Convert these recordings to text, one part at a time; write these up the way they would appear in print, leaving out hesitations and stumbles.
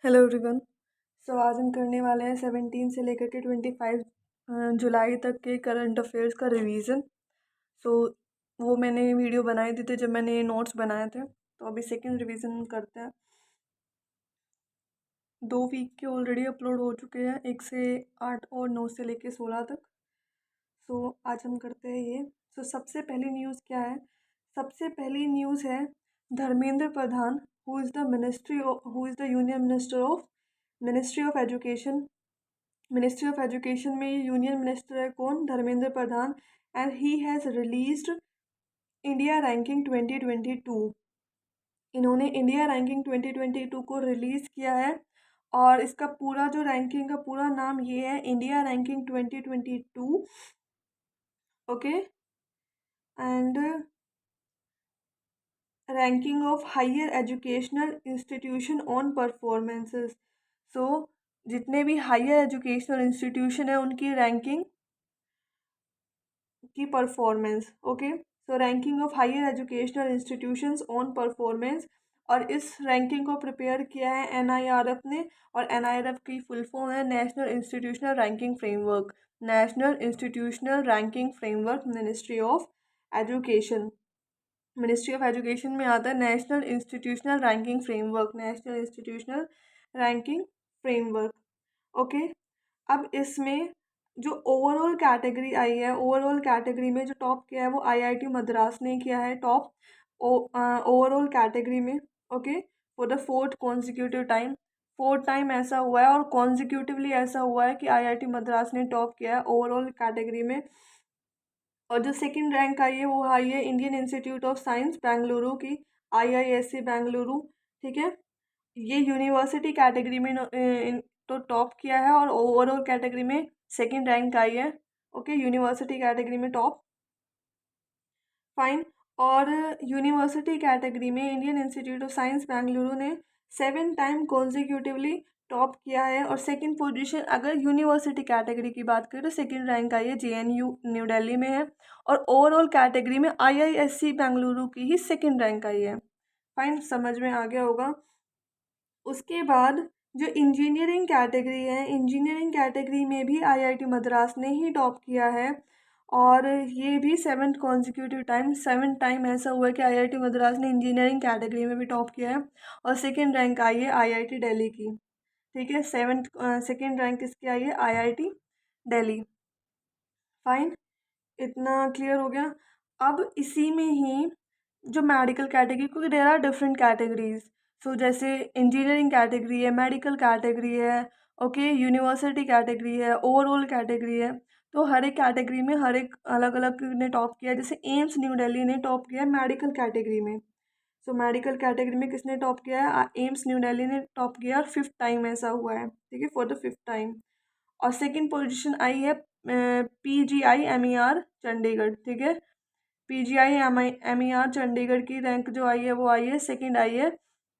Hello everyone. आज हम करने वाले हैं 17 से लेकर के 25 जुलाई तक के करंट अफेयर्स का रिवीजन। सो वो मैंने वीडियो बनाए थे जब मैंने ये नोट्स बनाए थे, तो अभी सेकंड रिवीजन करते हैं। 2 वीक के ऑलरेडी अपलोड हो चुके हैं, 1 से 8 और 9 से लेकर 16 तक। आज हम करते हैं ये। सबसे पहली न्यूज़ क्या है? सबसे पहली न्यूज़ है Dharmendra Pradhan, who is the union ministry of education. Ministry of education में ये यूनियन मिनिस्टर है कौन? Dharmendra Pradhan. And he has released India ranking 2022। इन्होंने इंडिया रैंकिंग 2022 को रिलीज़ किया है और इसका पूरा जो रैंकिंग का पूरा नाम ये है India ranking 2022। Okay. And ranking of higher educational institution on performances. जितने भी हायर एजुकेशनल इंस्टीट्यूशन है उनकी रैंकिंग की performance. Okay. Ranking of higher educational institutions on performance. और इस रैंकिंग को प्रिपेयर किया है एनआईआरएफ ने, और एनआईआरएफ की फुल फॉर्म है national institutional ranking framework. National institutional ranking framework, ministry of education. Ministry of education में आता है national institutional ranking framework, national institutional ranking framework. Okay. अब इसमें जो ओवरऑल कैटेगरी आई है, ओवरऑल कैटेगरी में जो टॉप किया है वो आईआईटी मद्रास ने किया है टॉप ओवरऑल कैटेगरी में। Okay. For the fourth consecutive time, fourth time ऐसा हुआ है और कॉन्जिक्यूटिवली ऐसा हुआ है कि आईआईटी मद्रास ने टॉप किया है ओवरऑल कैटेगरी में। और जो सेकंड रैंक आई है वो आई है Indian institute of science Bengaluru की, IISc बेंगलुरु। ठीक है। ये यूनिवर्सिटी कैटेगरी में तो टॉप किया है और ओवरऑल कैटेगरी में सेकंड रैंक आई है। ओके। यूनिवर्सिटी कैटेगरी में टॉप। फाइन। और यूनिवर्सिटी कैटेगरी में Indian institute of science Bengaluru ने 7 टाइम कॉन्जिक्यूटिवली टॉप किया है। और सेकंड पोजीशन अगर यूनिवर्सिटी कैटेगरी की बात करें तो सेकंड रैंक आई है JNU न्यू दिल्ली में है। और ओवरऑल कैटेगरी में IISc बेंगलुरु की ही सेकंड रैंक आई है। फाइन, समझ में आ गया होगा। उसके बाद जो इंजीनियरिंग कैटेगरी है, इंजीनियरिंग कैटेगरी में भी IIT मद्रास ने ही टॉप किया है। और ये भी 7th कॉन्जिक्यूटिव टाइम, 7 टाइम ऐसा हुआ है कि IIT मद्रास ने इंजीनियरिंग कैटेगरी में भी टॉप किया है। और सेकेंड रैंक आई है IIT दिल्ली की। ठीक है। सेकेंड रैंक किसकी आई है? IIT दिल्ली। फाइन, इतना क्लियर हो गया। अब इसी में ही जो मेडिकल कैटेगरी, क्योंकि देर आर डिफरेंट कैटेगरीज। जैसे इंजीनियरिंग कैटेगरी है, मेडिकल कैटेगरी है, ओके, यूनिवर्सिटी कैटेगरी है, ओवरऑल कैटेगरी है। तो हर एक कैटेगरी में हर एक अलग अलग ने टॉप किया है। जैसे एम्स न्यू दिल्ली ने टॉप किया है मेडिकल कैटेगरी में। मेडिकल कैटेगरी में किसने टॉप किया है? एम्स न्यू दिल्ली ने टॉप किया और 5th टाइम ऐसा हुआ है। ठीक है, फॉर द 5th टाइम। और सेकंड पोजीशन आई है PGI MER चंडीगढ़। ठीक है। PGI MER चंडीगढ़ की रैंक जो आई है वो आई है सेकंड आई है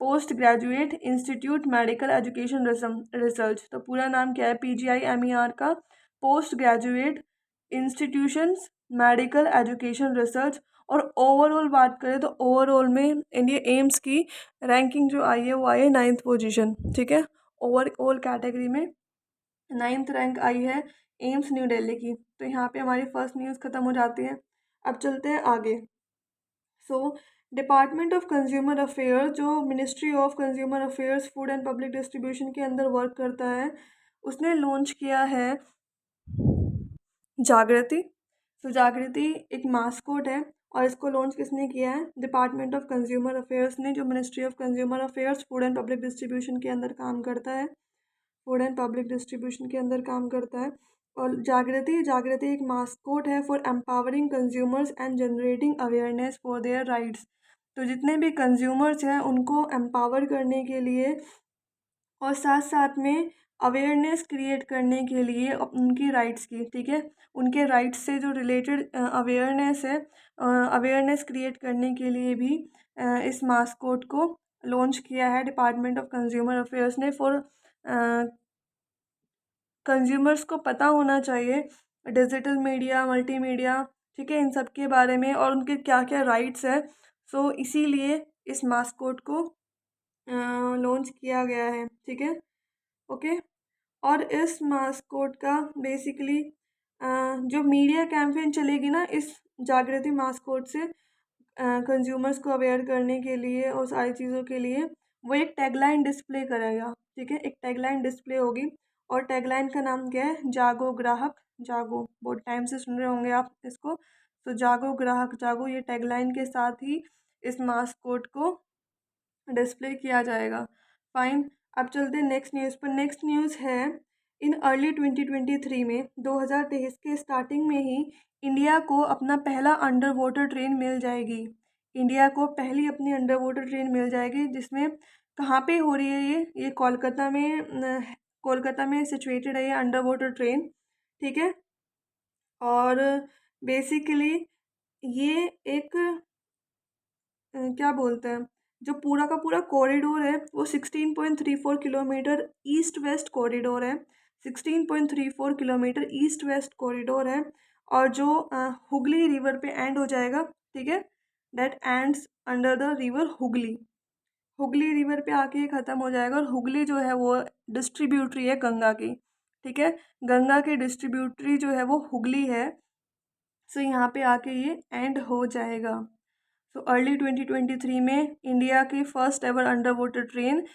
post graduate institute medical education research. तो पूरा नाम क्या है PGI MER का? Post graduate institutions medical education research. और ओवरऑल बात करें तो ओवरऑल में इंडिया एम्स की रैंकिंग जो आई है वो आई है 9th पोजीशन। ठीक है। ओवरऑल कैटेगरी में 9th रैंक आई है एम्स न्यू दिल्ली की। तो यहाँ पे हमारी फर्स्ट न्यूज़ खत्म हो जाती है। अब चलते हैं आगे। डिपार्टमेंट ऑफ कंज्यूमर अफेयर्स, जो ministry of consumer affairs food and public distribution के अंदर वर्क करता है, उसने लॉन्च किया है जागृति। जागृति एक मास्कोट है और इसको लॉन्च किसने किया है? डिपार्टमेंट ऑफ कंज्यूमर अफेयर्स ने, जो ministry of consumer affairs food and public distribution के अंदर काम करता है। फूड एंड पब्लिक डिस्ट्रीब्यूशन के अंदर काम करता है। और जागृति एक मास्कोट है for empowering consumers and generating awareness for their rights. तो जितने भी कंज्यूमर्स हैं उनको एम्पावर करने के लिए और साथ साथ में अवेयरनेस क्रिएट करने के लिए उनकी राइट्स की, ठीक है, उनके राइट्स से जो रिलेटेड अवेयरनेस है, अवेयरनेस क्रिएट करने के लिए भी इस मास्कोट को लॉन्च किया है डिपार्टमेंट ऑफ कंज्यूमर अफेयर्स ने। फॉर कंज्यूमर्स को पता होना चाहिए डिजिटल मीडिया, मल्टीमीडिया, ठीक है, इन सब के बारे में और उनके क्या क्या राइट्स है। इसीलिए इस मास्कोट को लॉन्च किया गया है, ठीक है, ओके। और इस मास्कोट का बेसिकली जो मीडिया कैंपेन चलेगी ना इस जागृति मास्कोट से कंज्यूमर्स को अवेयर करने के लिए और सारी चीज़ों के लिए, वो एक टैगलाइन डिस्प्ले करेगा, ठीक है, एक टैगलाइन डिस्प्ले होगी। और टैगलाइन का नाम क्या है? जागो ग्राहक जागो। बहुत टाइम से सुन रहे होंगे आप इसको, तो जागो ग्राहक जागो, ये टैगलाइन के साथ ही इस मास्कोट को डिस्प्ले किया जाएगा। फाइन, अब चलते हैं नेक्स्ट न्यूज़ पर। नेक्स्ट न्यूज़ है, इन अर्ली 2023 में 2023 के स्टार्टिंग में ही इंडिया को अपना पहला अंडर वाटर ट्रेन मिल जाएगी। इंडिया को पहली अपनी अंडर वाटर ट्रेन मिल जाएगी, जिसमें कहाँ पे हो रही है ये कोलकाता में सिचुएटेड है ये अंडर वाटर ट्रेन, ठीक है। और बेसिकली ये एक क्या बोलते हैं, जो पूरा का पूरा कॉरिडोर है वो 16.34 किलोमीटर ईस्ट वेस्ट कॉरिडोर है। 16.34 किलोमीटर ईस्ट वेस्ट कॉरिडोर है। और जो हुगली रिवर पे एंड हो जाएगा, ठीक है, that ends under the river Hooghly. Hooghly river पे आके ये ख़त्म हो जाएगा। और हुगली जो है वो डिस्ट्रीब्यूटरी है गंगा की, ठीक है, गंगा की डिस्ट्रीब्यूटरी जो है वो हुगली है। सो यहाँ पे आके ये एंड हो जाएगा। तो अर्ली 2023 में इंडिया की first ever under water train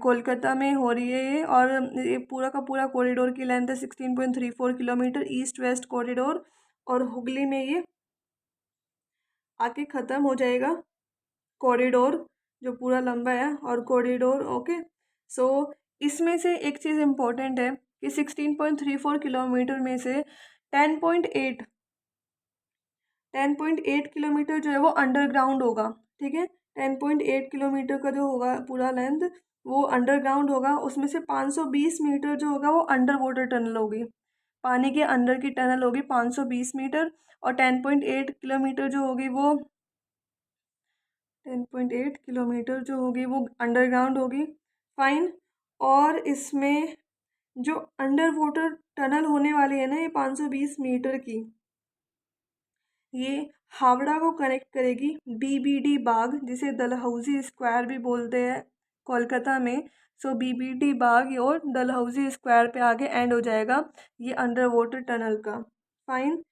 Kolkata में हो रही है ये। और ये पूरा का पूरा कॉरिडोर की लेंथ है 16.34 किलोमीटर ईस्ट वेस्ट कॉरिडोर। और हुगली में ये आके ख़त्म हो जाएगा कॉरिडोर, जो पूरा लंबा है और कॉरिडोर, ओके। सो इसमें से एक चीज़ इम्पोर्टेंट है कि 16.34 किलोमीटर में से 10.8 किलोमीटर जो है वो अंडरग्राउंड होगा, ठीक है। 10.8 किलोमीटर का जो होगा पूरा लेंथ वो अंडरग्राउंड होगा। उसमें से 520 मीटर जो होगा वो अंडर वाटर टनल होगी, पानी के अंदर की टनल होगी 520 मीटर। और 10.8 किलोमीटर जो होगी वो 10.8 किलोमीटर जो होगी वो अंडरग्राउंड होगी। फाइन। और इसमें जो अंडर वाटर टनल होने वाली है ना ये 520 मीटर की, ये हावड़ा को कनेक्ट करेगी बीबीडी बाग, जिसे डलहौजी स्क्वायर भी बोलते हैं कोलकाता में। सो बीबीडी बाग और डलहौजी स्क्वायर पे आगे एंड हो जाएगा ये अंडर वाटर टनल का। फाइन।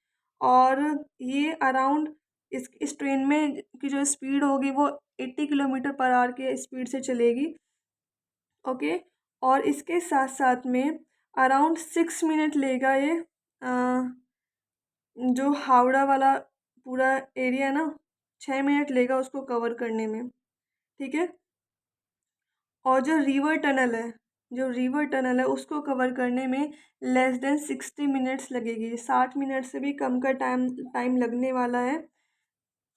और ये अराउंड इस ट्रेन में की जो स्पीड होगी वो 80 किलोमीटर पर आवर के स्पीड से चलेगी, ओके। और इसके साथ साथ में अराउंड 6 मिनट लेगा ये जो हावड़ा वाला पूरा एरिया है ना, 6 मिनट लेगा उसको कवर करने में, ठीक है। और जो रिवर टनल है उसको कवर करने में लेस देन 60 मिनट्स लगेगी। 60 मिनट से भी कम का टाइम लगने वाला है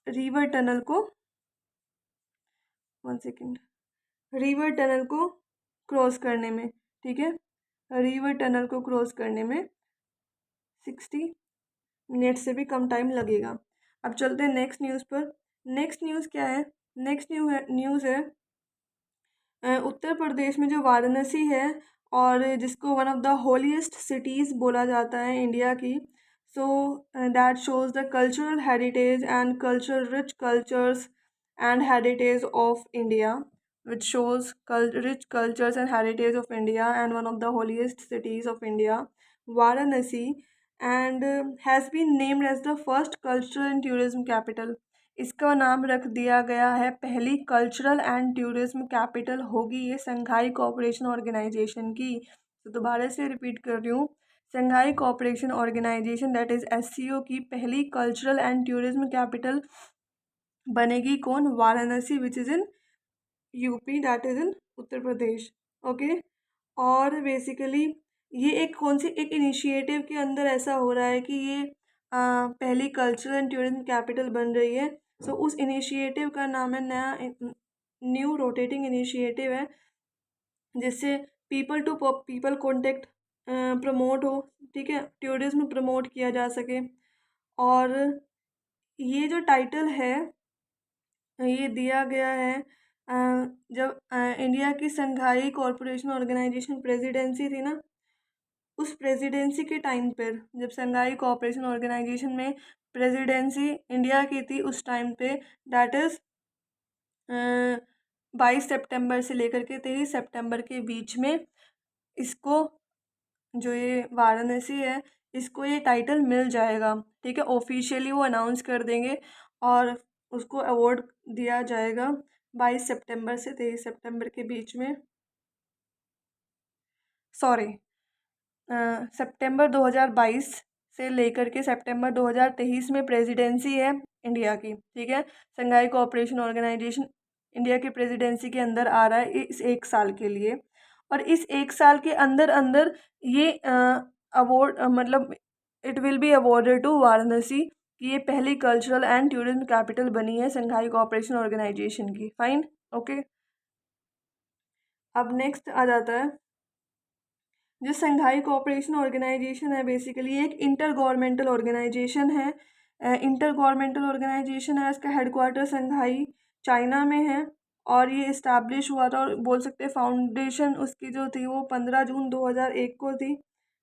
रिवर टनल को, 1 सेकेंड, रिवर टनल को क्रॉस करने में, ठीक है। रिवर टनल को क्रॉस करने में 60 मिनट से भी कम टाइम लगेगा। अब चलते हैं नेक्स्ट न्यूज़ पर। नेक्स्ट न्यूज़ क्या है? नेक्स्ट न्यूज़ है उत्तर प्रदेश में जो वाराणसी है और जिसको one of the holiest cities बोला जाता है इंडिया की। So that shows the cultural heritage and cultural rich cultures and heritage of India, which shows rich cultures and heritage of India and one of the holiest cities of India, Varanasi, and has been named as the first cultural and tourism capital. इसका नाम रख दिया गया है, पहली cultural and tourism capital होगी ये संघाई cooperation Organisation की। तो दोबारा से रिपीट कर रही हूँ, Shanghai cooperation organisation that is SCO की पहली कल्चरल एंड टूरिज्म कैपिटल बनेगी कौन? Varanasi, which is in UP, that is in Uttar Pradesh, okay. और बेसिकली ये एक कौन सी एक इनिशिएटिव के अंदर ऐसा हो रहा है कि ये पहली कल्चरल एंड टूरिज्म कैपिटल बन रही है। सो उस इनिशिएटिव का नाम है न्यू रोटेटिंग इनिशिएटिव है, जिससे people to people contact promote हो, ठीक है, टूरिज्म प्रमोट किया जा सके। और ये जो टाइटल है ये दिया गया है जब इंडिया की संघाई कॉरपोरेशन ऑर्गेनाइजेशन प्रेसिडेंसी थी ना, उस प्रेसिडेंसी के टाइम पर, जब संघाई कॉरपोरेशन ऑर्गेनाइजेशन में प्रेसिडेंसी इंडिया की थी उस टाइम पे, दैट इज़ 22 सितंबर से लेकर के 23 सितंबर के बीच में इसको, जो ये वाराणसी है, इसको ये टाइटल मिल जाएगा। ठीक है, ऑफिशियली वो अनाउंस कर देंगे और उसको अवार्ड दिया जाएगा 22 सितंबर से 23 सितंबर के बीच में। सॉरी, सितंबर 2022 से लेकर के सितंबर 2023 में प्रेसिडेंसी है इंडिया की। ठीक है, संघाई कोऑपरेशन ऑर्गेनाइजेशन इंडिया की प्रेसिडेंसी के अंदर आ रहा है इस 1 साल के लिए। और इस 1 साल के अंदर अंदर ये अवार्ड मतलब it will be awarded to Varanasi कि ये पहली कल्चरल एंड टूरिज्म कैपिटल बनी है संघाई कोऑपरेशन ऑर्गेनाइजेशन की। Fine, okay. अब नेक्स्ट आ जाता है, जो संघाई कोऑपरेशन ऑर्गेनाइजेशन है बेसिकली एक इंटर गवर्नमेंटल ऑर्गेनाइजेशन है। इंटर गवर्नमेंटल ऑर्गेनाइजेशन है, इसका हेडक्वार्टर संघाई चाइना में है और ये इस्टेब्लिश हुआ था, और बोल सकते हैं फाउंडेशन उसकी जो थी वो 15 जून 2001 को थी।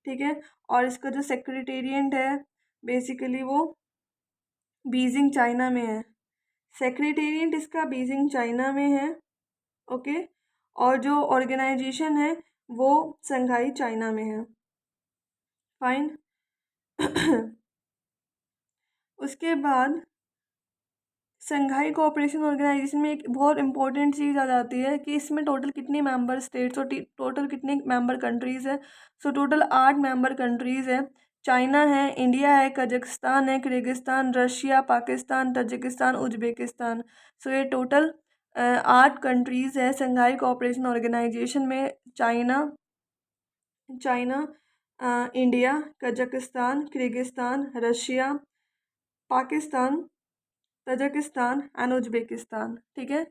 ठीक है, और इसका जो सेक्रेटेरिएट है बेसिकली वो बीजिंग चाइना में है। सेक्रेटेरिएट इसका बीजिंग चाइना में है, ओके। और जो ऑर्गेनाइजेशन है वो संघाई चाइना में है। फाइन। उसके बाद संघाई कोऑपरेशन ऑर्गेनाइजेशन में एक बहुत इंपॉर्टेंट चीज़ आ जाती है कि इसमें टोटल कितनी मेंबर स्टेट्स और टोटल कितनी मेंबर कंट्रीज़ है। सो टोटल 8 मेंबर कंट्रीज़ है। चाइना है, इंडिया है, कजाकिस्तान है, Kyrgyzstan, Russia, Pakistan, Tajikistan, Uzbekistan. So ये टोटल 8 कंट्रीज़ है संघाई कोऑपरेशन ऑर्गेनाइजेशन में। China China India, Kazakhstan, Kyrgyzstan, Russia, Pakistan, Tajikistan and Uzbekistan. ठीक है,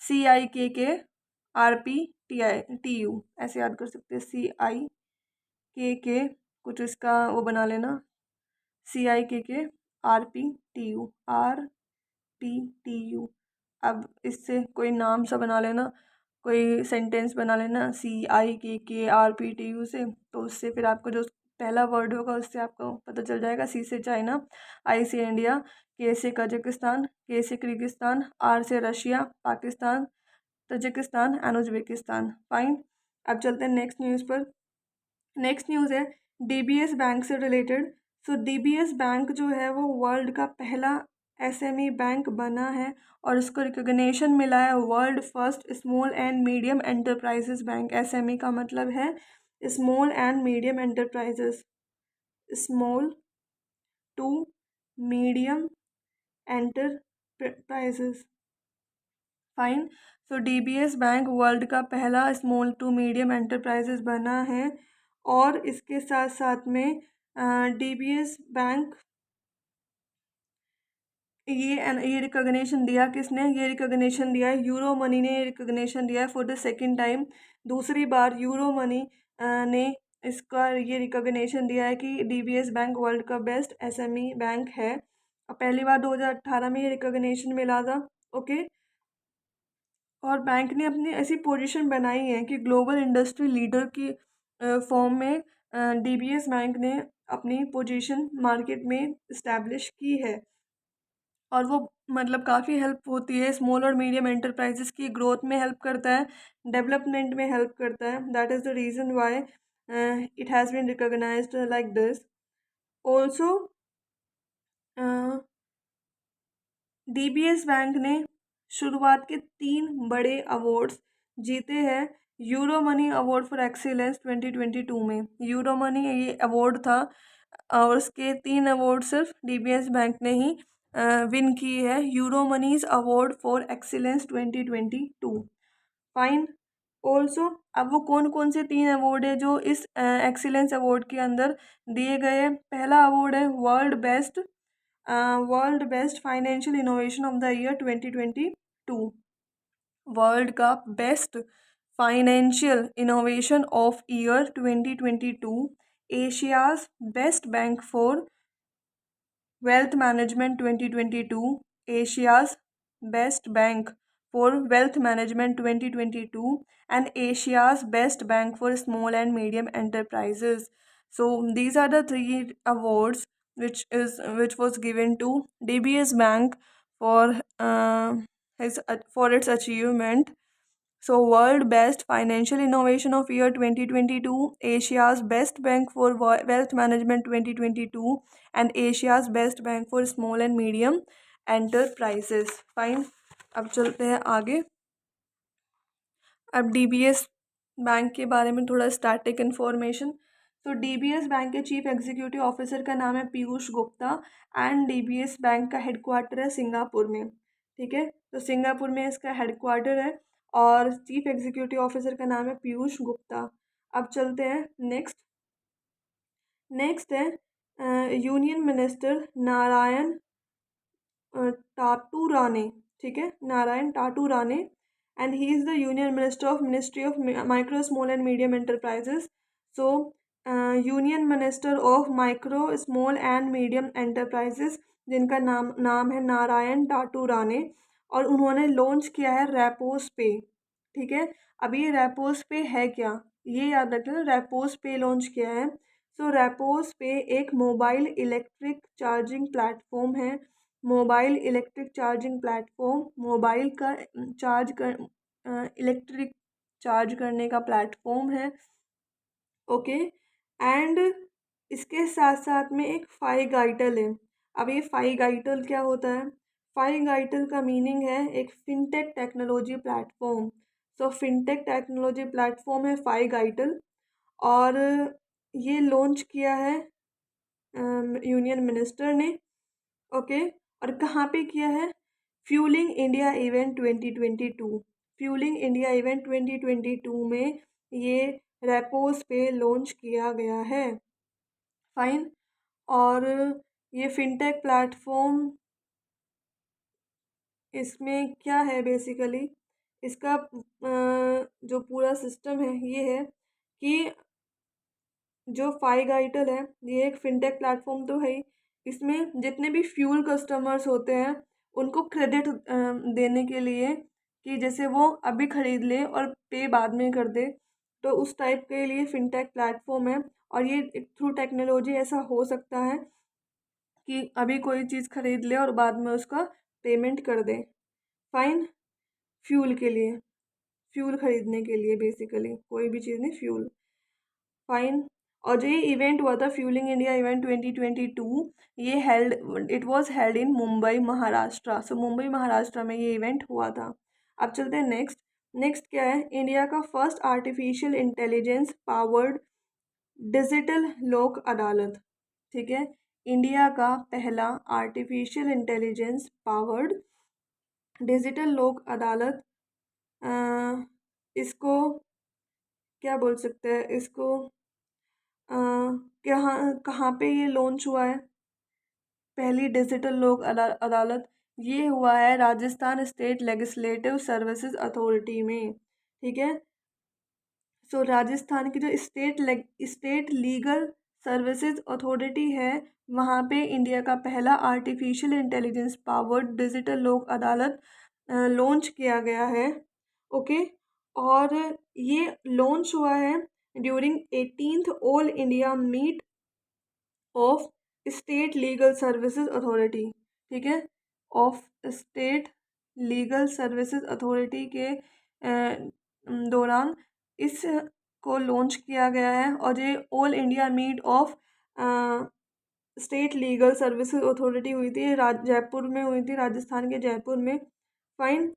CIKK RPTU ऐसे याद कर सकते हैं। CIKK कुछ इसका वो बना लेना, CIKK RPTU। अब इससे कोई नाम सा बना लेना, कोई सेंटेंस बना लेना CIKK RPTU से, तो उससे फिर आपको जो पहला वर्ड होगा उससे आपको पता चल जाएगा। C से चाइना, I से इंडिया, K से कजाकिस्तान, K से किर्गिस्तान, R से Russia, Pakistan, Tajikistan and Uzbekistan. Fine. अब चलते हैं नेक्स्ट न्यूज़ पर। नेक्स्ट न्यूज़ है DBS बैंक से रिलेटेड। सो DBS बैंक जो है वो वर्ल्ड का पहला SME बैंक बना है और उसको रिकॉग्निशन मिला है world first small and medium enterprises bank. SME का मतलब है small and medium enterprises, small to medium enterprises. Fine. So DBS bank world का पहला स्मॉल टू मीडियम एंटरप्राइजेस बना है और इसके साथ साथ में DBS बैंक ये रिकॉग्निशन दिया किसने, ये रिकॉग्निशन दिया है यूरो मनी ने। ये रिकॉग्निशन दिया है फॉर द सेकंड टाइम, दूसरी बार यूरो मनी ने इसका ये रिकॉग्निशन दिया है कि DBS बैंक वर्ल्ड का बेस्ट SME बैंक है। और पहली बार 2018 में ये रिकॉग्निशन मिला था, ओके। और बैंक ने अपनी ऐसी पोजीशन बनाई है कि ग्लोबल इंडस्ट्री लीडर की फॉर्म में DBS बैंक ने अपनी पोजीशन मार्केट में इस्टेब्लिश की है। और वो मतलब काफ़ी हेल्प होती है स्मॉल और मीडियम एंटरप्राइजेस की ग्रोथ में, हेल्प करता है, डेवलपमेंट में हेल्प करता है। That is the reason why it has been recognised like this. Also DBS bank ने शुरुआत के 3 बड़े अवार्ड्स जीते हैं Euromoney award for excellence 2022 में। यूरो मनी ये अवार्ड था और उसके 3 अवार्ड सिर्फ DBS बैंक ने ही विन की है, Euromoney's award for excellence 2022। Fine. Also अब वो कौन कौन से 3 अवार्ड है जो इस एक्सीलेंस अवार्ड के अंदर दिए गए हैं। पहला अवार्ड है world best financial innovation of the year 2022। World का best financial innovation of year 2022। Asia's best bank for wealth management 2022। Asia's best bank for wealth management 2022 and Asia's best bank for small and medium enterprises. So these are the 3 awards which was given to DBS Bank for for its achievement So World Best Financial Innovation of Year 2022, Asia's Best Bank for Wealth Management 2022, and Asia's Best Bank for Small and Medium Enterprises. Fine, अब चलते हैं आगे। अब DBS bank के बारे में थोड़ा static information. तो डीबीएस बैंक के चीफ एग्जीक्यूटिव ऑफिसर का नाम है Piyush Gupta and DBS bank का हेडक्वार्टर है सिंगापुर में। ठीक है, तो सिंगापुर में इसका हेडक्वार्टर है और चीफ एग्जीक्यूटिव ऑफिसर का नाम है पीयूष गुप्ता। अब चलते हैं नेक्स्ट। नेक्स्ट है यूनियन मिनिस्टर नारायण टाटूराने। ठीक है, Narayan Taturane and he is the union minister of ministry of micro small and medium enterprises. So union minister of micro small and medium enterprises, जिनका नाम है नारायण टाटूराने, और उन्होंने लॉन्च किया है रेपोस पे। ठीक है, अब ये रेपोस पे है क्या, ये याद रखना, रेपोस पे लॉन्च किया है। सो रेपोस पे एक मोबाइल इलेक्ट्रिक चार्जिंग प्लेटफॉर्म है। Mobile electric charging platform, mobile का इलेक्ट्रिक चार्ज करने का प्लेटफॉर्म है। ओके, एंड इसके साथ साथ में एक फाइगाइटल है। अब ये फाइगाइटल क्या होता है? फाइगाइटल का मीनिंग है एक फिनटेक टेक्नोलॉजी प्लेटफॉर्म। सो फिनटेक टेक्नोलॉजी प्लेटफॉर्म है फाइगाइटल, और ये लॉन्च किया है यूनियन मिनिस्टर ने। ओके, और कहाँ पे किया है? Fuelling India event 2022। Fuelling India event 2022 में ये रेपोस पे लॉन्च किया गया है। फाइन, और ये फिनटेक प्लेटफॉर्म, इसमें क्या है बेसिकली, इसका जो पूरा सिस्टम है ये है कि जो फाइगाइटल है ये एक फिनटेक प्लेटफॉर्म तो है ही, इसमें जितने भी फ्यूल कस्टमर्स होते हैं उनको क्रेडिट देने के लिए, कि जैसे वो अभी ख़रीद ले और पे बाद में कर दे, तो उस टाइप के लिए फिनटेक प्लेटफॉर्म है। और ये थ्रू टेक्नोलॉजी ऐसा हो सकता है कि अभी कोई चीज़ ख़रीद ले और बाद में उसका पेमेंट कर दे। फाइन, फ्यूल के लिए, फ्यूल ख़रीदने के लिए, बेसिकली कोई भी चीज़ नहीं, फ्यूल। फाइन, और जो ये इवेंट हुआ था फ्यूलिंग इंडिया इवेंट 2022, ये it was held in Mumbai Maharashtra. So Mumbai Maharashtra में ये इवेंट हुआ था। अब चलते हैं नेक्स्ट। नेक्स्ट क्या है? इंडिया का first artificial intelligence powered digital लोक अदालत। ठीक है, इंडिया का पहला आर्टिफिशियल इंटेलिजेंस पावर्ड डिजिटल लोक अदालत, इसको क्या बोल सकते हैं, इसको कहाँ पे ये लॉन्च हुआ है? पहली डिजिटल लोक अदालत ये हुआ है Rajasthan state legislative services authority में। ठीक है, सो राजस्थान की जो स्टेट लीगल सर्विसेज अथॉरिटी है, वहाँ पे इंडिया का पहला आर्टिफिशियल इंटेलिजेंस पावर्ड डिजिटल लोक अदालत लॉन्च किया गया है। ओके, और ये लॉन्च हुआ है during 18th all India meet of state legal services authority. ठीक है, of state legal services authority के दौरान इस को लॉन्च किया गया है, और ये all India meet of state legal services authority हुई थी, जयपुर में हुई थी, राजस्थान के जयपुर में। फाइन,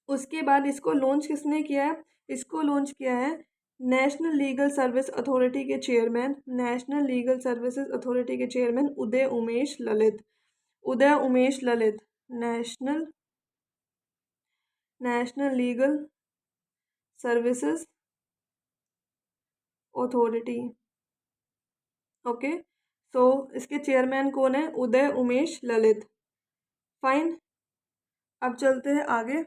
उसके बाद इसको लॉन्च किसने किया है? इसको लॉन्च किया है नेशनल लीगल सर्विस अथॉरिटी के chairman, national legal services authority के chairman Uday Umesh Lalit. Uday Umesh Lalit, national legal services authority. Okay, so इसके चेयरमैन कौन है? उदय उमेश ललित। फाइन, अब चलते हैं आगे।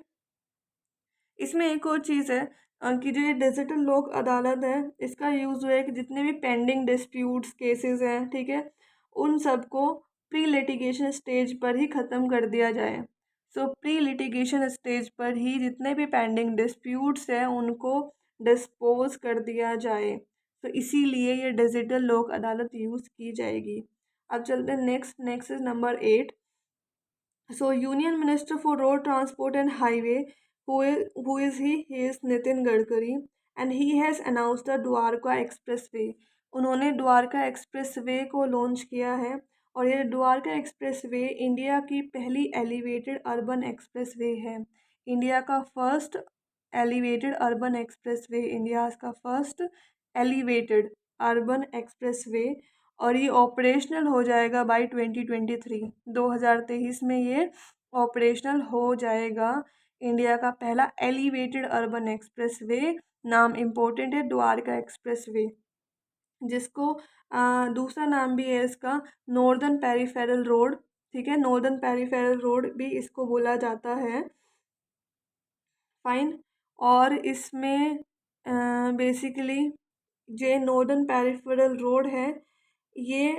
इसमें एक और चीज़ है कि जो ये डिजिटल लोक अदालत है, इसका यूज़ हुआ है कि जितने भी पेंडिंग डिस्प्यूट्स केसेस हैं, ठीक है, उन सबको प्री लिटिगेशन स्टेज पर ही ख़त्म कर दिया जाए। सो प्री लिटिगेशन स्टेज पर ही जितने भी पेंडिंग डिस्प्यूट्स हैं उनको डिस्पोज कर दिया जाए। तो इसीलिए ये डिजिटल लोक अदालत यूज़ की जाएगी। अब चलते हैं next. Next is number 8। So union minister for road transport and highway who is he is Nitin Gadkari, and he has announced the Dwarka Expressway. उन्होंने द्वारका एक्सप्रेसवे को लॉन्च किया है, और ये द्वारका एक्सप्रेसवे इंडिया की पहली एलिवेटेड अर्बन एक्सप्रेसवे है। India का first elevated urban expressway, India का फर्स्ट एलिवेटेड अर्बन एक्सप्रेसवे, और ये ऑपरेशनल हो जाएगा बाय 2023, 2023 में ये ऑपरेशनल हो जाएगा। इंडिया का पहला एलिवेटेड अर्बन एक्सप्रेसवे, नाम इम्पोर्टेंट है, द्वारका एक्सप्रेसवे, जिसको दूसरा नाम भी है इसका नॉर्दर्न पेरिफेरल रोड। ठीक है, नॉर्दर्न पेरिफेरल रोड भी इसको बोला जाता है। फाइन। और इसमें बेसिकली जो नॉर्दर्न पेरिफेरल रोड है, ये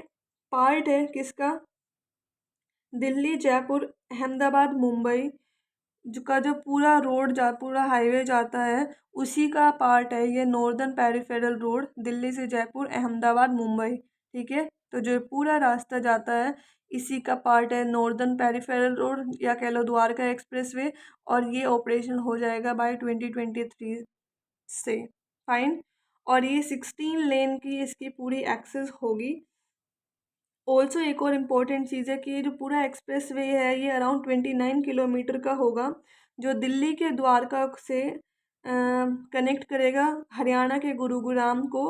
पार्ट है किसका, दिल्ली जयपुर अहमदाबाद मुंबई जो पूरा रोड पूरा हाईवे जाता है, उसी का पार्ट है ये नॉर्दर्न पेरिफेरल रोड, दिल्ली से जयपुर अहमदाबाद मुंबई। ठीक है, तो जो पूरा रास्ता जाता है इसी का पार्ट है नॉर्दर्न पेरिफेरल रोड, या कह लो द्वारका एक्सप्रेसवे, और ये ऑपरेशन हो जाएगा बाय 2023 से। फाइन। और ये 16 लेन की इसकी पूरी एक्सेस होगी। ऑल्सो एक और इम्पॉर्टेंट चीज़ है कि ये जो पूरा एक्सप्रेस वे है ये अराउंड 29 किलोमीटर का होगा, जो दिल्ली के द्वारका से कनेक्ट करेगा हरियाणा के गुरुग्राम को।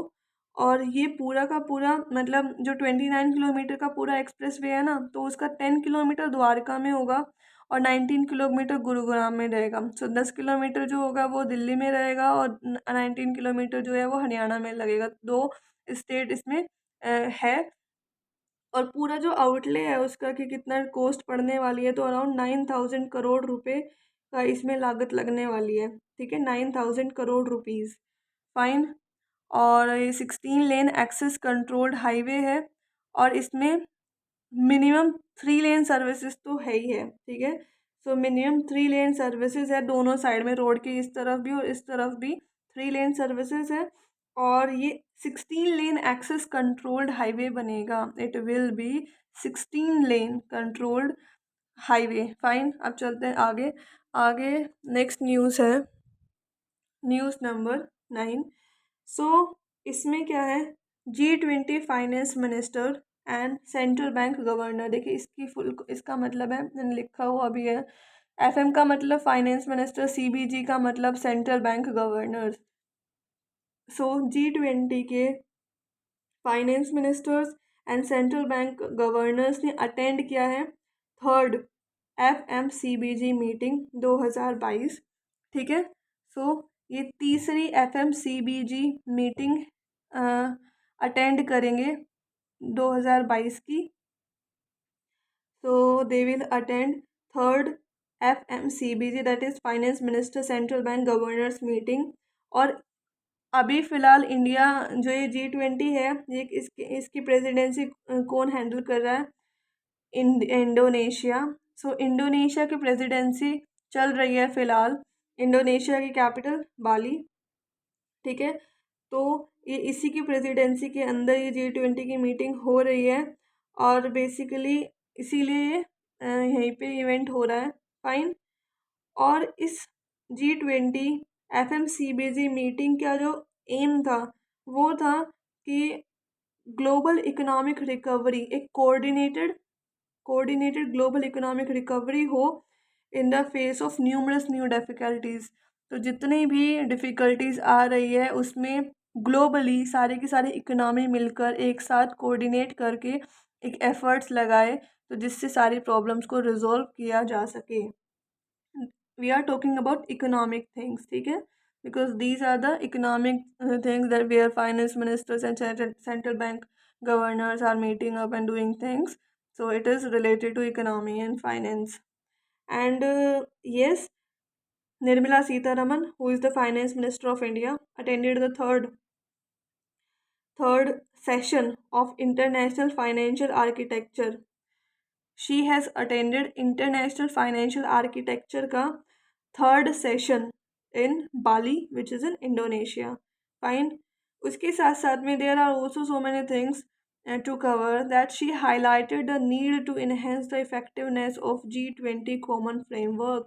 और ये पूरा का पूरा मतलब जो 29 किलोमीटर का पूरा एक्सप्रेस वे है ना, तो उसका 10 किलोमीटर द्वारका में होगा और 19 किलोमीटर गुरुग्राम में रहेगा। सो 10 किलोमीटर जो होगा वो दिल्ली में रहेगा, और 19 किलोमीटर जो है वो हरियाणा में लगेगा। दो स्टेट इसमें है। और पूरा जो आउटले है उसका कि कितना कॉस्ट पड़ने वाली है, तो अराउंड 9,000 करोड़ रुपए का इसमें लागत लगने वाली है। ठीक है, 9,000 करोड़ रुपीज़। फाइन। और ये 16 लेन एक्सेस कंट्रोल्ड हाईवे है, और इसमें मिनिमम 3 लेन सर्विसेज तो है ही है। ठीक है, सो मिनिमम 3 लेन सर्विसेज है दोनों साइड में, रोड के इस तरफ भी और इस तरफ भी 3 लेन सर्विसेज है। और ये 16 लेन एक्सेस कंट्रोल्ड हाईवे बनेगा। It will B 16 lane controlled highway. Fine. अब चलते हैं आगे। आगे नेक्स्ट न्यूज़ है न्यूज़ नंबर 9। सो इसमें क्या है, G20 finance minister and central bank governor. देखिए इसकी फुल इसका मतलब है, मैंने लिखा हुआ भी है, FM का मतलब फाइनेंस मिनिस्टर, CBG का मतलब सेंट्रल बैंक गवर्नर। सो G20 के finance ministers and central bank governors ने अटेंड किया है थर्ड FMCBG मीटिंग 2022। ठीक है, सो ये तीसरी FMCBG मीटिंग अटेंड करेंगे 2022 की। So they will attend third FMCBG, that is finance minister central bank governors meeting. और अभी फ़िलहाल इंडिया जो ये G20 है, ये इसकी प्रेसिडेंसी कौन हैंडल कर रहा है, इंडोनेशिया। सो इंडोनेशिया की प्रेसिडेंसी चल रही है फ़िलहाल। इंडोनेशिया की कैपिटल बाली। ठीक है, तो ये इसी की प्रेसिडेंसी के अंदर ये G20 की मीटिंग हो रही है, और बेसिकली इसीलिए ये यहीं पे इवेंट हो रहा है। फाइन। और इस G20 FMCBG मीटिंग का जो एम था वो था कि ग्लोबल इकोनॉमिक रिकवरी, एक कोऑर्डिनेटेड ग्लोबल इकोनॉमिक रिकवरी हो in the face of numerous new difficulties. तो जितनी भी डिफ़िकल्टीज़ आ रही है उसमें ग्लोबली सारे की सारी इकोनॉमी मिलकर एक साथ कोऑर्डिनेट करके एक एफर्ट्स लगाए, तो जिससे सारी प्रॉब्लम्स को रिजॉल्व किया जा सके। We are talking about economic things. ठीक है, because these are the economic things that where finance ministers and central bank governors are meeting up and doing things. So it is related to economy and finance. And yes, Nirmala Sitharaman, who is the finance minister of India, attended the third session of International Financial Architecture. She has attended International Financial Architecture का third session in Bali which is in Indonesia. Fine. उसके साथ साथ में there are also so many things to cover that she highlighted the need to enhance the effectiveness of G20 common framework.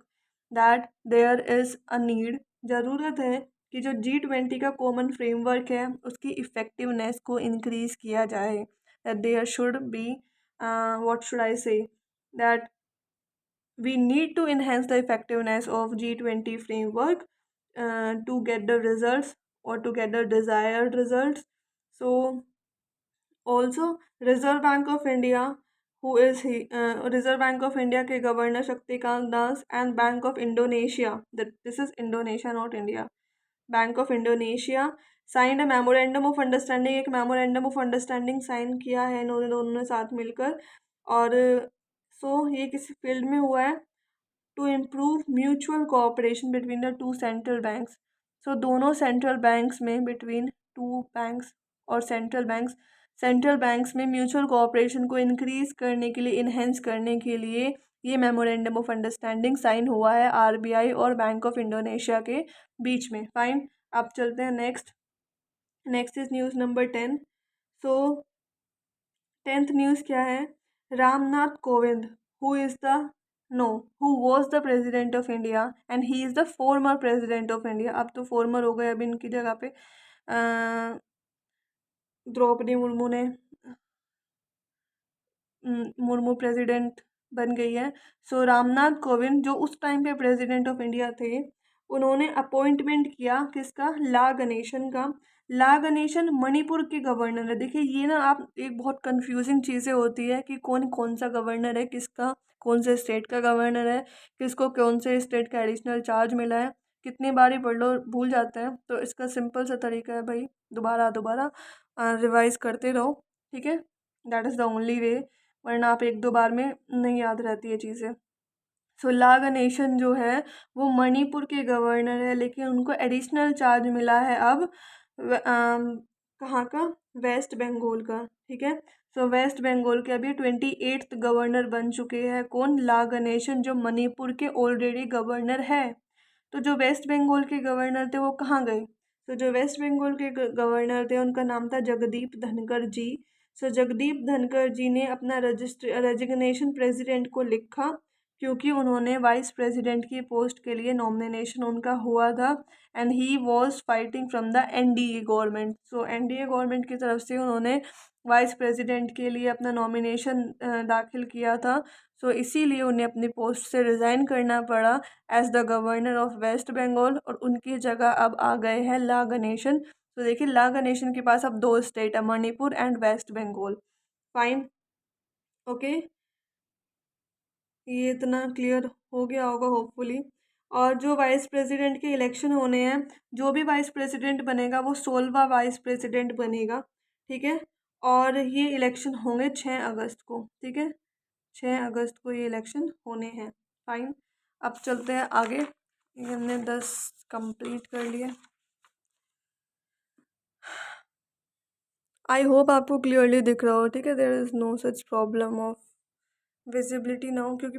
That there is a need, ज़रूरत है कि जो G20 का common framework है उसकी इफ़ेक्टिवनेस को इंक्रीज़ किया जाए। That there should be what should I say that we need to enhance the effectiveness of G20 framework to get the results or to get the desired results. So also Reserve Bank of India, who is he? Reserve Bank of India के governor Shaktikanta Das and Bank of Indonesia, that this is Indonesia not India, bank of Indonesia signed a memorandum of understanding, एक memorandum of understanding sign किया है इन्होंने दोनों ने साथ मिलकर। और ये किसी फील्ड में हुआ है to improve mutual cooperation between the two central banks. So दोनों सेंट्रल बैंक्स में बिटवीन टू बैंक्स और सेंट्रल बैंक्स में म्यूचुअल कोऑपरेशन को इंक्रीज करने के लिए, इन्हेंस करने के लिए ये मेमोरेंडम ऑफ अंडरस्टैंडिंग साइन हुआ है आरबीआई और बैंक ऑफ इंडोनेशिया के बीच में। फाइन, अब चलते हैं next is news number 10। So 10th news क्या है? Ramnath Kovind who is the know who was the president of India and he is the farmer president of India. अब तो फॉर्मर हो गए, अब इनकी जगह पे द्रौपदी मुर्मू ने मुर्मू प्रेसिडेंट बन गई है। सो रामनाथ कोविंद जो उस टाइम पे प्रेसिडेंट ऑफ इंडिया थे, उन्होंने अपॉइंटमेंट किया किसका? ला गणेशन का। ला गणेशन मणिपुर के गवर्नर है। देखिए ये ना, आप एक बहुत कंफ्यूजिंग चीज़ें होती है कि कौन कौन सा गवर्नर है, किसका कौन से स्टेट का गवर्नर है, किसको कौन से स्टेट का एडिशनल चार्ज मिला है, कितनी बारी पढ़ लो भूल जाते हैं। तो इसका सिंपल सा तरीका है भाई, दोबारा दोबारा रिवाइज करते रहो, ठीक है? That is the only way, वरना आप एक दो बार में नहीं याद रहती है चीज़ें। सो ला गणेशन जो है वो मणिपुर के गवर्नर है, लेकिन उनको एडिशनल चार्ज मिला है अब कहाँ का? वेस्ट बंगाल का, ठीक है? सो वेस्ट बंगाल के अभी 28th गवर्नर बन चुके हैं। कौन? ला गणेशन, जो मणिपुर के ऑलरेडी गवर्नर है। तो जो वेस्ट बंगाल के गवर्नर थे वो कहाँ गए? तो जो वेस्ट बंगाल के गवर्नर थे उनका नाम था जगदीप धनखड़ जी। सो जगदीप धनखड़ जी ने अपना रेजिग्नेशन प्रेसिडेंट को लिखा, क्योंकि उन्होंने वाइस प्रेसिडेंट की पोस्ट के लिए नॉमिनेशन उनका हुआ था and he was fighting from the NDA government. So NDA government की तरफ से उन्होंने वाइस प्रेसिडेंट के लिए अपना नॉमिनेशन दाखिल किया था। सो इसीलिए उन्हें अपनी पोस्ट से रिज़ाइन करना पड़ा as the governor of West Bengal, और उनकी जगह अब आ गए हैं ला गणेशन। तो देखिए ला गणेशन के पास अब दो स्टेट है, Manipur and West Bengal. Fine, okay, ये इतना क्लियर हो गया होगा होपफुली। और जो वाइस प्रेसिडेंट के इलेक्शन होने हैं, जो भी वाइस प्रेसिडेंट बनेगा वो 16वां वाइस प्रेसिडेंट बनेगा, ठीक है? और ये इलेक्शन होंगे 6 अगस्त को, ठीक है? 6 अगस्त को ये इलेक्शन होने हैं। फाइन, अब चलते हैं आगे। ये हमने 10 कंप्लीट कर लिए। आई होप आपको क्लियरली दिख रहा हो, ठीक है? There is no such problem of visibility now, क्योंकि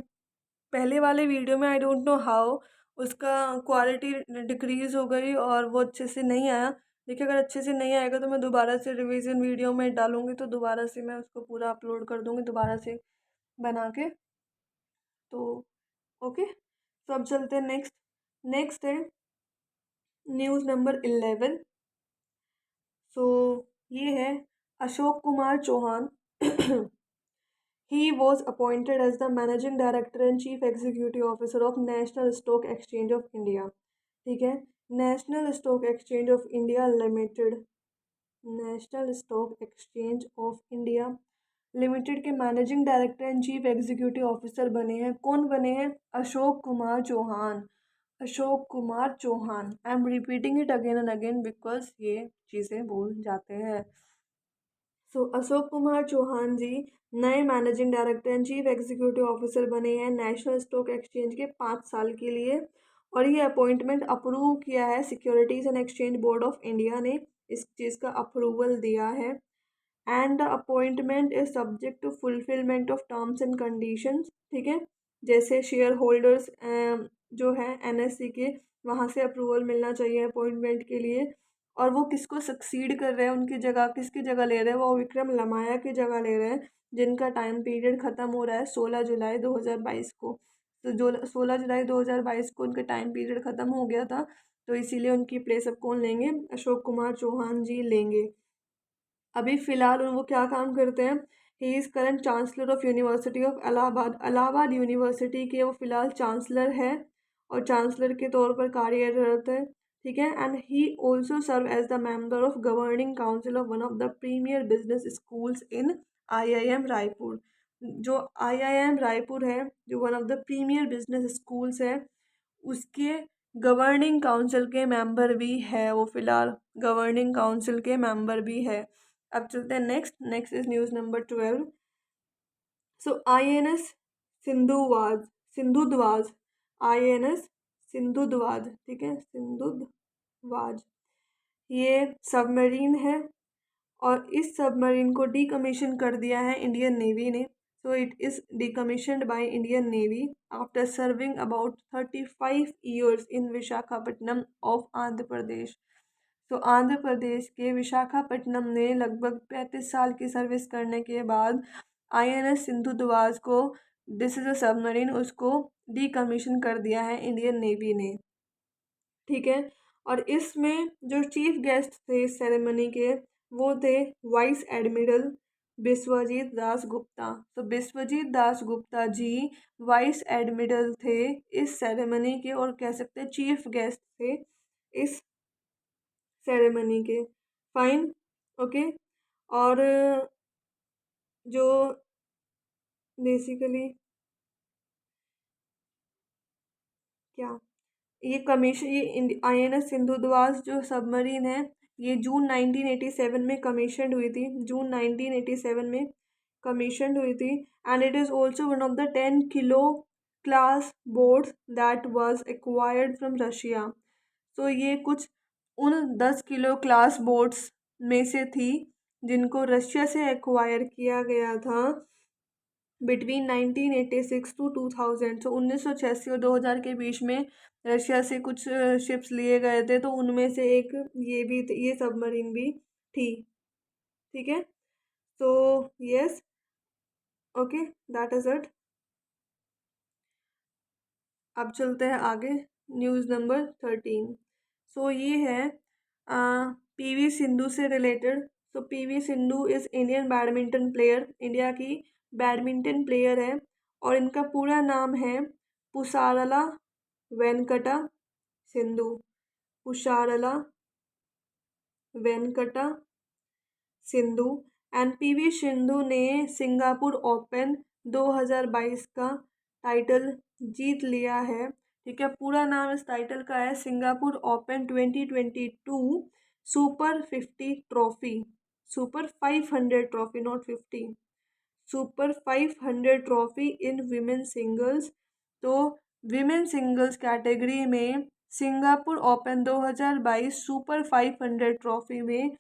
पहले वाले वीडियो में आई डोंट नो हाउ उसका क्वालिटी डिक्रीज़ हो गई और वो अच्छे से नहीं आया। देखिए अगर अच्छे से नहीं आएगा तो मैं दोबारा से रिवीजन वीडियो में डालूँगी, तो दोबारा से मैं उसको पूरा अपलोड कर दूँगी दोबारा से बना के। तो ओके, तो अब चलते हैं नेक्स्ट है न्यूज़ नंबर 11। सो ये है Ashok Kumar Chauhan. He was appointed as the Managing Director and Chief Executive Officer of National Stock Exchange of India, ठीक है? National stock exchange of India limited, national stock exchange of India limited के managing director and chief executive officer बने हैं। कौन बने हैं? Ashok Kumar Chauhan. Ashok Kumar Chauhan, I am repeating it again and again because ये चीज़ें भूल जाते हैं। सो अशोक कुमार चौहान जी नए managing director and chief executive officer बने हैं नेशनल स्टॉक एक्सचेंज के 5 साल के लिए, और ये अपॉइंटमेंट अप्रूव किया है securities and exchange board of India ने इस चीज़ का अप्रूवल दिया है। And the appointment is subject to fulfilment of terms and conditions, ठीक है? जैसे शेयर होल्डर्स जो है एनएससी के, वहाँ से अप्रूवल मिलना चाहिए अपॉइंटमेंट के लिए। और वो किसको सक्सीड कर रहे हैं, उनकी जगह किसकी जगह ले रहे हैं? वो विक्रम लमाया की जगह ले रहे हैं, जिनका टाइम पीरियड ख़त्म हो रहा है 16 जुलाई 2022 को। तो जो 16 जुलाई 2022 को उनका टाइम पीरियड ख़त्म हो गया था, तो इसीलिए उनकी प्लेस अब कौन लेंगे, अशोक कुमार चौहान जी लेंगे। अभी फ़िलहाल वो क्या काम करते हैं, he is current chancellor of university of Allahabad. Allahabad university के वो फ़िलहाल चांसलर हैं और चांसलर के तौर पर कार्यरत है, ठीक है। And he also serve as the member of governing council of one of the premier business schools in IIM Raipur. जो आईआईएम रायपुर है, जो one of the premier business schools है, उसके गवर्निंग काउंसिल के मेंबर भी है वो, फिलहाल गवर्निंग काउंसिल के मेंबर भी है। अब चलते हैं next. Next is news number 12। So INS सिंधुवाद, सिंधुद्वाज, आईएनएस सिंधुद्वाज, ठीक है, सिंधुद्वाज, ये सबमरीन है और इस सबमरीन को डीकमीशन कर दिया है इंडियन नेवी ने। So it is decommissioned by Indian Navy after serving about 35 years in Visakhapatnam of Andhra Pradesh. तो आंध्र प्रदेश के विशाखापट्टनम ने लगभग 35 साल की सर्विस करने के बाद आईएनएस सिंधुद्वाज को, दिस इज़ अ सबमरीन, उसको डीकमीशन कर दिया है इंडियन नेवी ने, ठीक है। और इसमें जो चीफ गेस्ट थे इस सेरेमनी के, वो थे वाइस एडमिरल बिस्वजीत दास गुप्ता। तो बिस्वजीत दास गुप्ता जी वाइस एडमिरल थे इस सेरेमनी के, और कह सकते हैं चीफ गेस्ट थे इस सेरेमनी के। Fine, okay. और जो बेसिकली क्या, ये कमीशन, ये आईएनएस सिंधुद्वाज जो सबमरीन है, ये जून 1987 में कमीशन हुई थी, जून 1987 में कमीशन हुई थी। And it is also one of the 10 kilo class boats that was acquired from Russia. तो ये कुछ उन 10 किलो क्लास बोट्स में से थी जिनको रशिया से एक्वायर किया गया था बिटवीन 1986 टू 2000। तो 1986 और 2000 के बीच में रशिया से कुछ शिप्स लिए गए थे, तो उनमें से एक ये भी ये सबमरीन भी थी, ठीक है। तो yes, okay, that is it. अब चलते हैं आगे, न्यूज़ नंबर 13। सो ये है पीवी सिंधु से related. So PV Sindhu is Indian badminton player, India की बैडमिंटन प्लेयर है, और इनका पूरा नाम है पुसारला वेंकटा सिंधु, पुशारला वेंकटा सिंधु। एंड पीवी सिंधु ने सिंगापुर ओपन 2022 का टाइटल जीत लिया है, ठीक है। पूरा नाम इस टाइटल का है Singapore open 2022 super 50 trophy, super 500 trophy, not 50, super 500 trophy in women singles. तो विमेन सिंगल्स कैटेगरी में सिंगापुर ओपन 2022 सुपर 500 ट्रॉफी में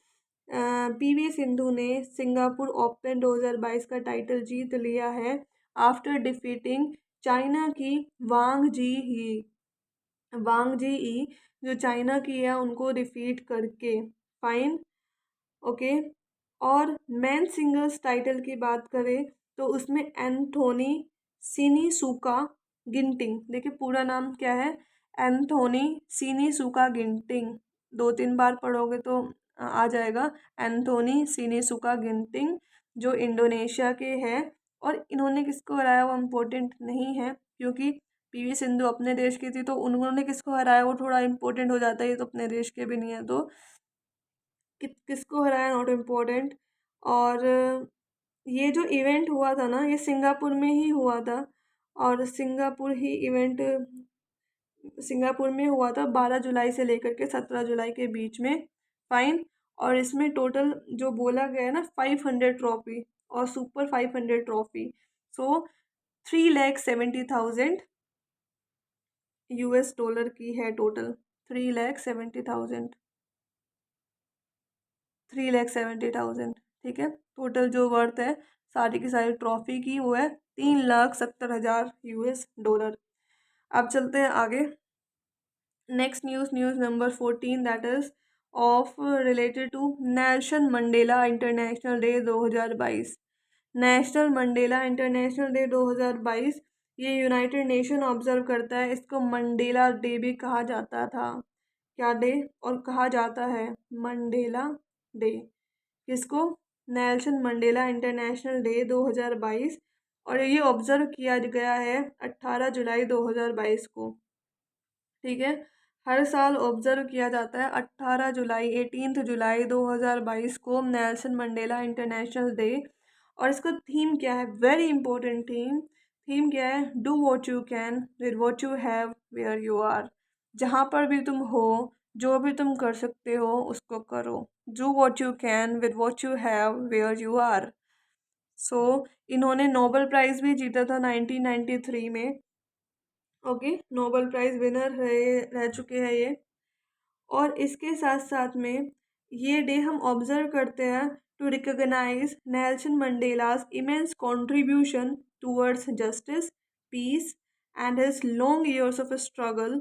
पीवी सिंधु ने सिंगापुर ओपन 2022 का टाइटल जीत लिया है आफ्टर डिफीटिंग चाइना की वांग जी ही, वांग जी ई जो चाइना की है उनको डिफीट करके। Fine, okay. और मेन सिंगल्स टाइटल की बात करें तो उसमें एंथोनी सिनीसुका गिंटिंग, देखिए पूरा नाम क्या है, एंथोनी सिनीसुका गिंटिंग, 2-3 बार पढ़ोगे तो आ जाएगा, एंथोनी सिनीसुका गिंटिंग, जो इंडोनेशिया के हैं। और इन्होंने किसको हराया वो इम्पोर्टेंट नहीं है, क्योंकि पीवी सिंधु अपने देश की थी, तो उन्होंने किसको हराया वो थोड़ा इम्पोर्टेंट हो जाता है, ये तो अपने देश के भी नहीं है, तो किसको हराया नॉट इम्पोर्टेंट। और ये जो इवेंट हुआ था ना, ये सिंगापुर में ही हुआ था, और सिंगापुर ही इवेंट सिंगापुर में हुआ था 12 जुलाई से लेकर के 17 जुलाई के बीच में। फाइन। और इसमें टोटल जो बोला गया है ना 500 ट्रॉफी और सुपर 500 ट्रॉफी, सो 3,70,000 यूएस डॉलर की है टोटल, 3,70,000, 3,70,000, ठीक है। टोटल जो वर्थ है सारी की सारी ट्रॉफी की वो है 3,70,000 यूएस डॉलर। अब चलते हैं आगे, next news, news number 14, that is of related to Nelson Mandela international day 2022। National Mandela international day 2022 ये यूनाइटेड नेशन ऑब्जर्व करता है। इसको मंडेला डे भी कहा जाता था। क्या डे और कहा जाता है? Mandela day. किसको? Nelson Mandela international day 2022। और ये ऑब्जर्व किया गया है 18 जुलाई 2022 को। ठीक है, हर साल ऑब्जर्व किया जाता है 18 जुलाई 18 जुलाई 2022 को नेल्सन मंडेला इंटरनेशनल डे। और इसका थीम क्या है? Very important theme. थीम क्या है? Do what you can with what you have where you are. जहाँ पर भी तुम हो, जो भी तुम कर सकते हो उसको करो। Do what you can with what you have where you are. So इन्होंने नोबेल प्राइज़ भी जीता था 1993 में। ओके, नोबेल प्राइज़ विनर रह चुके हैं ये। और इसके साथ साथ में ये डे हम ऑब्जर्व करते हैं to recognise Nelson Mandela's immense contribution towards justice, peace and his long years of struggle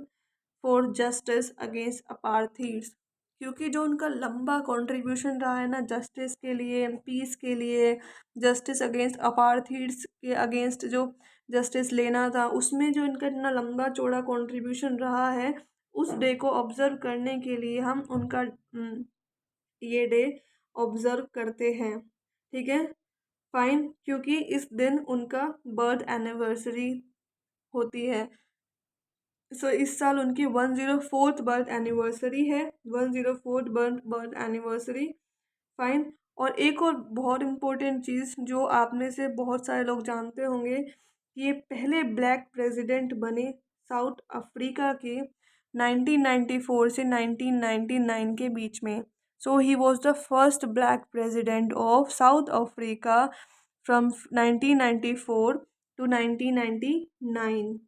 for justice against apartheids. क्योंकि जो उनका लंबा कंट्रीब्यूशन रहा है ना जस्टिस के लिए, पीस के लिए, जस्टिस अगेंस्ट अपार्थीड्स के अगेंस्ट जो जस्टिस लेना था, उसमें जो इनका इतना लंबा चौड़ा कंट्रीब्यूशन रहा है, उस डे को ऑब्जर्व करने के लिए हम उनका ये डे ऑब्जर्व करते हैं। ठीक है, फाइन। क्योंकि इस दिन उनका बर्थ एनिवर्सरी होती है। सो इस साल उनकी 104th बर्थ एनिवर्सरी है। 104th birth anniversary. फाइन। और एक और बहुत इम्पोर्टेंट चीज़ जो आप में से बहुत सारे लोग जानते होंगे, ये पहले ब्लैक प्रेसिडेंट बने साउथ अफ्रीका के 1994 से 1999 के बीच में। So he was the first black president of South Africa from 1994 to 1999।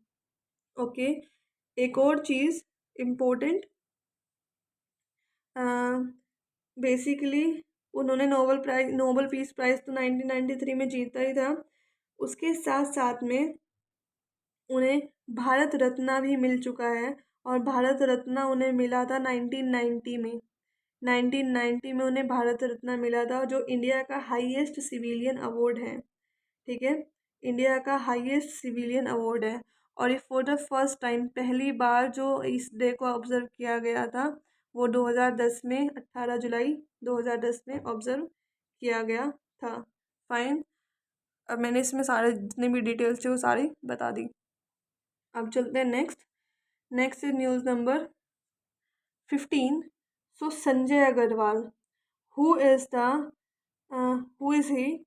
Okay, एक और चीज़ इम्पोर्टेंट, बेसिकली उन्होंने नोबेल पीस प्राइज़ तो 1993 में जीता ही था। उसके साथ साथ में उन्हें भारत रत्न भी मिल चुका है। और भारत रत्न उन्हें मिला था 1990 में। 1990 में उन्हें भारत रत्न मिला था, जो इंडिया का हाईएस्ट सिविलियन अवार्ड है। ठीक है, इंडिया का हाईएस्ट सिविलियन अवार्ड है। और ये फॉर द फर्स्ट टाइम, पहली बार जो इस डे को ऑब्जर्व किया गया था वो 2010 में, 18 जुलाई 2010 में ऑब्जर्व किया गया था। फाइन। अब मैंने इसमें सारे जितने भी डिटेल्स थे वो सारी बता दी। अब चलते हैं next. Next is news number 15। So Sanjay Agrawal, who is the who is he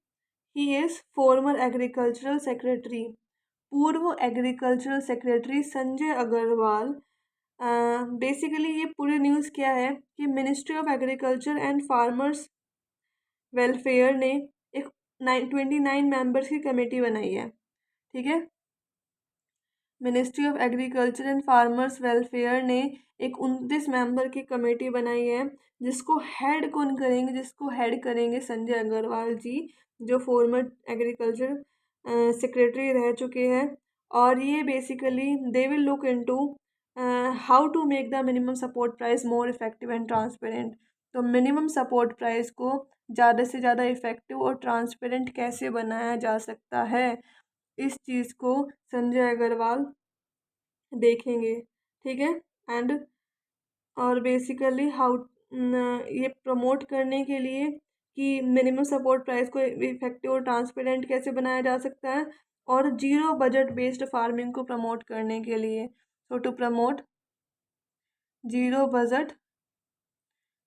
is former agricultural secretary. पूर्व agricultural secretary Sanjay Agrawal. Basically ये पूरी न्यूज़ क्या है कि Ministry of Agriculture and Farmers Welfare ने एक 29 मेंबर्स की कमेटी बनाई है। ठीक है, ministry of Agriculture and Farmers Welfare ने एक 29 मेंबर की कमेटी बनाई है, जिसको हेड करेंगे संजय अग्रवाल जी, जो फॉर्मर एग्रीकल्चर सेक्रेटरी रह चुके हैं। और ये basically they will look into how to make the minimum support price more effective and transparent. तो मिनिमम सपोर्ट प्राइस को ज़्यादा से ज़्यादा इफेक्टिव और ट्रांसपेरेंट कैसे बनाया जा सकता है, इस चीज़ को संजय अग्रवाल देखेंगे। ठीक है, एंड और बेसिकली हाउ ये प्रमोट करने के लिए कि मिनिमम सपोर्ट प्राइस को इफेक्टिव और ट्रांसपेरेंट कैसे बनाया जा सकता है, और जीरो बजट बेस्ड फार्मिंग को प्रमोट करने के लिए। So to promote zero budget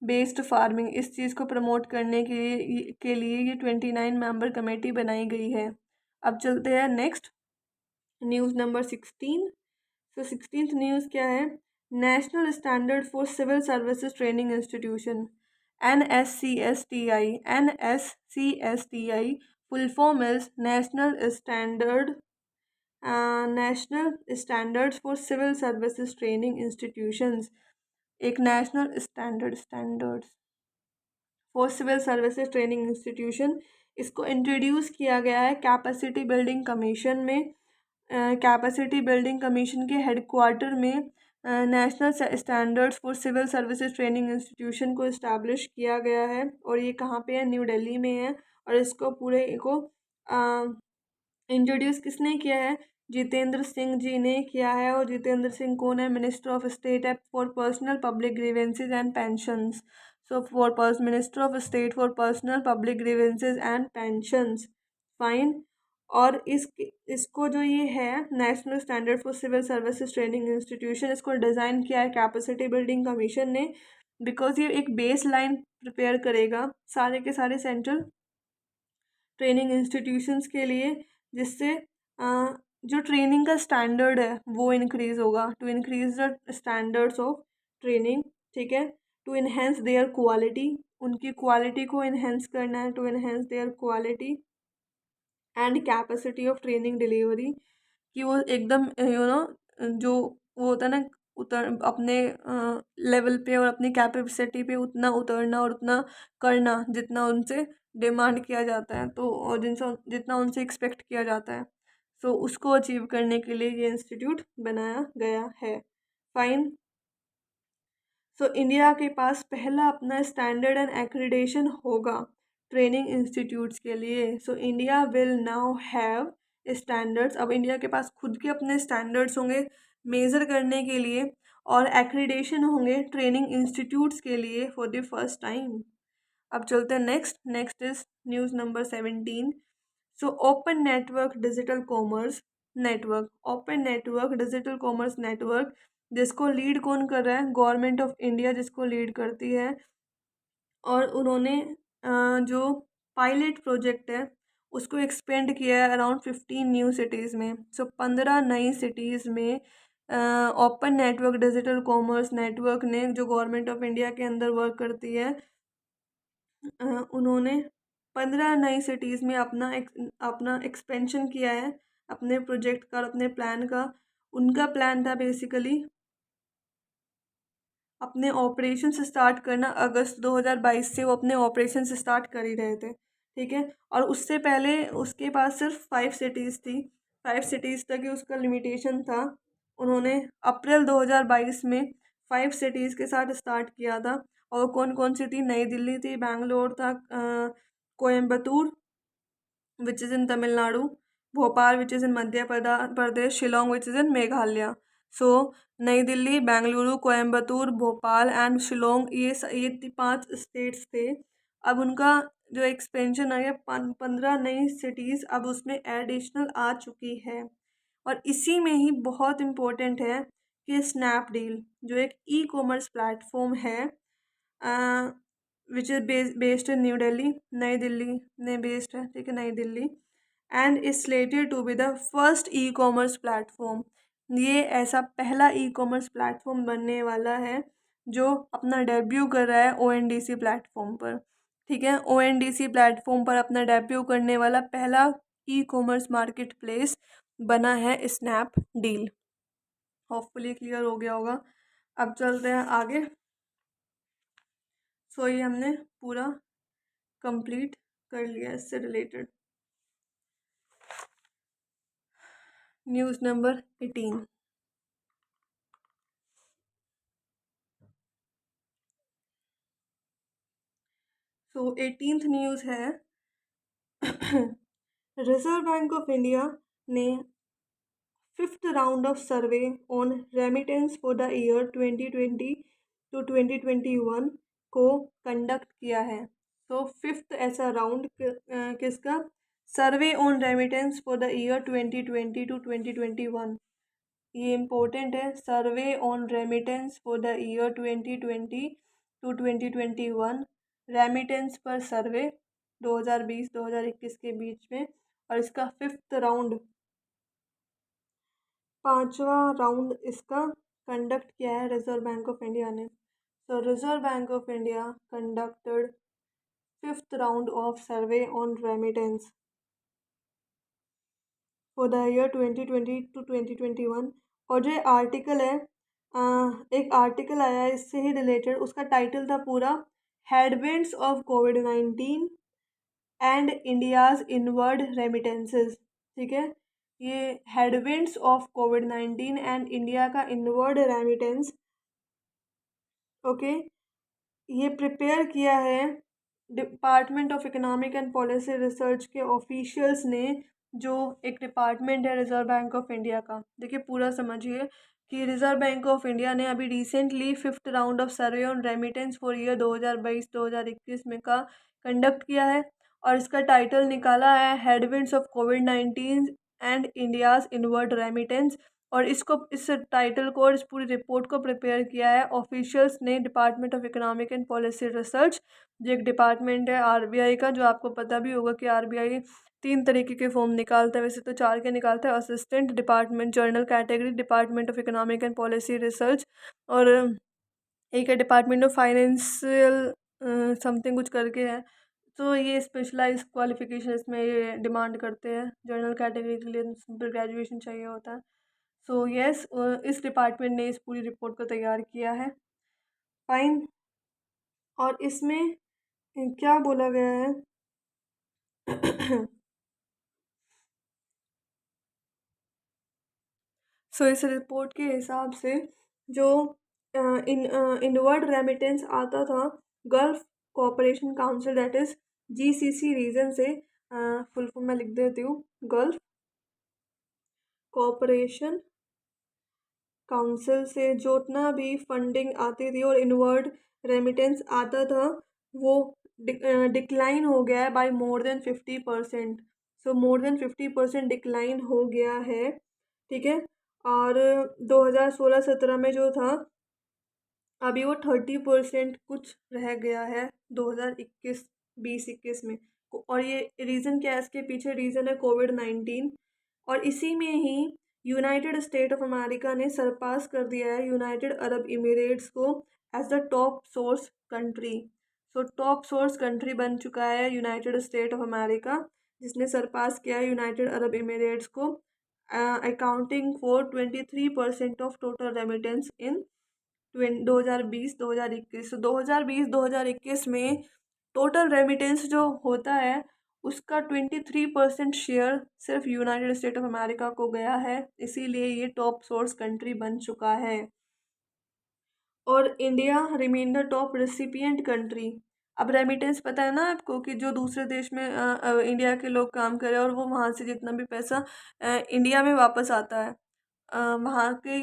based farming, इस चीज़ को प्रमोट करने के लिए ये 29 मेंबर कमेटी बनाई गई है। अब चलते हैं नेक्स्ट न्यूज़ नंबर 16। तो 16th न्यूज़ क्या है? National standard for civil services training institution, NSCSTI full form is national standards for civil services training institutions. एक national standards for civil services training institution, इसको इंट्रोड्यूस किया गया है capacity building commission में। Capacity building commission के headquarter में national standards for civil services training institution को establish किया गया है। और ये कहाँ पे है? न्यू दिल्ली में है। और इसको पूरे को इंट्रोड्यूस किसने किया है? जितेंद्र सिंह जी ने किया है। और जितेंद्र सिंह कौन है? मिनिस्टर ऑफ स्टेट है for personnel public grievances and pensions. So for minister of state for personnel public grievances and pensions, fine. और इसको जो ये है national standard for civil services training institution, इसको डिज़ाइन किया है कैपेसिटी बिल्डिंग कमीशन ने, बिकॉज ये एक बेस लाइन प्रिपेयर करेगा सारे के सारे सेंट्रल ट्रेनिंग इंस्टीट्यूशंस के लिए, जिससे जो ट्रेनिंग का स्टैंडर्ड है वो इंक्रीज़ होगा, to increase the standards of training, ठीक है। टू इन्हेंस देयर क्वालिटी, उनकी क्वालिटी को इन्हेंस करना है, to enhance their quality and capacity of training delivery, कि वो एकदम जो वो होता है ना, उतर अपने लेवल पे और अपनी कैपेसिटी पे उतना उतरना और उतना करना जितना उनसे डिमांड किया जाता है, तो और जितना उनसे एक्सपेक्ट किया जाता है, सो उसको अचीव करने के लिए ये इंस्टीट्यूट बनाया गया है, फाइन। सो इंडिया के पास पहला अपना स्टैंडर्ड एंड एक्रीडेशन होगा ट्रेनिंग इंस्टीट्यूट्स के लिए। So India will now have standards, अब इंडिया के पास खुद के अपने स्टैंडर्ड्स होंगे मेज़र करने के लिए, और एक्रीडेशन होंगे ट्रेनिंग इंस्टीट्यूट्स के लिए फॉर द फर्स्ट टाइम। अब चलते हैं next. Next is news number 17। So open network digital commerce network, open network digital commerce network, जिसको लीड कौन कर रहा है? गवर्नमेंट ऑफ इंडिया जिसको लीड करती है। और उन्होंने जो पायलट प्रोजेक्ट है उसको एक्सपेंड किया है अराउंड 15 न्यू सिटीज़ में। सो 15 नई सिटीज़ में open network digital commerce network ने, जो गवर्नमेंट ऑफ इंडिया के अंदर वर्क करती है, उन्होंने 15 नई सिटीज़ में अपना एक्सपेंशन किया है अपने प्रोजेक्ट का और अपने प्लान का। उनका प्लान था बेसिकली अपने ऑपरेशन स्टार्ट करना। अगस्त 2022 से वो अपने ऑपरेशन स्टार्ट कर ही रहे थे, ठीक है। और उससे पहले उसके पास सिर्फ 5 सिटीज़ थी, 5 सिटीज़ तक ही उसका लिमिटेशन था। उन्होंने अप्रैल 2022 में 5 सिटीज़ के साथ स्टार्ट किया था। और कौन कौन सी थी? नई दिल्ली थी, बैंगलोर था, Coimbatore which is in Tamil Nadu, Bhopal which is in Madhya Pradesh, Shillong which is in Meghalaya. So New Delhi, Bengaluru, Coimbatore, Bhopal and Shillong, ये 5 स्टेट्स थे। अब उनका जो एक्सपेंशन है 15 नई सिटीज़ अब उसमें एडिशनल आ चुकी है। और इसी में ही बहुत इम्पोर्टेंट है कि स्नैपडील जो एक ई कॉमर्स प्लेटफॉर्म है, which is based in New Delhi, नई दिल्ली में बेस्ड है, ठीक है, नई Delhi, and is slated to be the first e commerce platform. ये ऐसा पहला ई कॉमर्स प्लेटफॉर्म बनने वाला है जो अपना डेब्यू कर रहा है ओएनडीसी प्लेटफॉर्म पर, ठीक है। ओएनडीसी प्लेटफॉर्म पर अपना डेब्यू करने वाला पहला ई कॉमर्स मार्केट प्लेस बना है स्नैपडील। होपफुली क्लियर हो गया होगा। अब चलते हैं आगे। सो ये हमने पूरा कंप्लीट कर लिया इससे related. News number 18। So 18th news है रिजर्व बैंक ऑफ इंडिया ने 5th round of survey on remittance for the year 2020 to 2021 को कंडक्ट किया है। तो 5th ऐसा राउंड किसका? Survey on remittance for the year 2020 to 2021। ये इम्पोर्टेंट है, survey on remittance for the year 2020 to 2021, remittance पर सर्वे 2020-2021 के बीच में। और इसका 5th राउंड, 5वां राउंड इसका कंडक्ट किया है रिजर्व बैंक ऑफ इंडिया ने। So Reserve bank of India conducted 5th round of survey on remittance for the year 2020 to 2021। और जो आर्टिकल है, एक आर्टिकल आया है इससे ही रिलेटेड, उसका टाइटल था पूरा headwinds of covid and India's inward remittances, ठीक है। ये headwinds of covid and India का इनवर्ड रेमिटेंस, ओके, ये प्रिपेयर किया है department of economic and policy research के ऑफिशियल्स ने जो एक डिपार्टमेंट है रिजर्व बैंक ऑफ इंडिया का, देखिए पूरा समझिए कि रिजर्व बैंक ऑफ इंडिया ने अभी recently 5th round of survey on remittance for year 2022-2021 में का कंडक्ट किया है। और इसका टाइटल निकाला है headwinds of covid and India's inward remittance. और इसको, इस टाइटल को और इस पूरी रिपोर्ट को प्रिपेयर किया है ऑफिशियल्स ने department of economic and policy research, जो एक डिपार्टमेंट है आरबीआई का। जो आपको पता भी होगा कि आरबीआई 3 तरीके के फॉर्म निकालता है, वैसे तो 4 के निकालता है, assistant, department general category, department of economic and policy research, और एक है डिपार्टमेंट ऑफ फाइनेंशियल समथिंग कुछ करके है। तो ये स्पेशलाइज क्वालिफिकेशन इसमें ये डिमांड करते हैं, जर्नल कैटेगरी के लिए सिंपल ग्रेजुएशन चाहिए होता है। सो यस, इस डिपार्टमेंट ने इस पूरी रिपोर्ट को तैयार किया है। फाइन। और इसमें क्या बोला गया है सो इस रिपोर्ट के हिसाब से जो इनवर्ड रेमिटेंस आता था gulf cooperation council, that is GCC region से, फुल फॉर्म में लिख देती हूँ, गल्फ कोऑपरेशन काउंसिल से जितना भी फंडिंग आती थी और इनवर्ड रेमिटेंस आता था वो डिक्लाइन हो गया है बाय मोर देन 50%। सो मोर देन 50% डिक्लाइन हो गया है, ठीक है। और 2016-17 में जो था अभी वो 30% कुछ रह गया है 2021-20 में। और ये रीज़न क्या है इसके पीछे? रीज़न है कोविड-19। और इसी में ही यूनाइटेड स्टेट ऑफ अमेरिका ने सरपास कर दिया है यूनाइटेड अरब इमिरेट्स को as the top source country. So top source country बन चुका है यूनाइटेड स्टेट ऑफ अमेरिका, जिसने सरपास किया है यूनाइटेड अरब इमिरेट्स को, accounting for 23% of total remittance in 2020-2021। तो 2020-2021 में टोटल रेमिटेंस जो होता है उसका 23% शेयर सिर्फ यूनाइटेड स्टेट ऑफ अमेरिका को गया है, इसीलिए ये टॉप सोर्स कंट्री बन चुका है। और India remain the top recipient country. अब रेमिटेंस पता है ना आपको कि जो दूसरे देश में इंडिया के लोग काम कर रहे हैं और वो वहाँ से जितना भी पैसा इंडिया में वापस आता है, वहाँ की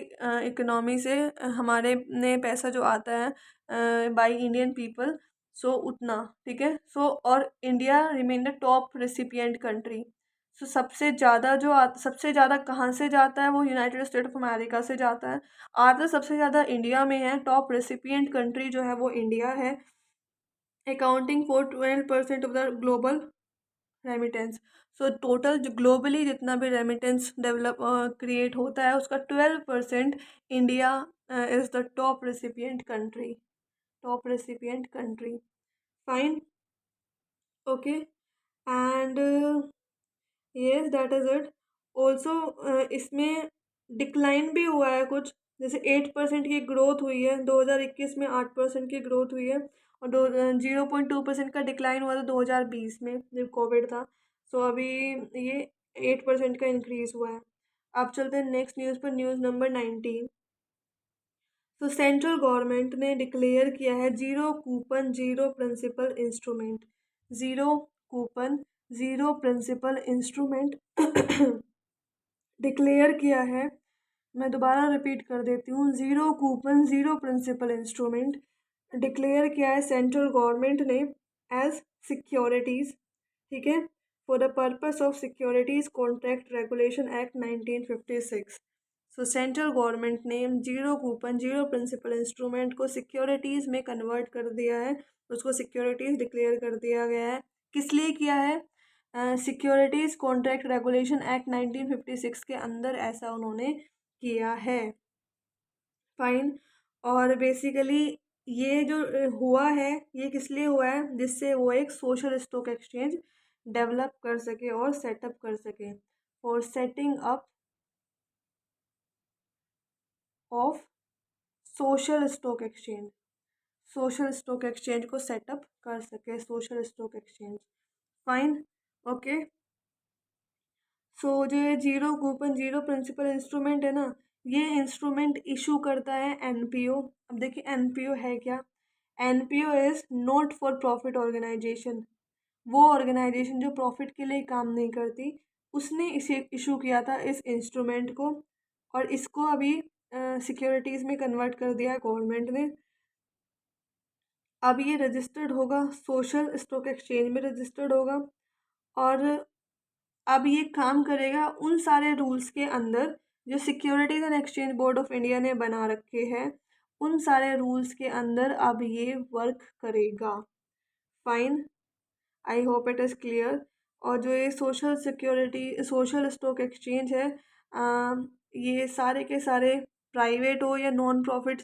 इकोनॉमी से हमारे ने पैसा जो आता है बाई इंडियन पीपल, सो उतना, ठीक है। सो और India remain the top recipient country. So सबसे ज़्यादा कहाँ से जाता है? वो यूनाइटेड स्टेट ऑफ अमेरिका से जाता है। आता सबसे ज़्यादा इंडिया में है, टॉप रेसिपिएंट कंट्री जो है वो इंडिया है, accounting for 12% of the global remittance. So total जो ग्लोबली जितना भी रेमिटेंस डेवलप क्रिएट होता है उसका 12% India is the top recipient country, top recipient country. Fine, okay. And yes, that is it. Also इसमें डिक्लाइन भी हुआ है कुछ, जैसे 8% की ग्रोथ हुई है 2021 में, 8% की ग्रोथ हुई है, और 0.2% का डिक्लाइन हुआ था 2020 में जब कोविड था। सो अभी ये 8% का इंक्रीज़ हुआ है। अब चलते हैं नेक्स्ट न्यूज़ पर, न्यूज़ नंबर 19। तो सेंट्रल गवर्नमेंट ने डिक्लेयर किया है zero coupon zero principal instrument, zero coupon zero principal instrument declare किया है। मैं दोबारा रिपीट कर देती हूँ, zero coupon zero principal instrument declare किया है सेंट्रल गवर्नमेंट ने एज सिक्योरिटीज़, ठीक है, for the purpose of securities contract regulation act 1956। So central government ने zero coupon zero principal instrument को सिक्योरिटीज़ में कन्वर्ट कर दिया है, उसको सिक्योरिटीज़ डिक्लेयर कर दिया गया है। किस लिए किया है? सिक्योरिटीज़ कॉन्ट्रैक्ट रेगुलेशन एक्ट 1956 के अंदर ऐसा उन्होंने किया है। फाइन। और बेसिकली ये जो हुआ है ये किस लिए हुआ है? जिससे वो एक सोशल स्टॉक एक्सचेंज डेवलप कर सके और सेटअप कर सके, और setting up of social stock exchange, social stock exchange को सेटअप कर सके, social stock exchange. Fine, okay. So जो ये zero coupon zero principal instrument है ना, ये इंस्ट्रूमेंट इशू करता है एनपीओ। अब देखिए एनपीओ है क्या? NPO is not for profit organisation, वो ऑर्गेनाइजेशन जो प्रॉफिट के लिए काम नहीं करती, उसने इसे इशू किया था इस इंस्ट्रूमेंट को, और इसको अभी सिक्योरिटीज़ में कन्वर्ट कर दिया है गवर्नमेंट ने। अब ये रजिस्टर्ड होगा, सोशल स्टॉक एक्सचेंज में रजिस्टर्ड होगा, और अब ये काम करेगा उन सारे रूल्स के अंदर जो securities and exchange board of India ने बना रखे हैं। उन सारे रूल्स के अंदर अब ये वर्क करेगा। Fine, I hope it is clear. और जो ये सोशल स्टॉक एक्सचेंज है, ये सारे के सारे प्राइवेट हो या नॉन प्रॉफिट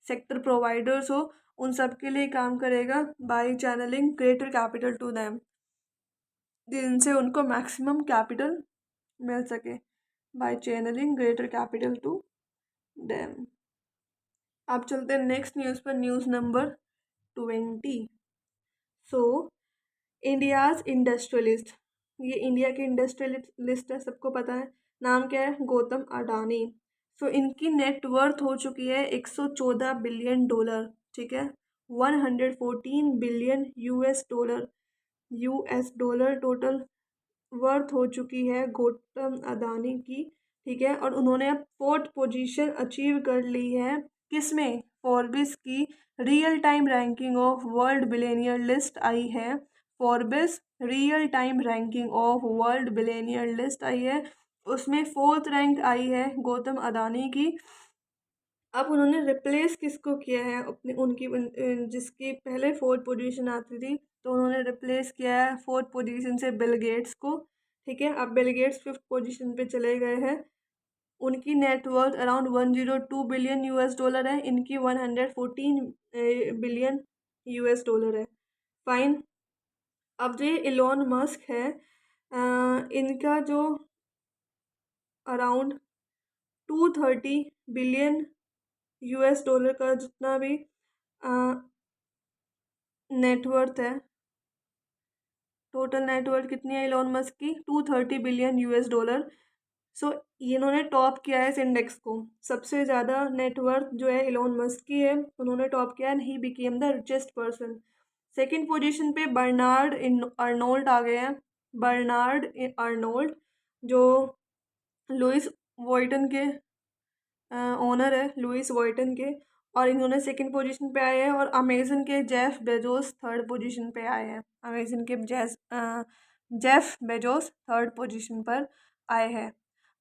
सेक्टर प्रोवाइडर्स हो, उन सब के लिए काम करेगा by channelling greater capital to them, जिनसे उनको मैक्सिमम कैपिटल मिल सके, by channelling greater capital to them. अब चलते हैं नेक्स्ट न्यूज़ पर, news number 20। So India's industrialist, ये इंडिया के इंडस्ट्रियलिस्ट है, सबको पता है। नाम क्या है? गौतम अडानी। सो इनकी नेट वर्थ हो चुकी है 114 बिलियन डॉलर, ठीक है, 114 billion US dollar total worth हो चुकी है गौतम अडानी की, ठीक है। और उन्होंने अब 4th पोजीशन अचीव कर ली है, किसमें? फॉर्ब्स की real time ranking of world billionaire list आई है। Forbes real time ranking of world billionaire list आई है, उसमें 4th रैंक आई है गौतम अडानी की। अब उन्होंने रिप्लेस किसको किया है अपने उनकी जिसकी पहले 4th पोजीशन आती थी, तो उन्होंने रिप्लेस किया है 4th पोजीशन से बिल गेट्स को, ठीक है। अब बिल गेट्स 5th पोजीशन पे चले गए हैं। उनकी net worth around 102 billion US dollar है, इनकी 114 बिलियन यूएस डॉलर है। फाइन। अब जो इलॉन मस्क है, इनका जो अराउंड 230 बिलियन यूएस डॉलर का जितना भी नेटवर्थ है, टोटल नेटवर्थ कितनी है इलॉन मस्क की? 230 बिलियन यूएस डॉलर। सो इन्होंने टॉप किया है इस इंडेक्स को, सबसे ज़्यादा नेटवर्थ जो है इलॉन मस्क की है, उन्होंने टॉप किया है, he became the richest person. Second position पे बर्नार्ड अर्नोल्ड आ गए हैं। बर्नार्ड अर्नोल्ड जो लुइस वॉयटन के ओनर है, लुइस वॉयटन के, और इन्होंने सेकंड पोजीशन पे आए हैं। और अमेजन के जेफ बेजोस थर्ड पोजीशन पे आए हैं। अमेजन के जेफ बेजोस थर्ड पोजीशन पर आए हैं।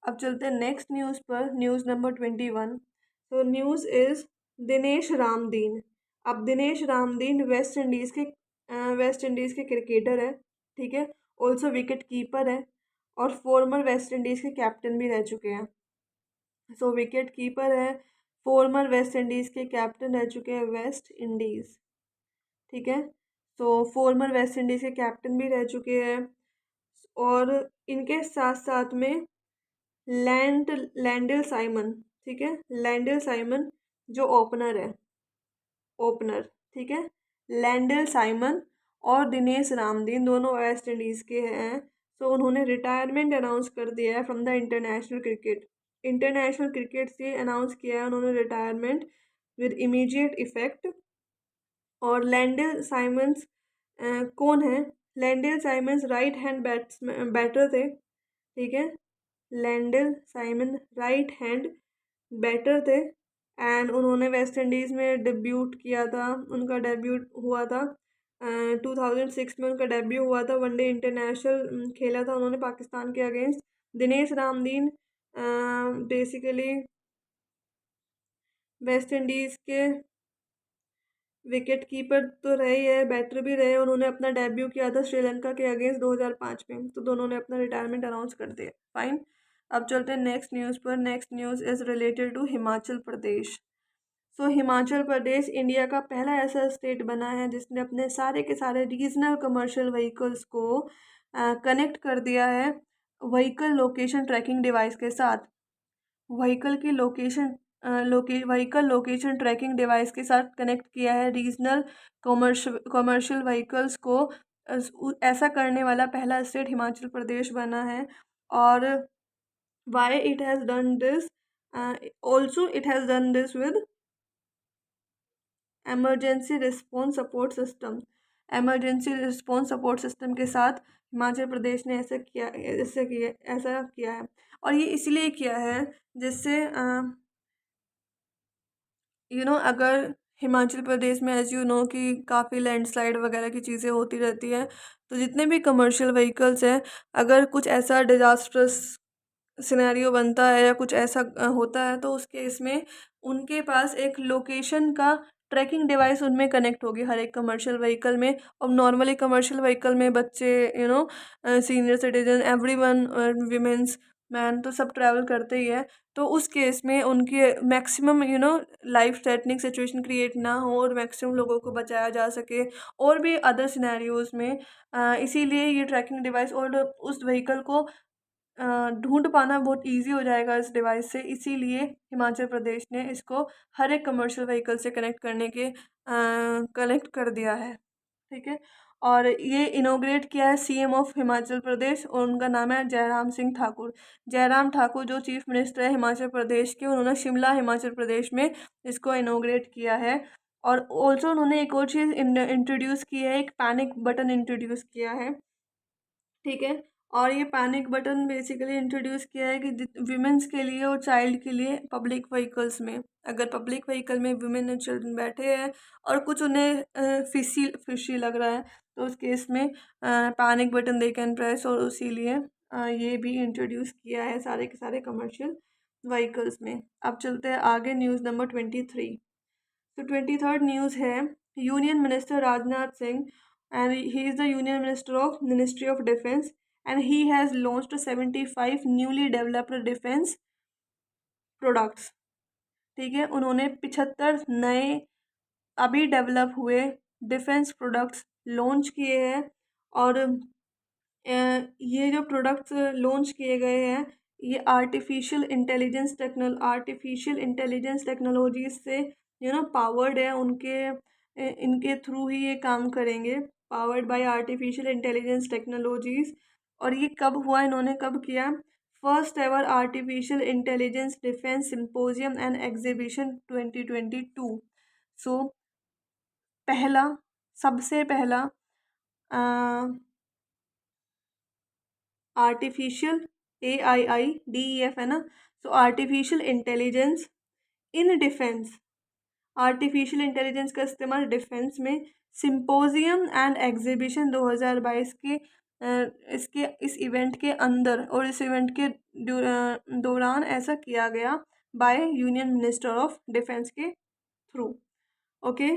अब चलते हैं नेक्स्ट न्यूज़ पर, न्यूज़ नंबर 21। तो न्यूज़ इज़ दिनेश रामदीन। अब दिनेश रामदीन वेस्ट इंडीज़ के क्रिकेटर है, ठीक है, ऑल्सो विकेट कीपर है, और फॉर्मर वेस्ट इंडीज़ के कैप्टन भी रह चुके हैं। सो विकेट कीपर है, फॉर्मर वेस्ट इंडीज़ के कैप्टन रह चुके हैं वेस्ट इंडीज़, ठीक है। सो फॉर्मर वेस्ट इंडीज़ के कैप्टन भी रह चुके हैं, और इनके साथ साथ में लैंडल साइमन, ठीक है, लैंडल साइमन जो ओपनर, ठीक है, लैंडल साइमन और दिनेश रामदीन दोनों वेस्ट इंडीज़ के हैं। सो उन्होंने रिटायरमेंट अनाउंस कर दिया है फ्रॉम द इंटरनेशनल क्रिकेट से अनाउंस किया है उन्होंने रिटायरमेंट विद इमीडिएट इफेक्ट। और लैंडल साइमंस कौन है? Lendl Simmons right hand batter थे, ठीक है, Lendl Simmons right hand batter थे, एंड उन्होंने वेस्ट इंडीज़ में डेब्यूट किया था, उनका डेब्यूट हुआ था 2006 में, उनका डेब्यू हुआ था, वनडे इंटरनेशनल खेला था उन्होंने पाकिस्तान के against. Dinesh Ramdin basically West Indies के विकेट कीपर तो रहे है, बैटर भी रहे। उन्होंने अपना डेब्यू किया था श्रीलंका के अगेंस्ट 2005 में, तो दोनों ने अपना रिटायरमेंट अनाउंस कर दिया। फाइन। अब चलते हैं नेक्स्ट न्यूज़ पर। Next news is related to Himachal Pradesh. So Himachal Pradesh India का पहला ऐसा स्टेट बना है जिसने अपने सारे के सारे रीजनल कमर्शियल व्हीकल्स को कनेक्ट कर दिया है व्हीकल लोकेशन ट्रैकिंग डिवाइस के साथ। व्हीकल की व्हीकल लोकेशन ट्रैकिंग डिवाइस के साथ कनेक्ट किया है रीजनल कमर्शियल व्हीकल्स को। ऐसा करने वाला पहला स्टेट हिमाचल प्रदेश बना है। और Y it has done this, also it has done this with emergency response support system। Emergency response support system के साथ हिमाचल प्रदेश ने ऐसा किया है। और ये इसलिए किया है जिससे अगर हिमाचल प्रदेश में एज कि काफ़ी लैंडस्लाइड वगैरह की चीज़ें होती रहती हैं, तो जितने भी कमर्शियल व्हीकल्स हैं, अगर कुछ ऐसा डिज़ास्ट्रस सिनेरियो बनता है या कुछ ऐसा होता है, तो उस केस में उनके पास एक लोकेशन का ट्रैकिंग डिवाइस उनमें कनेक्ट होगी हर एक कमर्शियल व्हीकल में। और नॉर्मली कमर्शियल व्हीकल में बच्चे, senior citizen, everyone, women's, man, तो सब ट्रैवल करते ही है। तो उस केस में उनके maximum life threatening situation create ना हो और मैक्सिमम लोगों को बचाया जा सके, और भी अदर सिनेरियोज में। इसीलिए ये ट्रैकिंग डिवाइस और उस व्हीकल को ढूंढ पाना बहुत इजी हो जाएगा इस डिवाइस से। इसीलिए हिमाचल प्रदेश ने इसको हर एक कमर्शियल व्हीकल से कनेक्ट कर दिया है। ठीक है। और ये इनोग्रेट किया है सीएम ऑफ हिमाचल प्रदेश, और उनका नाम है जयराम सिंह ठाकुर। जयराम ठाकुर जो चीफ मिनिस्टर है हिमाचल प्रदेश के, उन्होंने शिमला हिमाचल प्रदेश में इसको इनोग्रेट किया है। और ऑल्सो उन्होंने एक और चीज़ इंट्रोड्यूस की है, एक पैनिक बटन इंट्रोड्यूस किया है। ठीक है। और ये पैनिक बटन बेसिकली इंट्रोड्यूस किया है कि विमेंस के लिए और चाइल्ड के लिए पब्लिक व्हीकल्स में, अगर पब्लिक व्हीकल में वुमेन और चिल्ड्रन बैठे हैं और कुछ उन्हें फिशी फिशी लग रहा है, तो उस केस में panic button they can press, और इसीलिए ये भी इंट्रोड्यूस किया है सारे के सारे कमर्शियल व्हीकल्स में। अब चलते हैं आगे, न्यूज़ नंबर 23। तो 23rd न्यूज़ है, union minister Rajnath Singh, and he is the union minister of Ministry of Defense, and he has launched 75 newly developed defense products। ठीक है। उन्होंने 75 नए अभी डेवलप हुए डिफेंस प्रोडक्ट्स लॉन्च किए हैं। और ये जो प्रोडक्ट्स लॉन्च किए गए हैं, ये आर्टिफिशियल इंटेलिजेंस टेक्नोलॉजी से पावर्ड है। इनके थ्रू ही ये काम करेंगे, powered by artificial intelligence technologies. और ये कब हुआ, इन्होंने कब किया? First ever artificial intelligence defence symposium and exhibition 2022। सो सबसे पहला आर्टिफिशियल AIIDEF है ना, तो artificial intelligence in defence, artificial intelligence का इस्तेमाल डिफेंस में सिंपोजियम एंड एग्जीबिशन 2022 के इस इवेंट के अंदर और इस इवेंट के दौरान ऐसा किया गया by union minister of defence के थ्रू। ओके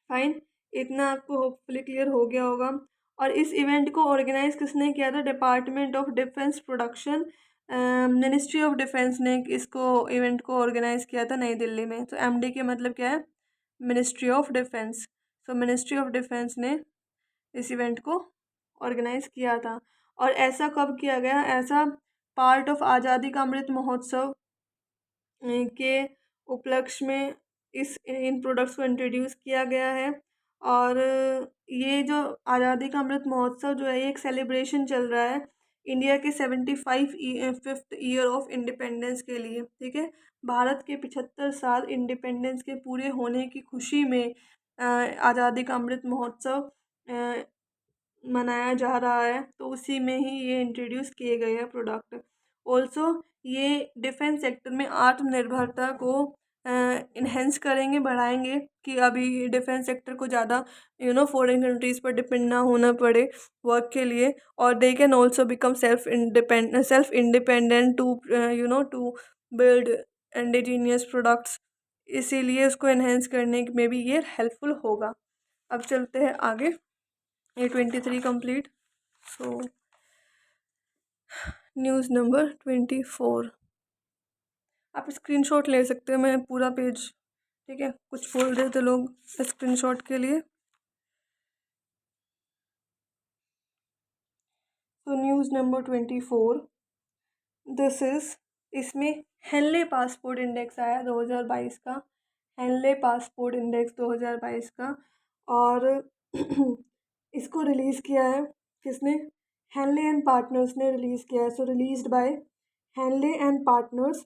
फाइन, इतना आपको होपफुली क्लियर हो गया होगा। और इस इवेंट को ऑर्गेनाइज किसने किया था? Department of defence production, ministry of defence ने इसको इवेंट को ऑर्गेनाइज किया था नई दिल्ली में। तो MD के मतलब क्या है? Ministry of defence. So ministry of defence ने इस इवेंट को ऑर्गेनाइज किया था। और ऐसा कब किया गया? ऐसा पार्ट ऑफ आज़ादी का अमृत महोत्सव के उपलक्ष्य में इन प्रोडक्ट्स को इंट्रोड्यूस किया गया है। और ये जो आज़ादी का अमृत महोत्सव जो है, ये एक सेलिब्रेशन चल रहा है इंडिया के 75th ईयर ऑफ इंडिपेंडेंस के लिए। ठीक है। भारत के 75 साल इंडिपेंडेंस के पूरे होने की खुशी में आज़ादी का अमृत महोत्सव मनाया जा रहा है। तो उसी में ही ये इंट्रोड्यूस किए गए हैं प्रोडक्ट। ऑल्सो ये डिफेंस सेक्टर में आत्मनिर्भरता को इन्हेंस करेंगे, बढ़ाएंगे, कि अभी डिफेंस सेक्टर को ज़्यादा फॉरेन कंट्रीज़ पर डिपेंड ना होना पड़े वर्क के लिए। और they can also become self independent to build indigenous products. इसीलिए उसको इन्हेंस करने में भी ये हेल्पफुल होगा। अब चलते हैं आगे, ये 23 कंप्लीट। सो न्यूज़ नंबर 24, आप स्क्रीनशॉट ले सकते हो, मैं पूरा पेज, ठीक है, कुछ बोल रहे थे लोग स्क्रीनशॉट के लिए। तो न्यूज़ नंबर 24, दिस इज़, इसमें हेनले पासपोर्ट इंडेक्स आया 2022 का, हेनले पासपोर्ट इंडेक्स 2022 का। और इसको रिलीज़ किया है किसने? हेनले एंड पार्टनर्स ने रिलीज़ किया है। So released by Henley and Partners.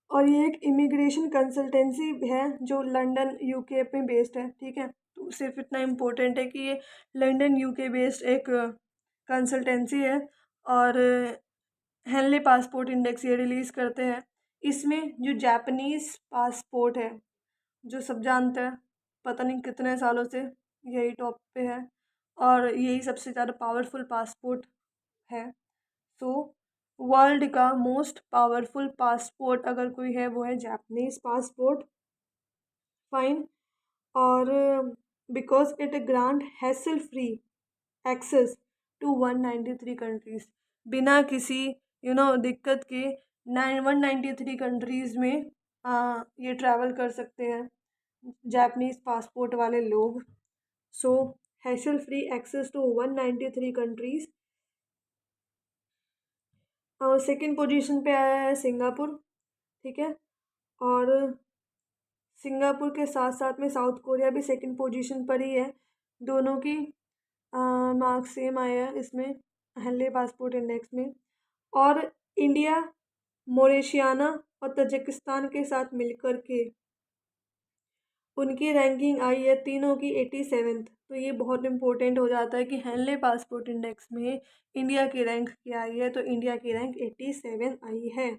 और ये एक इमिग्रेशन कंसल्टेंसी है जो लंदन UK में बेस्ड है। ठीक है। तो सिर्फ इतना इम्पोर्टेंट है कि ये लंदन यूके बेस्ड एक कंसल्टेंसी है और हेनले पासपोर्ट इंडेक्स ये रिलीज़ करते हैं। इसमें जो जापानीज़ पासपोर्ट है, जो सब जानते हैं, पता नहीं कितने सालों से यही टॉप पे है और यही सबसे ज़्यादा पावरफुल पासपोर्ट है। तो वर्ल्ड का मोस्ट पावरफुल पासपोर्ट अगर कोई है वो है जापानीज़ पासपोर्ट। फाइन। और because it grant hassle free access to 193 countries, बिना किसी दिक्कत के 193 कंट्रीज़ में ये ट्रैवल कर सकते हैं जापानीज़ पासपोर्ट वाले लोग। So hassle free access to 193 countries. Second position पे आया है सिंगापुर। ठीक है। और सिंगापुर के साथ साथ में साउथ कोरिया भी सेकंड पोजीशन पर ही है। दोनों की मार्क्स सेम आए हैं इसमें हेनले पासपोर्ट इंडेक्स में। और इंडिया, मॉरिशियाना और तजिकिस्तान के साथ मिलकर के उनकी रैंकिंग आई है तीनों की 87th। तो ये बहुत इंपॉर्टेंट हो जाता है कि हेनले पासपोर्ट इंडेक्स में इंडिया की रैंक क्या आई है, तो इंडिया की रैंक 87 आई है।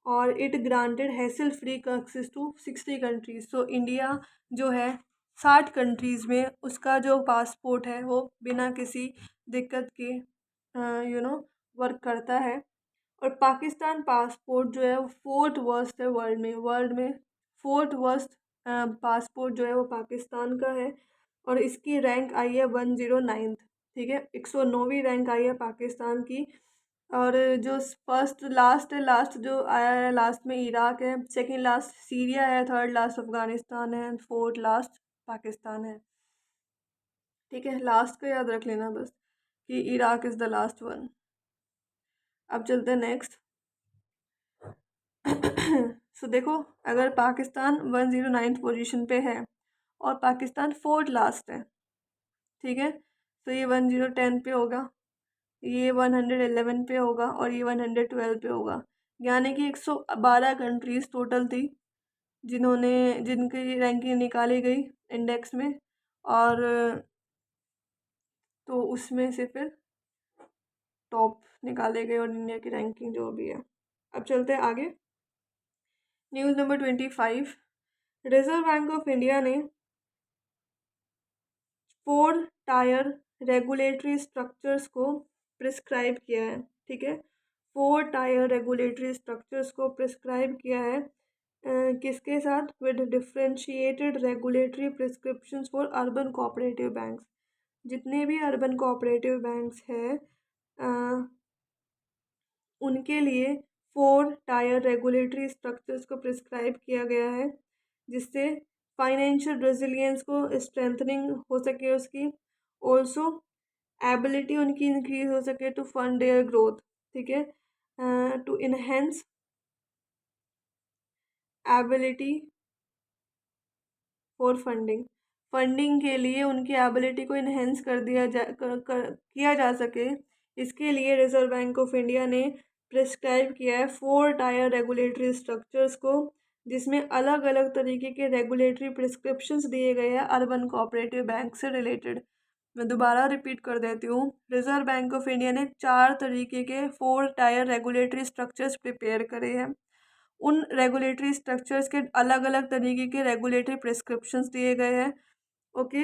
और it granted hassle free access to 60 countries. So India जो है 60 कंट्रीज़ में उसका जो पासपोर्ट है वो बिना किसी दिक्कत के वर्क करता है। और पाकिस्तान पासपोर्ट जो है वो फोर्थ वर्स्ट है वर्ल्ड में फोर्थ वर्स्ट पासपोर्ट जो है वो पाकिस्तान का है। और इसकी रैंक आई है 109। ठीक है, 109वीं रैंक आई है पाकिस्तान की। और जो फर्स्ट लास्ट है, लास्ट जो आया है लास्ट में इराक है, सेकंड लास्ट सीरिया है, थर्ड लास्ट अफगानिस्तान है, फोर्थ लास्ट पाकिस्तान है। ठीक है, लास्ट का याद रख लेना बस कि Iraq is the last one. अब चलते हैं नेक्स्ट। सो देखो, अगर पाकिस्तान 109th पोजीशन पे है और पाकिस्तान फोर्थ लास्ट है, ठीक है, तो ये 1010 पे होगा, ये 111 पे होगा और ये 112 पे होगा। यानी कि 112 कंट्रीज़ टोटल थी जिनकी रैंकिंग निकाली गई इंडेक्स में। और तो उसमें से फिर टॉप निकाले गए और इंडिया की रैंकिंग जो भी है। अब चलते हैं आगे। News number 25। Reserve bank of India ने 4 टायर रेगुलेटरी स्ट्रक्चर्स को प्रिस्क्राइब किया है। ठीक है, 4 टायर रेगुलेटरी स्ट्रक्चर्स को प्रिस्क्राइब किया है किसके साथ? With differentiated regulatory prescriptions for urban cooperative banks. जितने भी अर्बन कोऑपरेटिव बैंक्स हैं उनके लिए 4 टायर रेगुलेटरी स्ट्रक्चर्स को प्रिस्क्राइब किया गया है, जिससे फाइनेंशियल रेजिलियंस को स्ट्रेंथनिंग हो सके उसकी, ऑल्सो एबिलिटी उनकी इंक्रीज हो सके टू फंड देयर ग्रोथ। ठीक है, to enhance ability for funding के लिए उनकी एबिलिटी को इन्हेंस कर दिया किया जा सके, इसके लिए रिजर्व बैंक ऑफ इंडिया ने प्रिस्क्राइब किया है 4 टायर रेगुलेटरी स्ट्रक्चर्स को, जिसमें अलग अलग तरीके के रेगुलेटरी प्रिस्क्रिप्शंस दिए गए हैं अर्बन कोऑपरेटिव बैंक से रिलेटेड। मैं दोबारा रिपीट कर देती हूँ, रिजर्व बैंक ऑफ इंडिया ने 4 तरीके के 4 टायर रेगुलेटरी स्ट्रक्चर्स प्रिपेयर करे हैं। उन रेगुलेटरी स्ट्रक्चर्स के अलग अलग तरीके के रेगुलेटरी प्रिस्क्रिप्शंस दिए गए हैं। ओके,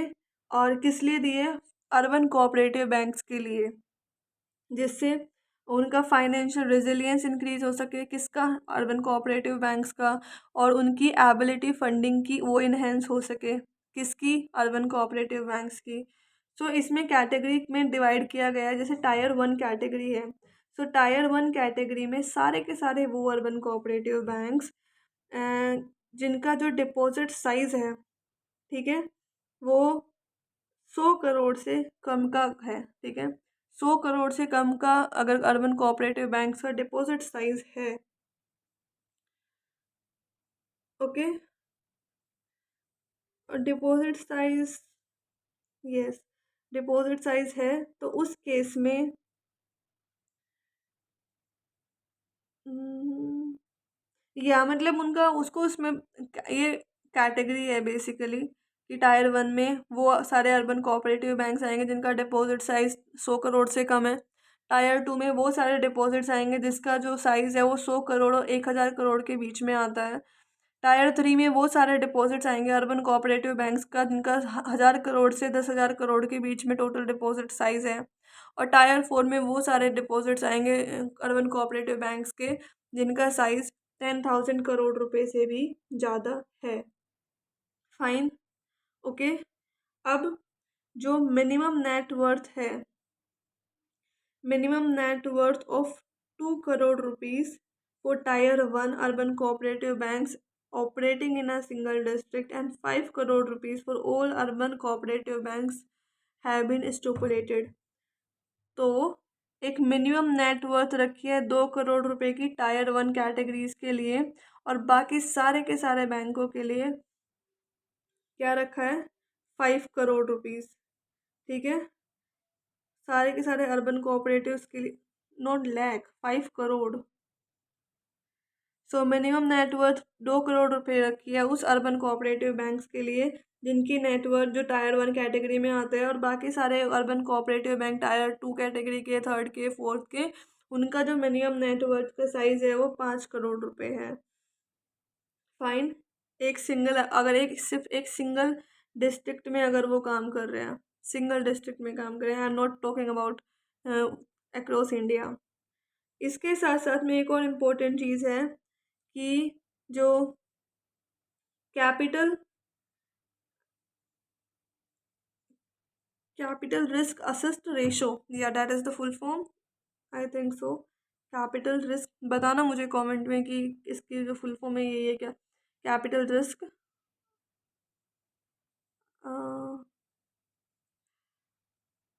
और किस लिए दिए? अर्बन कोऑपरेटिव बैंक्स के लिए, जिससे उनका फाइनेंशियल रेजिलियंस इंक्रीज हो सके। किसका? अर्बन कोऑपरेटिव बैंक्स का। और उनकी एबिलिटी फंडिंग की वो इन्हेंस हो सके। किसकी? अर्बन कोऑपरेटिव बैंक्स की। सो इसमें कैटेगरी में डिवाइड किया गया है, जैसे टायर 1 कैटेगरी है। सो टायर 1 कैटेगरी में सारे के सारे वो अर्बन कोऑपरेटिव बैंक्स जिनका जो डिपॉजिट साइज है, ठीक है, वो 100 करोड़ से कम का है। ठीक है, 100 करोड़ से कम का अगर अर्बन कोऑपरेटिव बैंक्स का डिपॉजिट साइज है, ओके, और deposit size, yes, deposit size है, तो उस केस में या मतलब उनका उसको उसमें ये कैटेगरी है बेसिकली कि टायर 1 में वो सारे अर्बन कोऑपरेटिव बैंक्स आएंगे जिनका डिपॉजिट साइज 100 करोड़ से कम है। टायर 2 में वो सारे डिपॉजिट्स आएंगे जिसका जो साइज़ है वो 100 करोड़ और 1000 करोड़ के बीच में आता है। टायर 3 में वो सारे डिपॉजिट्स आएंगे अर्बन कोऑपरेटिव बैंक्स का जिनका 1000 करोड़ से 10,000 करोड़ के बीच में टोटल डिपॉजिट साइज़ है। और टायर 4 में वो सारे डिपॉजिट्स आएंगे अर्बन कोऑपरेटिव बैंक्स के जिनका साइज़ 10,000 करोड़ रुपए से भी ज़्यादा है। Fine, okay. अब जो मिनिमम नेटवर्थ है, minimum net worth of 2 crore rupees for tyre 1 urban cooperative banks operating in a single district and 5 crore rupees for all urban cooperative banks have been stipulated। तो एक मिनिमम नेटवर्थ रखी है 2 करोड़ रुपए की tyre 1 categories के लिए और बाकी सारे के सारे बैंकों के लिए क्या रखा है 5 करोड़ रुपीज़। ठीक है, सारे के सारे अर्बन कोऑपरेटिव्स के लिए, not lakh, 5 crore. So minimum net worth 2 crore रुपए रखी है उस अर्बन कोऑपरेटिव बैंक्स के लिए जिनकी नेटवर्थ जो टायर 1 कैटेगरी में आते हैं और बाकी सारे urban cooperative bank tyre 2 category के, थर्ड के, फोर्थ के, उनका जो मिनिमम नेटवर्थ का साइज है वो 5 करोड़ रुपए है। फाइन, एक सिंगल, अगर सिर्फ एक सिंगल डिस्ट्रिक्ट में अगर वो काम कर रहे हैं, सिंगल डिस्ट्रिक्ट में काम कर रहे हैं, I am not talking about across India. इसके साथ साथ में एक और इम्पोर्टेंट चीज़ है कि जो कैपिटल रिस्क असिस्ट रेशो, या that is the full form, I think so. Capital risk, बताना मुझे कमेंट में कि इसकी जो फुल फॉर्म है ये क्या। Capital risk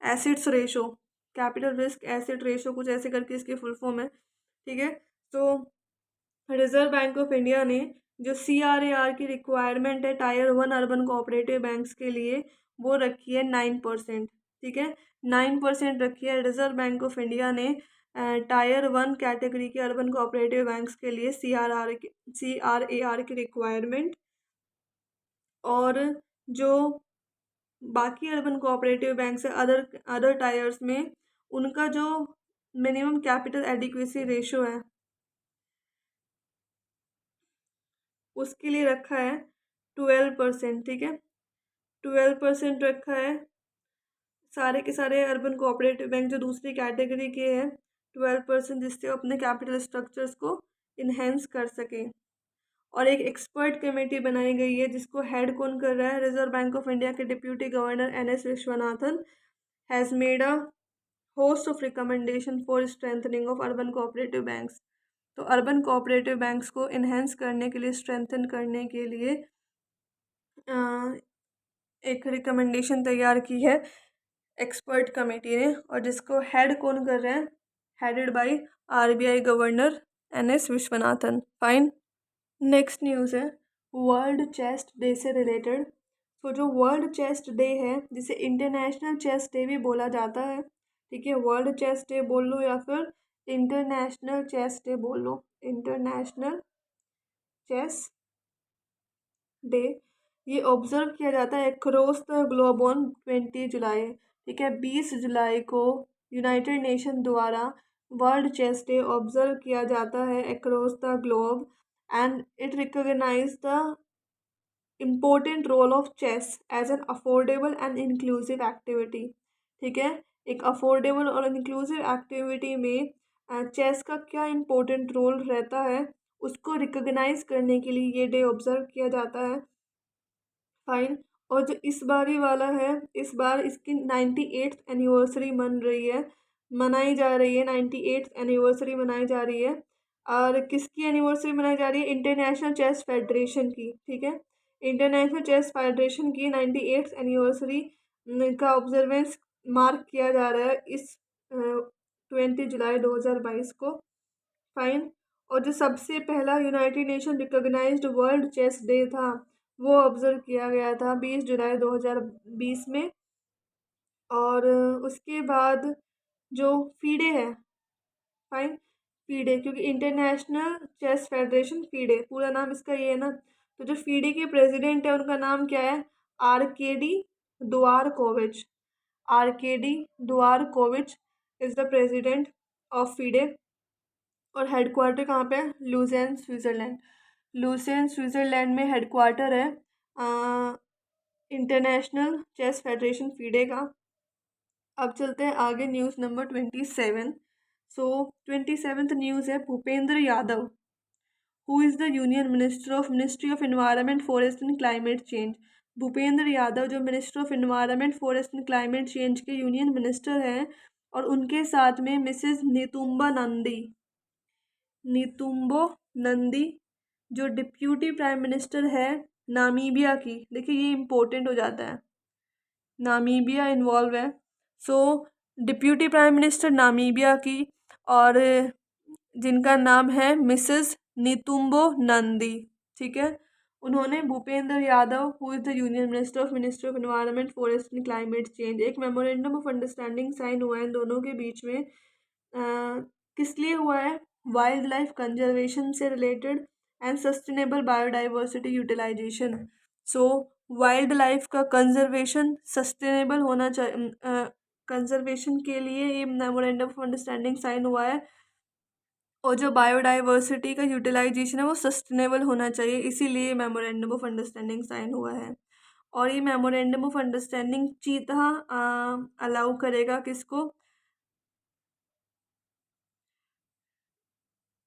acids ratio, capital risk acid ratio, कुछ ऐसे करके इसकी फुल फॉर्म है। ठीक है, तो रिजर्व बैंक ऑफ इंडिया ने जो CRAR की रिक्वायरमेंट है टायर 1 अर्बन कोऑपरेटिव बैंक्स के लिए वो रखी है 9%। ठीक है, 9% रखी है रिजर्व बैंक ऑफ इंडिया ने टायर 1 कैटेगरी के अर्बन कोऑपरेटिव बैंक्स के लिए CRAR की रिक्वायरमेंट। और जो बाकी अर्बन कोऑपरेटिव बैंक्स है अदर टायर्स में, उनका जो मिनिमम कैपिटल एडिक्वेसी रेशो है उसके लिए रखा है 12%। ठीक है, 12% रखा है सारे के सारे अर्बन कोऑपरेटिव बैंक जो दूसरी कैटेगरी के हैं, 12%, जिससे वो अपने कैपिटल स्ट्रक्चर्स को इन्हेंस कर सकें। और एक एक्सपर्ट कमेटी बनाई गई है जिसको हेड कौन कर रहा है, रिजर्व बैंक ऑफ इंडिया के deputy governor NS Vishwanathan has made a host of recommendation for strengthening of urban cooperative banks. तो अर्बन कोऑपरेटिव बैंक्स को इन्हेंस करने के लिए, स्ट्रेंथन करने के लिए एक रिकमेंडेशन तैयार की है एक्सपर्ट कमेटी ने, और जिसको हेड कौन कर रहे हैं, headed by RBI governor NS Vishwanathan. Fine, next news है वर्ल्ड चेस्ट डे से रिलेटेड। तो जो वर्ल्ड चेस्ट डे है, जिसे इंटरनेशनल चेस डे भी बोला जाता है, ठीक है, वर्ल्ड चेस डे बोल लो या फिर इंटरनेशनल चेस डे बोल लो, इंटरनेशनल चेस डे, ये ऑब्जर्व किया जाता है अक्रॉस द ग्लोब ऑन 20 जुलाई। ठीक है, 20 जुलाई को यूनाइटेड नेशन द्वारा वर्ल्ड चेस डे ऑब्जर्व किया जाता है across the globe and it recognise the important role of chess as an affordable and inclusive activity. ठीक है, एक अफोर्डेबल और इंक्लूसिव एक्टिविटी में चेस का क्या इम्पोर्टेंट रोल रहता है उसको रिकॉग्नाइज करने के लिए ये डे ऑब्जर्व किया जाता है। फाइन, और जो इस बारी वाला है, इस बार इसकी 98th एनिवर्सरी मनाई जा रही है, 98th एनिवर्सरी मनाई जा रही है। और किसकी एनिवर्सरी मनाई जा रही है, इंटरनेशनल चेस फेडरेशन की। ठीक है, इंटरनेशनल चेस फेडरेशन की 98th एनिवर्सरी का ऑब्जर्वेंस मार्क किया जा रहा है इस 20 जुलाई 2022 को। फाइन, और जो सबसे पहला united nation recognised world chess day था वो ऑब्जर्व किया गया था 20 जुलाई 2020 में। और उसके बाद जो फीडे है, फाइन, फीडे, क्योंकि इंटरनेशनल चेस फेडरेशन फीडे पूरा नाम इसका ये है ना, तो जो फीडे के प्रेसिडेंट है उनका नाम क्या है, Arkady Dvorkovich. Arkady Dvorkovich is the president of FIDE और हेडक्वार्टर कहाँ पे है? Lausanne Switzerland. लुसेन स्विट्जरलैंड में हेडक्वार्टर है इंटरनेशनल चेस फेडरेशन फीडे का। अब चलते हैं आगे, न्यूज़ नंबर 27। सो 27th न्यूज़ है, Bhupender Yadav who is the union minister of ministry of environment forest and climate change. Bhupender Yadav जो minister of environment forest and climate change के यूनियन मिनिस्टर हैं, और उनके साथ में मिसेस नितुम्बो नंदी जो डिप्यूटी प्राइम मिनिस्टर है नामीबिया की। देखिए ये इम्पोर्टेंट हो जाता है, नामीबिया इन्वॉल्व है। सो डिप्यूटी प्राइम मिनिस्टर नामीबिया की, और जिनका नाम है मिसेस नितुम्बो नंदी, ठीक है। उन्होंने Bhupendra Yadav who is the union minister of ministry of environment forest and climate change, एक मेमोरेंडम ऑफ अंडरस्टैंडिंग साइन हुआ है इन दोनों के बीच में। किस लिए हुआ है? वाइल्ड लाइफ कंजर्वेशन से related and sustainable biodiversity utilisation. So wildlife का कंजर्वेशन सस्टेनेबल होना चाहिए, कंजर्वेशन के लिए ये मेमोरेंडम ऑफ अंडरस्टैंडिंग साइन हुआ है, और जो बायोडाइवर्सिटी का यूटिलाइजेशन है वो सस्टेनेबल होना चाहिए, इसीलिए मेमोरेंडम ऑफ अंडरस्टैंडिंग साइन हुआ है। और ये मेमोरेंडम ऑफ अंडरस्टैंडिंग चीता अलाउ करेगा किसको?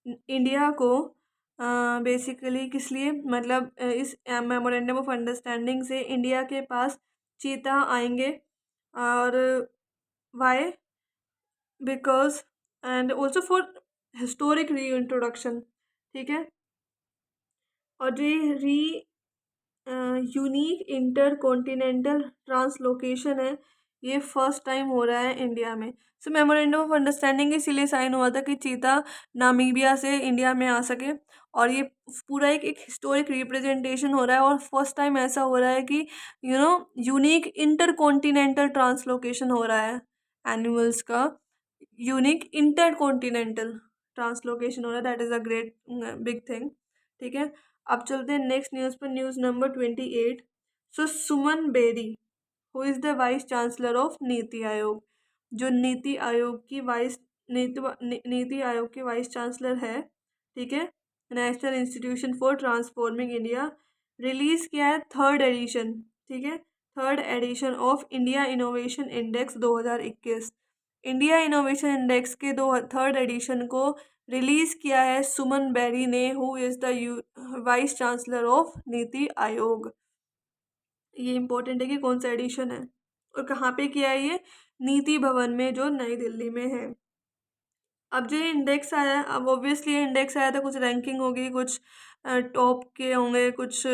इंडिया को। बेसिकली किस लिए, मतलब इस मेमोरेंडम ऑफ अंडरस्टैंडिंग से इंडिया के पास चीता आएंगे, और why because and also for historic री इंट्रोडक्शन, ठीक है। और ये री यूनिक इंटर कॉन्टिनेंटल ट्रांसलोकेशन है, ये फर्स्ट टाइम हो रहा है इंडिया में। सो मेमोरेंडम ऑफ अंडरस्टैंडिंग इसीलिए साइन हुआ था कि चीता नामीबिया से इंडिया में आ सके, और ये पूरा एक हिस्टोरिक रिप्रेजेंटेशन हो रहा है, और फर्स्ट टाइम ऐसा हो रहा है कि यूनिक इंटर कॉन्टिनेंटल ट्रांसलोकेशन हो रहा है एनिमल्स का, यूनिक इंटर कॉन्टिनेंटल ट्रांसलोकेशन हो रहा है, that is a great big thing, ठीक है। अब चलते हैं नेक्स्ट न्यूज़ पर, news number 28। So Suman Bery who is the vice chancellor of NITI Aayog, जो नीति आयोग की नीति आयोग के वाइस चांसलर है, ठीक है, national institution for transforming India, release किया है थर्ड एडिशन, ठीक है, third edition of India innovation index 2021। India innovation index के थर्ड एडिशन को रिलीज़ किया है सुमन बेरी ने, who is the vice chancellor of NITI आयोग। ये इम्पोर्टेंट है कि कौन सा एडिशन है और कहाँ पे किया है, ये नीति भवन में जो नई दिल्ली में है। अब जो ये इंडेक्स आया, अब ऑब्वियसली ये इंडेक्स आया था, कुछ रैंकिंग होगी, कुछ टॉप के होंगे, कुछ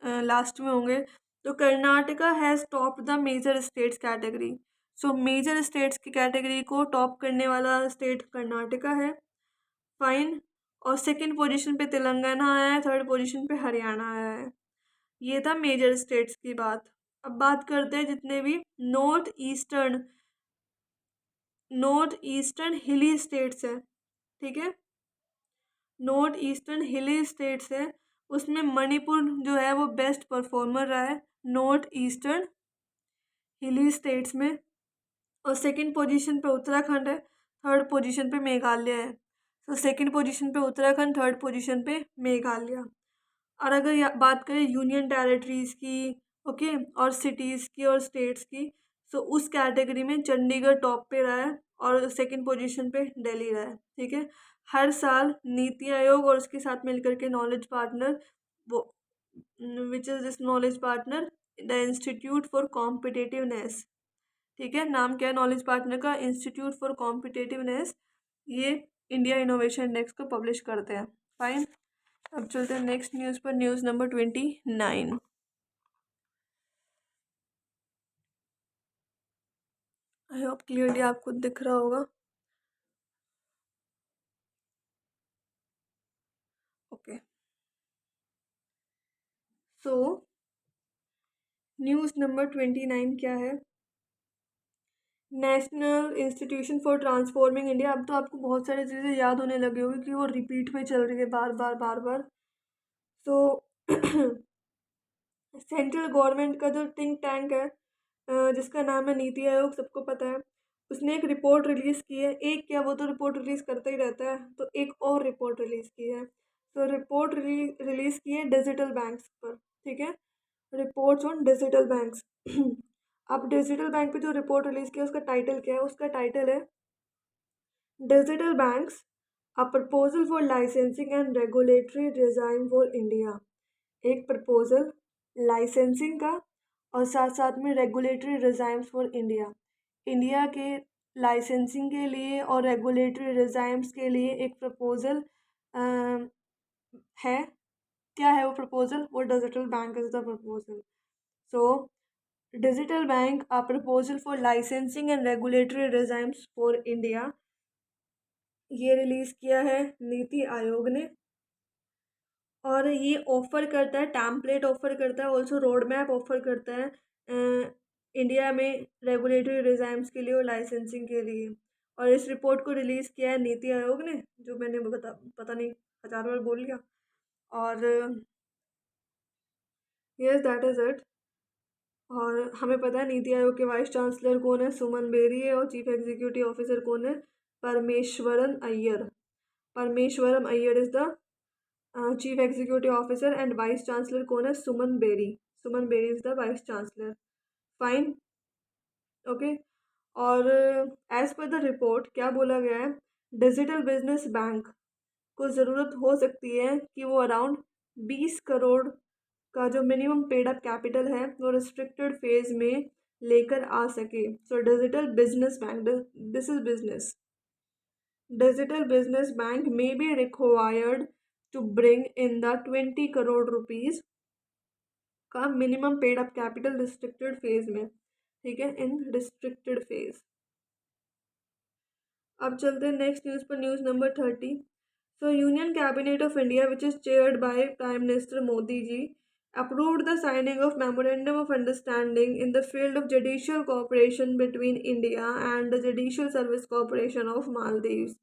लास्ट में होंगे। तो Karnataka has top the major states category. So major states की कैटेगरी को टॉप करने वाला स्टेट कर्नाटका है, फाइन। और सेकंड पोजीशन पे तेलंगाना आया है, थर्ड पोजीशन पे हरियाणा आया है। ये था मेजर स्टेट्स की बात। अब बात करते हैं जितने भी नॉर्थ ईस्टर्न हिली स्टेट्स है, ठीक है, नॉर्थ ईस्टर्न हिली स्टेट्स है, उसमें मणिपुर जो है वो बेस्ट परफॉर्मर रहा है नॉर्थ ईस्टर्न हिली स्टेट्स में। और सेकंड पोजीशन पे उत्तराखंड है, थर्ड पोजीशन पे मेघालय है। तो सेकंड पोजीशन पे उत्तराखंड, थर्ड पोजीशन पे मेघालय। और अगर बात करें यूनियन टेरिटरीज़ की, ओके, और सिटीज़ की और स्टेट्स की, तो उस कैटेगरी में चंडीगढ़ टॉप पे रहा है, और सेकंड पोजीशन पे दिल्ली रहा है, ठीक है। हर साल नीति आयोग और उसके साथ मिलकर के नॉलेज पार्टनर, वो which is this knowledge partner, the institute for competitiveness, ठीक है, नाम क्या है नॉलेज पार्टनर का? Institute for competitiveness. ये इंडिया इनोवेशन इंडेक्स को पब्लिश करते हैं, फाइन। अब चलते हैं नेक्स्ट न्यूज़ पर, news number 29। I hope clearly आपको दिख रहा होगा, ओके। सो न्यूज़ नंबर 29 क्या है? National institution for transforming India. अब तो आपको बहुत सारी चीज़ें याद होने लगी होगी कि वो रिपीट में चल रही है बार बार बार बार। तो सेंट्रल गवर्नमेंट का जो थिंक टैंक है जिसका नाम है नीति आयोग, सबको पता है, उसने एक रिपोर्ट रिलीज़ की है। एक क्या, वो तो रिपोर्ट रिलीज़ करता ही रहता है, तो एक और रिपोर्ट रिलीज़ की है। तो रिपोर्ट रिलीज़ की है डिजिटल बैंक्स पर, ठीक है, रिपोर्ट्स ऑन डिजिटल बैंक्स। अब डिजिटल बैंक पे जो रिपोर्ट रिलीज़ किया उसका टाइटल क्या है? उसका टाइटल है digital banks, a proposal for licensing and regulatory design for India. एक प्रपोजल लाइसेंसिंग का और साथ साथ में regulatory regimes for India, India के लाइसेंसिंग के लिए और रेगुलेटरी रिजाइम्स के लिए एक प्रपोजल है। क्या है वो प्रपोजल? वो digital bank is the proposal. So digital bank, a proposal for licensing and regulatory regimes for India, ये रिलीज़ किया है नीति आयोग ने। और ये ऑफ़र करता है, टैम्पलेट ऑफ़र करता है, ऑल्सो रोड मैप ऑफ़र करता है इंडिया में रेगुलेटरी रिजाइम्स के लिए और लाइसेंसिंग के लिए। और इस रिपोर्ट को रिलीज़ किया है नीति आयोग ने, जो मैंने पता नहीं 1000 बार बोल लिया। और यस, दैट इज़ इट। और हमें पता है नीति आयोग के वाइस चांसलर कौन है? सुमन बेरी है। और चीफ एग्जीक्यूटिव ऑफिसर कौन है? Parameswaran Iyer. Parameswaran Iyer is the chief executive officer and vice chancellor कौन है? Suman Bery. Suman Bery is the vice chancellor. Fine, okay. और एज पर द रिपोर्ट क्या बोला गया है? डिजिटल बिजनेस बैंक को ज़रूरत हो सकती है कि वो अराउंड 20 करोड़ का जो मिनिमम पेड अप कैपिटल है वो रिस्ट्रिक्टेड फेज में लेकर आ सके। So digital business bank, this is business, digital business bank may be required to bring in the 20 crore rupees का minimum paid up capital restricted phase में, ठीक है, इन रिस्ट्रिक्टेड फेज। अब चलते हैं नेक्स्ट न्यूज़ पर, news number 30। So, Union Cabinet of India, which is chaired by Prime Minister Modi ji, approved the signing of Memorandum of Understanding in the field of judicial cooperation between India and the Judicial Service Corporation of Maldives.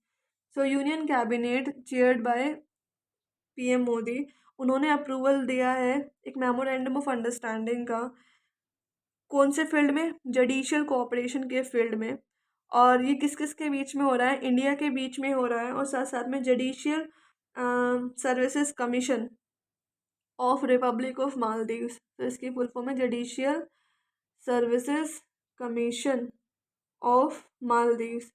So, Union Cabinet chaired by PM Modi, उन्होंने approval दिया है एक memorandum of understanding का। कौन से field में? Judicial cooperation के field में। और ये किस किस के बीच में हो रहा है? इंडिया के बीच में हो रहा है, और साथ साथ में judicial services commission of Republic of Maldives, तो इसकी फुल फॉर्म है judicial services commission of Maldives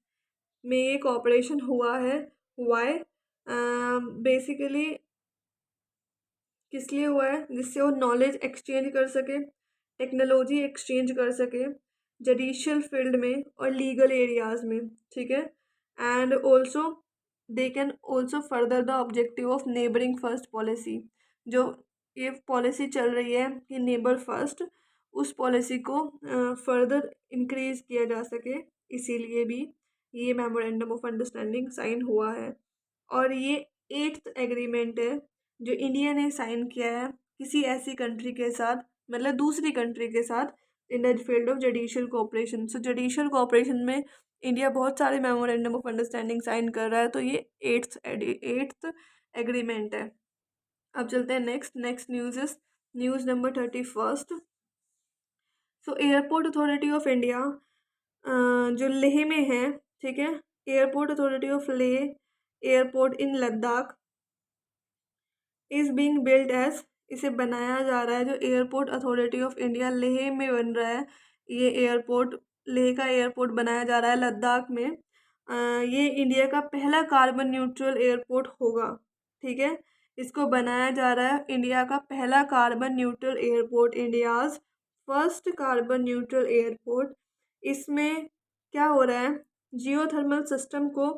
में ये कॉपरेशन हुआ है। वाई? बेसिकली किस लिए हुआ है? जिससे वो नॉलेज एक्सचेंज कर सके, टेक्नोलॉजी एक्सचेंज कर सके जुडिशियल फील्ड में और लीगल एरियाज़ में, ठीक है। And also they can also further the objective of neighbouring first policy. जो ये पॉलिसी चल रही है कि नेबर फर्स्ट, उस पॉलिसी को फर्दर इंक्रीज किया जा सके, इसीलिए भी ये मेमोरेंडम ऑफ अंडरस्टैंडिंग साइन हुआ है। और ये 8th एग्रीमेंट है जो इंडिया ने साइन किया है किसी ऐसी कंट्री के साथ, मतलब दूसरी कंट्री के साथ, in the field of judicial cooperation. So judicial cooperation में इंडिया बहुत सारे मेमोरेंडम ऑफ अंडरस्टैंडिंग साइन कर रहा है, तो ये 8th एग्रीमेंट है। अब चलते हैं next news is news number 31। So airport authority of India जो लेह में है, ठीक है, airport authority of Leh airport in Ladakh is being build as, इसे बनाया जा रहा है, जो airport authority of India Leh में बन रहा है, ये एयरपोर्ट, लेह का एयरपोर्ट बनाया जा रहा है लद्दाख में। ये इंडिया का पहला कार्बन न्यूट्रल एयरपोर्ट होगा, ठीक है। इसको बनाया जा रहा है इंडिया का पहला carbon neutral airport, India's first carbon neutral airport. इसमें क्या हो रहा है? जियोथर्मल सिस्टम को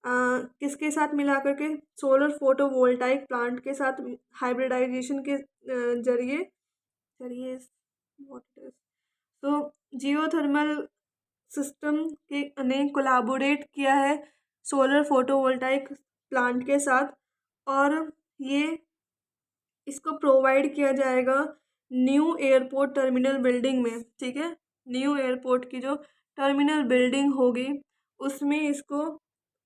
किसके साथ मिला करके? सोलर फोटोवोल्टाइक प्लांट के साथ हाइब्रिडाइजेशन के जरिए जरिए तो जियोथर्मल सिस्टम के ने कोलैबोरेट किया है सोलर फोटोवोल्टाइक प्लांट के साथ, और ये इसको प्रोवाइड किया जाएगा न्यू एयरपोर्ट टर्मिनल बिल्डिंग में, ठीक है। न्यू एयरपोर्ट की जो टर्मिनल बिल्डिंग होगी उसमें इसको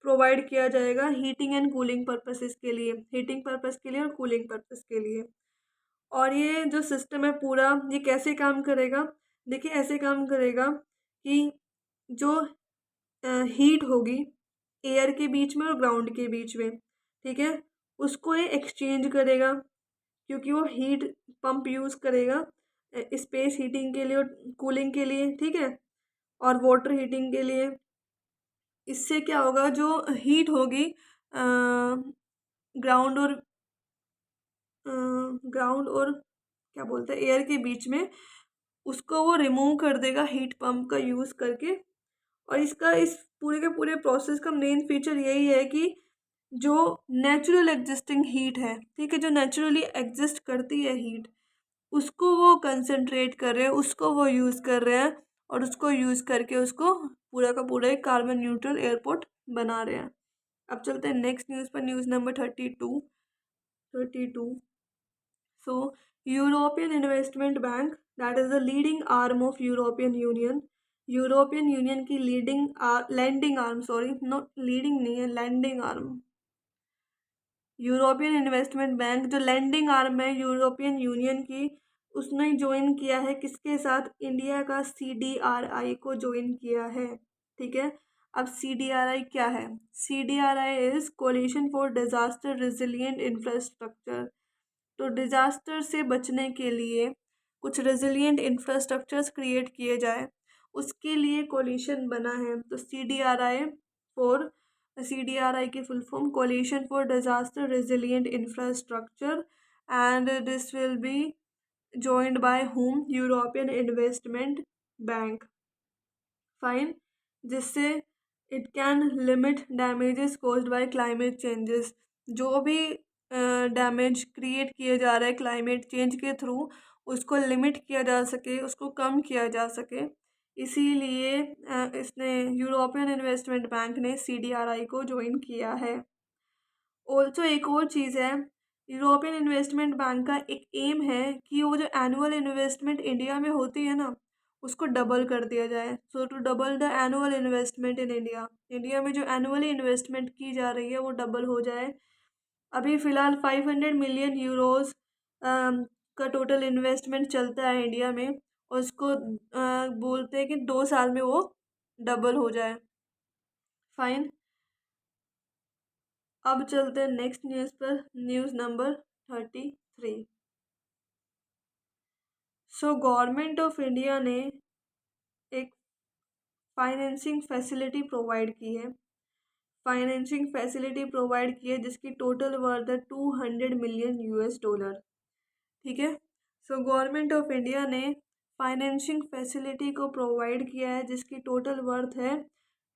प्रोवाइड किया जाएगा हीटिंग एंड कूलिंग पर्पसेस के लिए, हीटिंग पर्पस के लिए और कूलिंग पर्पस के लिए। और ये जो सिस्टम है पूरा, ये कैसे काम करेगा? देखिए ऐसे काम करेगा कि जो हीट होगी एयर के बीच में और ग्राउंड के बीच में, ठीक है, उसको ये एक्सचेंज करेगा, क्योंकि वो हीट पंप यूज़ करेगा स्पेस हीटिंग के लिए और कूलिंग के लिए, ठीक है, और वाटर हीटिंग के लिए। इससे क्या होगा, जो हीट होगी ग्राउंड और ग्राउंड और क्या बोलते हैं एयर के बीच में, उसको वो रिमूव कर देगा हीट पंप का यूज़ करके। और इसका इस पूरे के पूरे प्रोसेस का मेन फीचर यही है कि जो नेचुरल एग्जिस्टिंग हीट है, ठीक है, जो नेचुरली एग्जिस्ट करती है हीट, उसको वो कंसंट्रेट कर रहे हैं, उसको वो यूज़ कर रहे हैं, और उसको यूज़ करके उसको पूरा का पूरा एक कार्बन न्यूट्रल एयरपोर्ट बना रहे हैं। अब चलते हैं नेक्स्ट न्यूज़ पर, news number 32। So, European Investment Bank, that is the leading arm of European Union. European Union की landing arm, sorry not leading नहीं है, landing arm. European Investment Bank जो लैंडिंग आर्म है यूरोपियन यूनियन की, उसने join किया है किसके साथ? इंडिया का CDRI को ज्वाइन किया है, ठीक है। अब CDRI क्या है? CDRI is coalition for disaster resilient infrastructure. तो डिजास्टर से बचने के लिए कुछ रेजिलियंट इंफ्रास्ट्रक्चर्स क्रिएट किए जाए, उसके लिए कोलिशन बना है। तो CDRI की full form coalition for disaster resilient infrastructure, and this will be joined by whom? European Investment Bank. Fine, जिससे it can limit damages caused by climate changes. जो भी डैमेज क्रिएट किए जा रहे हैं क्लाइमेट चेंज के through, उसको limit किया जा सके, उसको कम किया जा सके, इसीलिए इसने यूरोपियन इन्वेस्टमेंट बैंक ने CDRI को ज्वाइन किया है। ऑल्सो एक और चीज़ है, यूरोपियन इन्वेस्टमेंट बैंक का एक एम है कि वो जो एनुअल इन्वेस्टमेंट इंडिया में होती है ना, उसको डबल कर दिया जाए। So to double the annual investment in India, India में जो एनुअली इन्वेस्टमेंट की जा रही है वो डबल हो जाए। अभी फ़िलहाल 500 मिलियन यूरोज़ का टोटल इन्वेस्टमेंट चलता है इंडिया में, और उसको बोलते हैं कि 2 साल में वो डबल हो जाए। फाइन, अब चलते हैं नेक्स्ट न्यूज़ पर, news number 33। So government of India ने एक फाइनेंसिंग फैसिलिटी प्रोवाइड की है, जिसकी टोटल वर्थ है $200 मिलियन, ठीक है। सो गवर्नमेंट ऑफ इंडिया ने फाइनेंसिंग फैसिलिटी को प्रोवाइड किया है जिसकी टोटल वर्थ है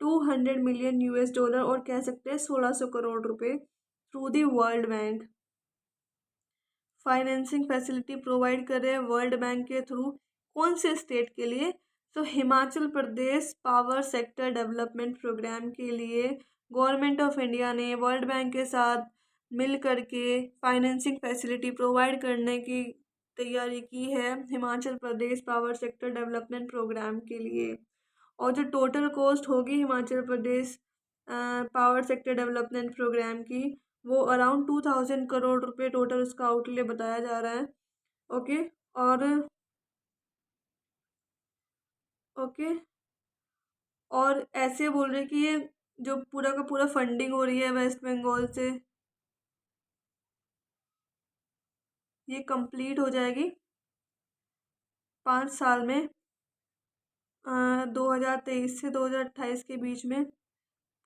$200 मिलियन, और कह सकते हैं 1600 करोड़ रुपए, through the world bank. Financing facility provide कर रहे हैं वर्ल्ड बैंक के थ्रू, कौन से स्टेट के लिए? तो Himachal Pradesh power sector development programme के लिए गवर्नमेंट ऑफ इंडिया ने वर्ल्ड बैंक के साथ मिल करके फाइनेंसिंग फैसिलिटी प्रोवाइड करने की तैयारी की है Himachal Pradesh power sector development programme के लिए। और जो टोटल कॉस्ट होगी Himachal Pradesh power sector development programme की, वो अराउंड 2000 करोड़ रुपए टोटल उसका आउटले बताया जा रहा है। ओके, और ओके, और ऐसे बोल रहे कि ये जो पूरा का पूरा फंडिंग हो रही है वेस्ट बंगाल से, ये कंप्लीट हो जाएगी 5 साल में, 2023 से 2028 के बीच में।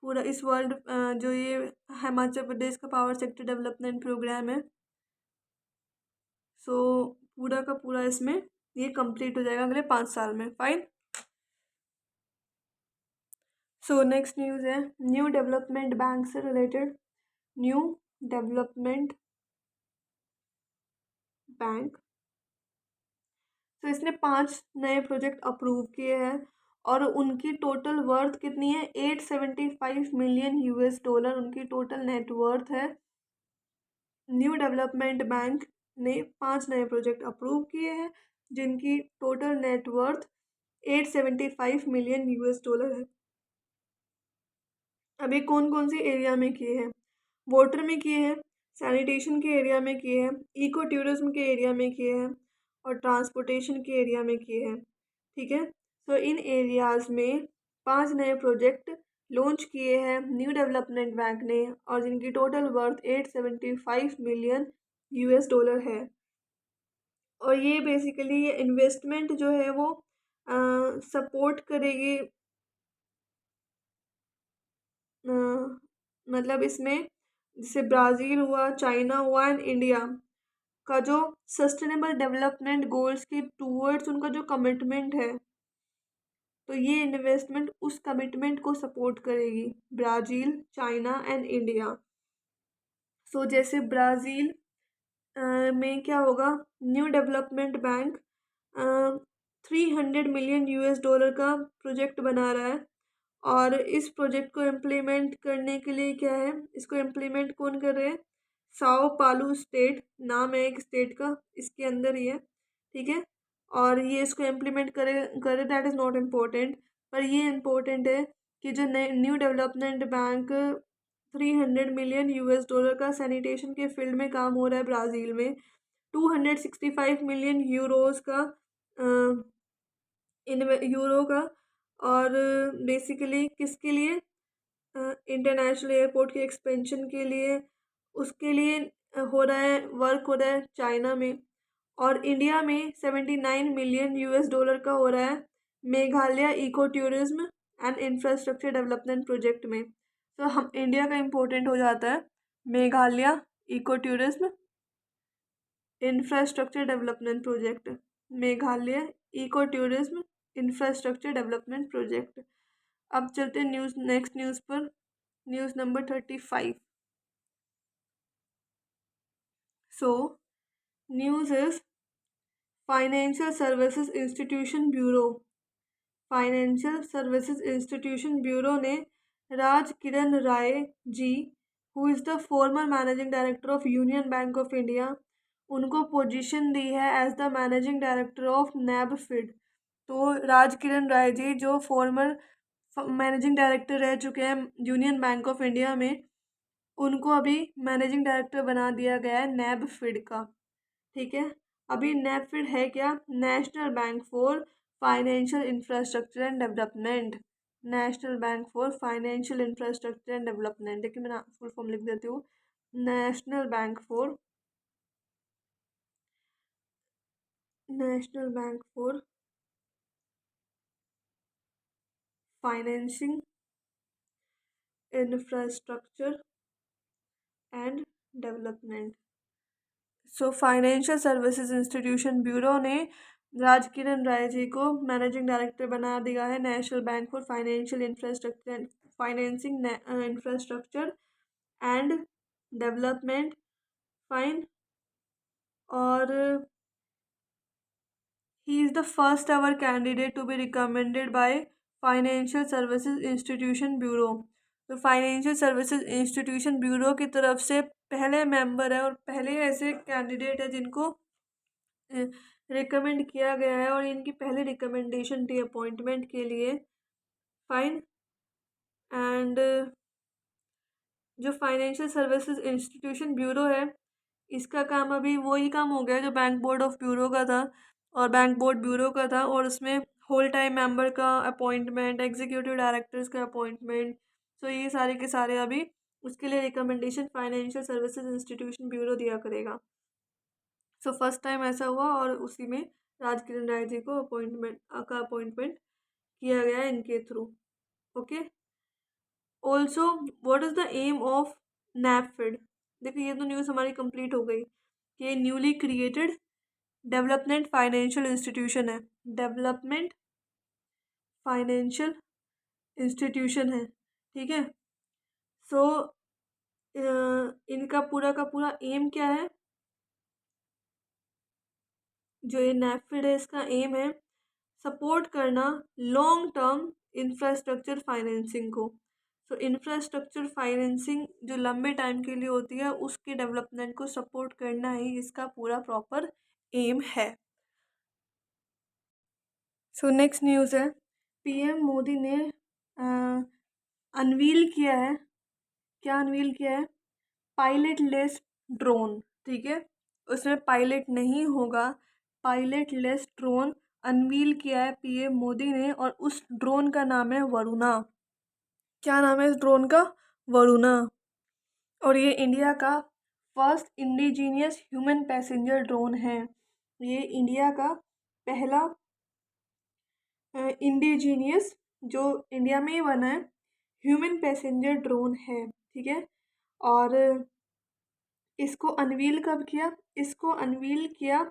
पूरा इस वर्ल्ड जो ये हिमाचल प्रदेश का पावर सेक्टर डेवलपमेंट प्रोग्राम है, सो पूरा का पूरा इसमें ये कंप्लीट हो जाएगा अगले 5 साल में। फाइन, सो नेक्स्ट न्यूज़ है न्यू डेवलपमेंट बैंक से रिलेटेड। न्यू डेवलपमेंट बैंक, तो इसने 5 नए प्रोजेक्ट अप्रूव किए हैं, और उनकी टोटल वर्थ कितनी है? $875 मिलियन, उनकी टोटल नेटवर्थ है। न्यू डेवलपमेंट बैंक ने 5 नए प्रोजेक्ट अप्रूव किए हैं जिनकी टोटल नेटवर्थ $875 मिलियन है। अभी कौन कौन सी एरिया में किए हैं? वाटर में किए हैं, सैनिटेशन के एरिया में किए हैं, इको टूरिज्म के एरिया में किए हैं और ट्रांसपोर्टेशन के एरिया में किए हैं। ठीक है, तो इन एरियाज़ में 5 नए प्रोजेक्ट लॉन्च किए हैं न्यू डेवलपमेंट बैंक ने और जिनकी टोटल वर्थ $875 मिलियन है। और ये बेसिकली ये इन्वेस्टमेंट जो है वो सपोर्ट करेगी, अ, मतलब इसमें जैसे ब्राज़ील हुआ, चाइना हुआ एंड इंडिया का जो सस्टेनेबल डेवलपमेंट गोल्स के टूवर्ड्स उनका जो कमिटमेंट है, तो ये इन्वेस्टमेंट उस कमिटमेंट को सपोर्ट करेगी, ब्राज़ील, चाइना एंड इंडिया। सो जैसे ब्राज़ील में क्या होगा, new development bank 300 million US dollar का प्रोजेक्ट बना रहा है। और इस प्रोजेक्ट को इम्प्लीमेंट करने के लिए क्या है, इसको इम्प्लीमेंट कौन कर रहे हैं, साओ पालू स्टेट नाम है एक स्टेट का, इसके अंदर ही है। ठीक है, और ये इसको इम्प्लीमेंट करे करे दैट इज़ नॉट इम्पोर्टेंट, पर ये इम्पोर्टेंट है कि जो new development bank 300 million US dollar का सैनिटेशन के फील्ड में काम हो रहा है ब्राज़ील में, 265 मिलियन यूरोज़ का यूरो का, और बेसिकली किसके लिए, इंटरनेशनल एयरपोर्ट के एक्सपेंशन के लिए, उसके लिए हो रहा है, वर्क हो रहा है चाइना में। और इंडिया में 79 मिलियन US डॉलर का हो रहा है Meghalaya eco tourism and infrastructure development project में। तो हम इंडिया का इम्पोर्टेंट हो जाता है Meghalaya eco tourism infrastructure development project, Meghalaya eco tourism infrastructure development project. अब चलते हैं न्यूज़, नेक्स्ट न्यूज़ पर, news number 35। So news is financial services institution bureau. Financial services institution bureau ने Raj Kiran Rai ji, who is the former managing director of Union Bank of India, उनको position दी है as the managing director of NaBFID. तो राज किरण राय जी जो farmer managing director रह चुके हैं union Bank of India में, उनको अभी मैनेजिंग डायरेक्टर बना दिया गया है नैबफिड का। ठीक है, अभी नैबफिड है क्या, national Bank for Financial infrastructure and development, national Bank for Financial infrastructure and development. देखिए मैं फुल फॉर्म लिख देती हूँ, national Bank for national Bank for financing infrastructure and development. So financial services institution bureau ने राज किरण राय जी को managing director बना दिया है National Bank for Financial Infrastructure financing infrastructure and development. Fine, और he is the first ever candidate to be recommended by financial services institution bureau. तो financial services institution bureau की तरफ से पहले मेंबर है और पहले ऐसे कैंडिडेट है जिनको रिकमेंड किया गया है और इनकी पहली रिकमेंडेशन थी अपॉइंटमेंट के लिए। फाइन, एंड जो फाइनेंशियल सर्विसेज इंस्टीट्यूशन ब्यूरो है, इसका काम अभी वही काम हो गया जो बैंक बोर्ड ऑफ ब्यूरो का था और बैंक बोर्ड ब्यूरो का था, और उसमें होल टाइम मेंबर का अपॉइंटमेंट, एग्जीक्यूटिव डायरेक्टर्स का अपॉइंटमेंट, तो ये सारे के सारे अभी उसके लिए recommendation financial services institution bureau दिया करेगा। सो फर्स्ट टाइम ऐसा हुआ और उसी में राज किरण राय जी को अपॉइंटमेंट किया गया है इनके through. Okay, also what is the aim of NAPFID. देखिए ये तो न्यूज़ हमारी कंप्लीट हो गई कि ये newly created development financial institution है, डेवलपमेंट फाइनेंशियल इंस्टीट्यूशन है। ठीक है, सो इनका पूरा का पूरा एम क्या है, जो ये नैपफिड है इसका एम है सपोर्ट करना लॉन्ग टर्म इंफ्रास्ट्रक्चर फाइनेंसिंग को। तो इंफ्रास्ट्रक्चर फाइनेंसिंग जो लंबे टाइम के लिए होती है उसके डेवलपमेंट को सपोर्ट करना ही इसका पूरा प्रॉपर एम है। सो नेक्स्ट न्यूज़ है, पीएम मोदी ने अनवील किया है, क्या अनवील किया है, पायलट लेस ड्रोन, ठीक है, उसमें पायलट नहीं होगा। पायलट लेस ड्रोन अनवील किया है पीएम मोदी ने, और उस ड्रोन का नाम है वरुणा। क्या नाम है इस ड्रोन का? वरुणा। और ये इंडिया का first indigenous human passenger drone है। ये इंडिया का पहला इंडिजीनियस, जो इंडिया में ही बना है, ह्यूमन पैसेंजर ड्रोन है, ठीक है। और इसको अनवील कब किया? इसको अनवील किया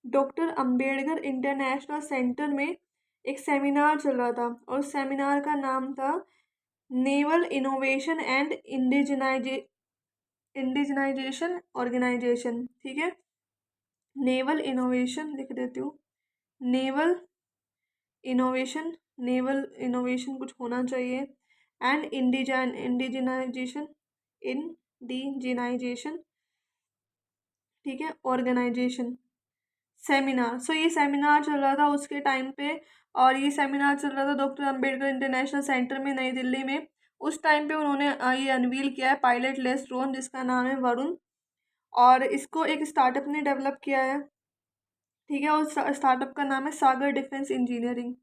डॉक्टर अंबेडकर इंटरनेशनल सेंटर में। एक सेमिनार चल रहा था, और सेमिनार का नाम था naval innovation and indigenisation organisation, ठीक है। नेवल इनोवेशन लिख देती हूँ, नेवल इनोवेशन, नेवल इनोवेशन कुछ होना चाहिए, एंड इंडिजिनाइजेशन, इंडिजिनाइजेशन, ठीक है, ऑर्गेनाइजेशन, सेमिनार। सो ये सेमिनार चल रहा था उसके टाइम पे, और ये सेमिनार चल रहा था डॉक्टर अंबेडकर इंटरनेशनल सेंटर में, नई दिल्ली में। उस टाइम पे उन्होंने ये अनवील किया है पायलट लेस ड्रोन, जिसका नाम है वरुण। और इसको एक स्टार्टअप ने डेवलप किया है, ठीक है। उस स्टार्टअप का नाम है सागर डिफेंस इंजीनियरिंग,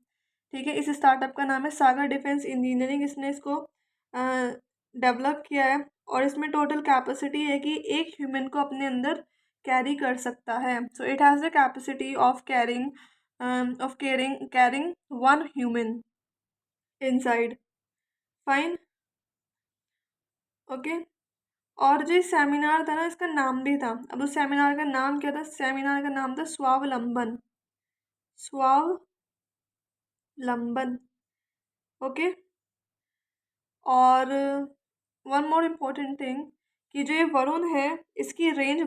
ठीक है। इस स्टार्टअप का नाम है सागर डिफेंस इंजीनियरिंग। इसने इसको डेवलप किया है, और इसमें टोटल कैपेसिटी है कि एक ह्यूमन को अपने अंदर कैरी कर सकता है। So it has the capacity of carrying one human inside, fine, okay. और जो सेमिनार था ना, इसका नाम भी था। अब उस सेमिनार का नाम क्या था? सेमिनार का नाम था स्वावलंबन, स्वावलंबन, ओके। और वन मोर इम्पोर्टेंट थिंग, कि जो ये वरुण है, इसकी रेंज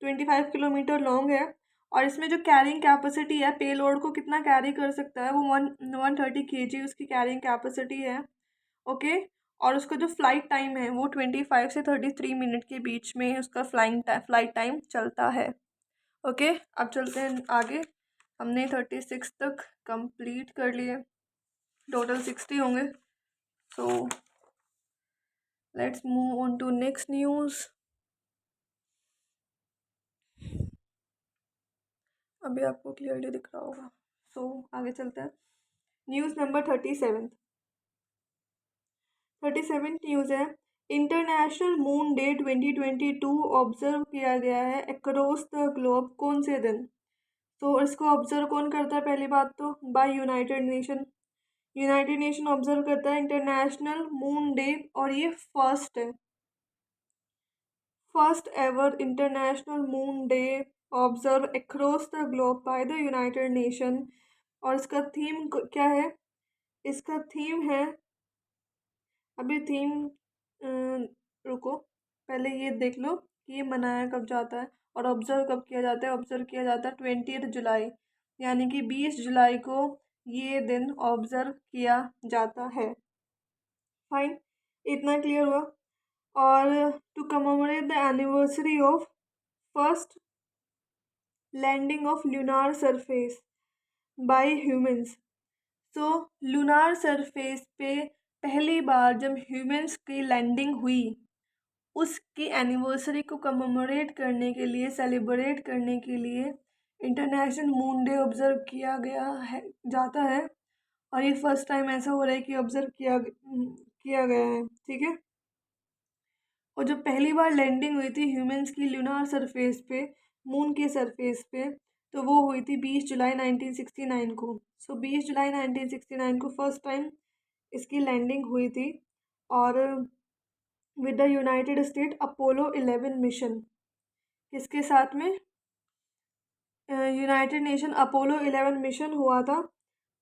25 किलोमीटर लॉन्ग है, और इसमें जो कैरिंग कैपेसिटी है, पेलोड को कितना कैरी कर सकता है, वो 130 kg उसकी कैरिंग कैपेसिटी है, ओके। और उसका जो फ्लाइट टाइम है, वो 25 से 33 मिनट के बीच में उसका फ्लाइट टाइम चलता है, ओके। अब चलते हैं आगे। हमने 36 तक कंप्लीट कर लिए, टोटल 60 होंगे। So let's move on to next news. अभी आपको क्लियरली दिख रहा होगा। सो आगे चलते हैं। न्यूज़ नंबर 37 न्यूज़ है। इंटरनेशनल मून डे 2022 ऑब्जर्व किया गया है अक्रॉस द ग्लोब। कौन से दिन? तो इसको ऑब्जर्व कौन करता है? पहली बात तो by united nation. United nation observe करता है इंटरनेशनल मून डे, और ये first ever international moon day observe across the globe by the united nation. और इसका थीम क्या है? इसका थीम है, अभी थीम रुको, पहले ये देख लो कि ये मनाया कब जाता है और ऑब्जर्व कब किया जाता है। ऑब्जर्व किया जाता है 20 जुलाई, यानी कि 20 जुलाई को ये दिन ऑब्जर्व किया जाता है, फाइन, इतना क्लियर हुआ। और to commemorate the anniversary of first landing of lunar surface by humans. So lunar surface पे पहली बार जब ह्यूमंस की लैंडिंग हुई, उसकी एनिवर्सरी को कमेमोरेट करने के लिए, सेलिब्रेट करने के लिए इंटरनेशनल मून डे ऑब्जर्व किया गया है, जाता है। और ये फर्स्ट टाइम ऐसा हो रहा है कि ऑब्जर्व किया गया है, ठीक है। और जब पहली बार लैंडिंग हुई थी ह्यूमंस की लूनार सरफेस पे, मून के सरफेस पे, तो वो हुई थी 20 जुलाई 1969 को। सो 20 जुलाई 1969 को फर्स्ट टाइम इसकी लैंडिंग हुई थी। और with the United state Apollo 11 mission, किसके साथ में? यूनाइटेड नेशन अपोलो 11 मिशन हुआ था,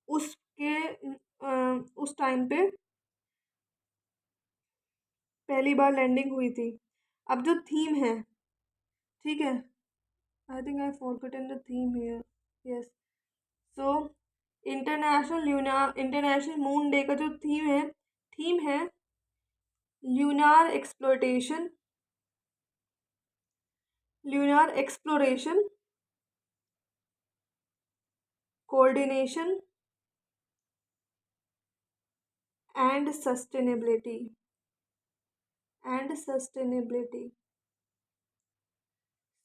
उसके उस टाइम पे पहली बार लैंडिंग हुई थी। अब जो थीम है, ठीक है, I think I forgotten the theme here, yes. So international moon day का जो थीम है ल्यूनार एक्सप्लोरेशन, कोऑर्डिनेशन एंड सस्टेनेबिलिटी,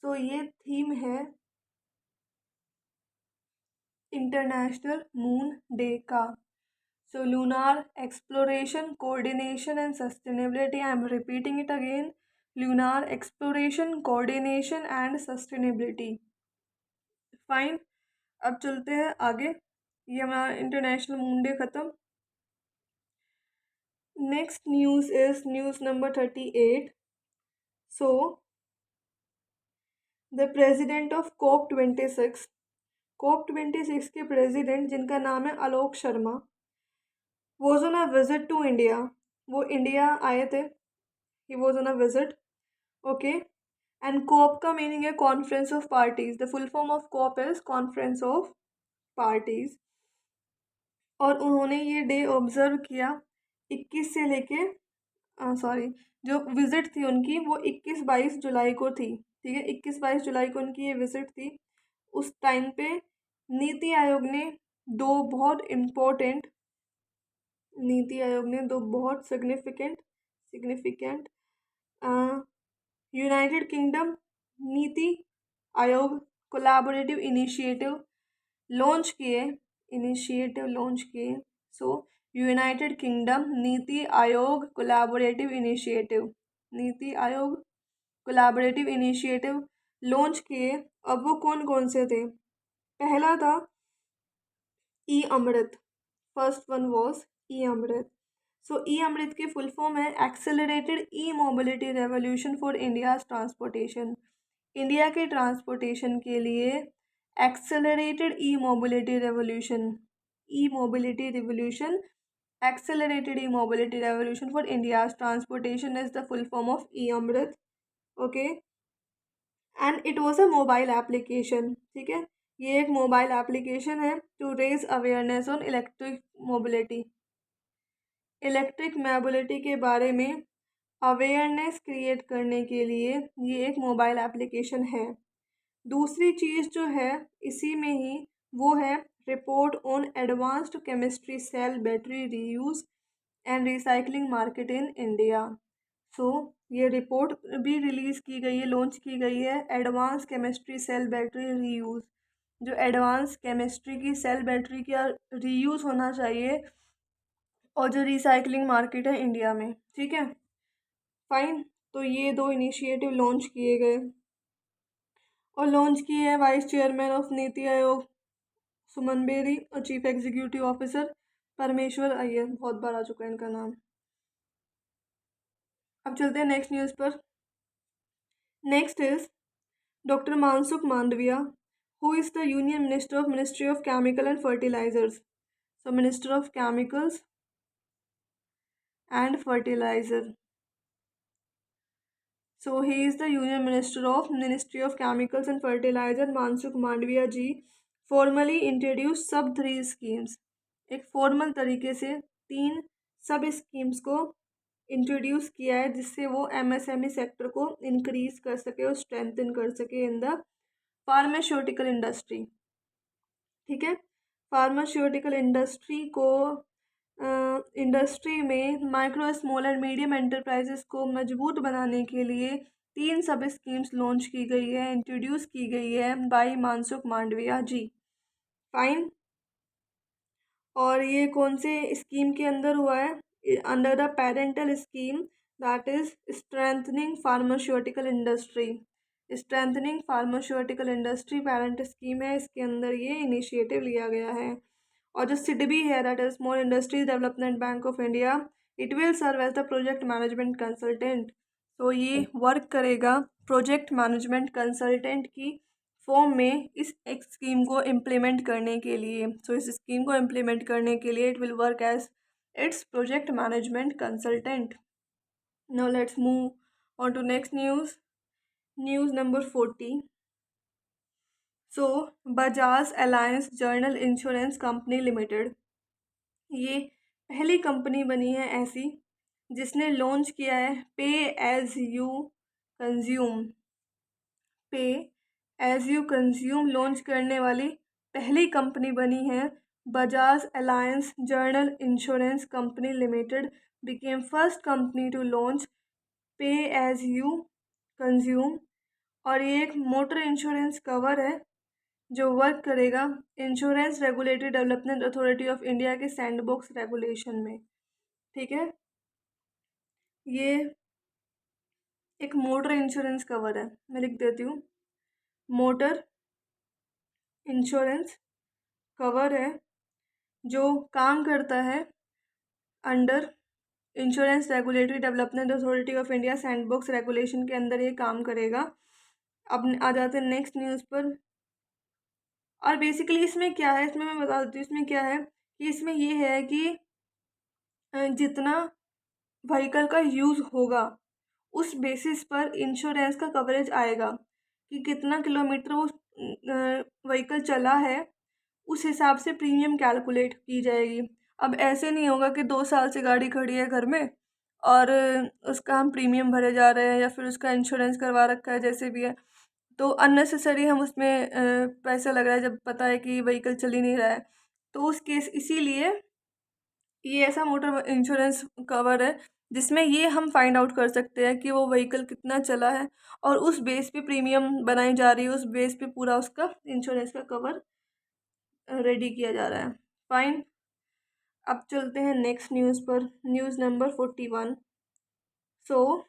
सो ये थीम है इंटरनेशनल मून डे का। So lunar exploration, coordination and sustainability. I am repeating it again. Lunar exploration, coordination and sustainability. Fine. अब चलते हैं आगे। ये हमारा इंटरनेशनल मून डे खत्म। Next news is news number 38. So the president of COP26, COP26 के president जिनका नाम है Alok Sharma, was on a visit to India. वो इंडिया आए थे। He was on a visit. Okay. And COP का मीनिंग है conference of parties. The full form of COP is conference of parties. और उन्होंने ये डे ऑब्जर्व किया 21 से लेके सॉरी, जो विजिट थी उनकी वो 21-22 जुलाई को थी। ठीक है, 21-22 जुलाई को उनकी ये विजिट थी। उस टाइम पे नीति आयोग ने दो बहुत इम्पोर्टेंट नीति आयोग ने दो बहुत significant United kingdom NITI Aayog collaborative initiative launch किए। सो United kingdom NITI Aayog collaborative initiative launch किए। अब वो कौन कौन से थे? पहला था e Amrit. First one was e Amrit. So e Amrit की फुल फॉर्म है accelerated e mobility revolution for India's transportation. India के ट्रांसपोर्टेशन के लिए accelerated e mobility revolution accelerated e mobility revolution for India's transportation is the full form of e Amrit. Okay. And it was a mobile application. ठीक है, ये एक mobile application है to raise awareness on electric mobility के बारे में awareness create करने के लिए ये एक मोबाइल एप्लीकेशन है। दूसरी चीज़ जो है इसी में ही वो है report on advanced chemistry cell battery reuse and recycling market in India. So ये रिपोर्ट भी रिलीज़ की गई है, लॉन्च की गई है, advance chemistry cell battery reuse. जो एडवांस केमिस्ट्री की सेल बैटरी का रीयूज़ होना चाहिए और जो रिसाइकलिंग मार्केट है इंडिया में। ठीक है, फाइन। तो ये दो इनिशिएटिव लॉन्च किए गए और लॉन्च किए हैं वाइस चेयरमैन ऑफ नीति आयोग सुमन बेरी और चीफ एग्जीक्यूटिव ऑफिसर परमेश्वर अय्यर। बहुत बार आ चुका है इनका नाम। अब चलते हैं नेक्स्ट न्यूज़ पर। Next is doctor Mansukh Mandaviya, who is the union ministry of chemical and fertilisers. So minister of chemicals and fertiliser. So he is the Union Minister of Ministry of Chemicals and Fertilizer, Mansukh Mandviya ji formally introduced सब 3 schemes। एक formal तरीके से 3 सब schemes को introduce किया है जिससे वो MSME सेक्टर को इंक्रीज कर सके और स्ट्रेंथन कर सके इन द फार्मास्यूटिकल इंडस्ट्री। ठीक है, फार्मास्यूटिकल इंडस्ट्री में micro small and medium enterprises को मजबूत बनाने के लिए 3 सब स्कीम्स लॉन्च की गई है, इंट्रोड्यूस की गई है बाय मानसुख मांडविया जी। फाइन। और ये कौन से स्कीम के अंदर हुआ है? Under the parental scheme that is strengthening pharmaceutical industry parent scheme है, इसके अंदर ये इनिशिएटिव लिया गया है। और जो सिडबी है that is small industries development bank of India, it will serve as the project management consultant. तो ये वर्क करेगा प्रोजेक्ट मैनेजमेंट कंसल्टेंट की फॉर्म में इस एक स्कीम को इम्प्लीमेंट करने के लिए। सो इस स्कीम को इम्प्लीमेंट करने के लिए it will work as its project management consultant. Now let's move on to next news number 40। So Bajaj Allianz general insurance company limited, ये पहली कंपनी बनी है ऐसी जिसने लॉन्च किया है पे एज यू कंज्यूम लॉन्च करने वाली पहली कंपनी बनी है। Bajaj Allianz general insurance company limited became first company to launch pay as you consume और ये एक मोटर इंश्योरेंस कवर है जो वर्क करेगा insurance regulatory development authority of India के सैंडबॉक्स रेगुलेशन में। ठीक है, ये एक मोटर इंश्योरेंस कवर है, मैं लिख देती हूँ। मोटर इंश्योरेंस कवर है जो काम करता है under insurance regulatory development authority of India sandbox regulation के अंदर ये काम करेगा। अब आ जाते हैं नेक्स्ट न्यूज़ पर। और बेसिकली इसमें क्या है, इसमें मैं बता देती हूँ इसमें क्या है कि इसमें ये है कि जितना व्हीकल का यूज़ होगा उस बेसिस पर इंश्योरेंस का कवरेज आएगा कि कितना किलोमीटर वो व्हीकल चला है, उस हिसाब से प्रीमियम कैलकुलेट की जाएगी। अब ऐसे नहीं होगा कि 2 साल से गाड़ी खड़ी है घर में और उसका हम प्रीमियम भरे जा रहे हैं या फिर उसका इंश्योरेंस करवा रखा है जैसे भी है, तो अननेसेसरी हम उसमें पैसा लग रहा है जब पता है कि व्हीकल चल ही नहीं रहा है। तो उस केस इसीलिए ये ऐसा मोटर इंश्योरेंस कवर है जिसमें ये हम फाइंड आउट कर सकते हैं कि वो व्हीकल कितना चला है और उस बेस पे प्रीमियम बनाई जा रही है, उस बेस पे पूरा उसका इंश्योरेंस का कवर रेडी किया जा रहा है। फाइन, अब चलते हैं नेक्स्ट न्यूज़ पर, news number 41। So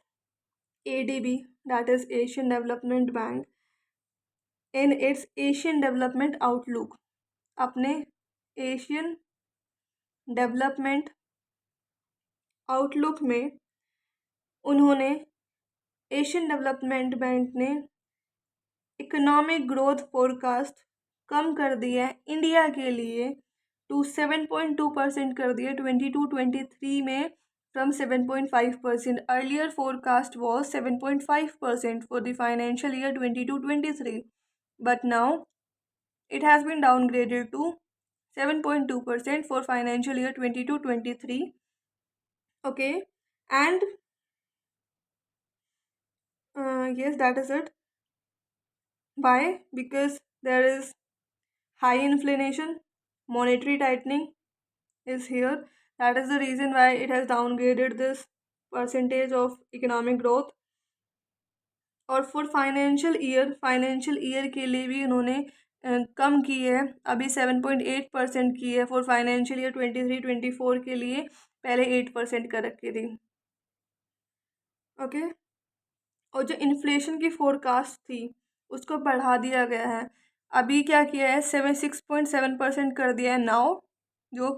ADB, that is Asian development bank, in its Asian development outlook, अपने एशियन डेवलपमेंट आउटलुक में उन्होंने, एशियन डेवलपमेंट बैंक ने इकोनॉमिक ग्रोथ फोरकास्ट कम कर दिया है इंडिया के लिए टू 7.2% कर दिया 22-23 में, from 7.5%। Earlier forecast was 7.5% for the financial year 22-23, but now it has been downgraded to 7.2% for financial year 22-23. Okay, and yes, that is it. Why? Because there is high inflation, monetary tightening is here. That is the reason why it has downgraded this percentage of economic growth. और for financial year के लिए भी उन्होंने कम की है, अभी 7.8% की है फॉर फाइनेंशियल ईयर 23-24 के लिए, पहले 8% कर रखी थी। ओके, और जो इन्फ्लेशन की फोरकास्ट थी उसको बढ़ा दिया गया है, अभी क्या किया है 6.7% कर दिया है नाउ, जो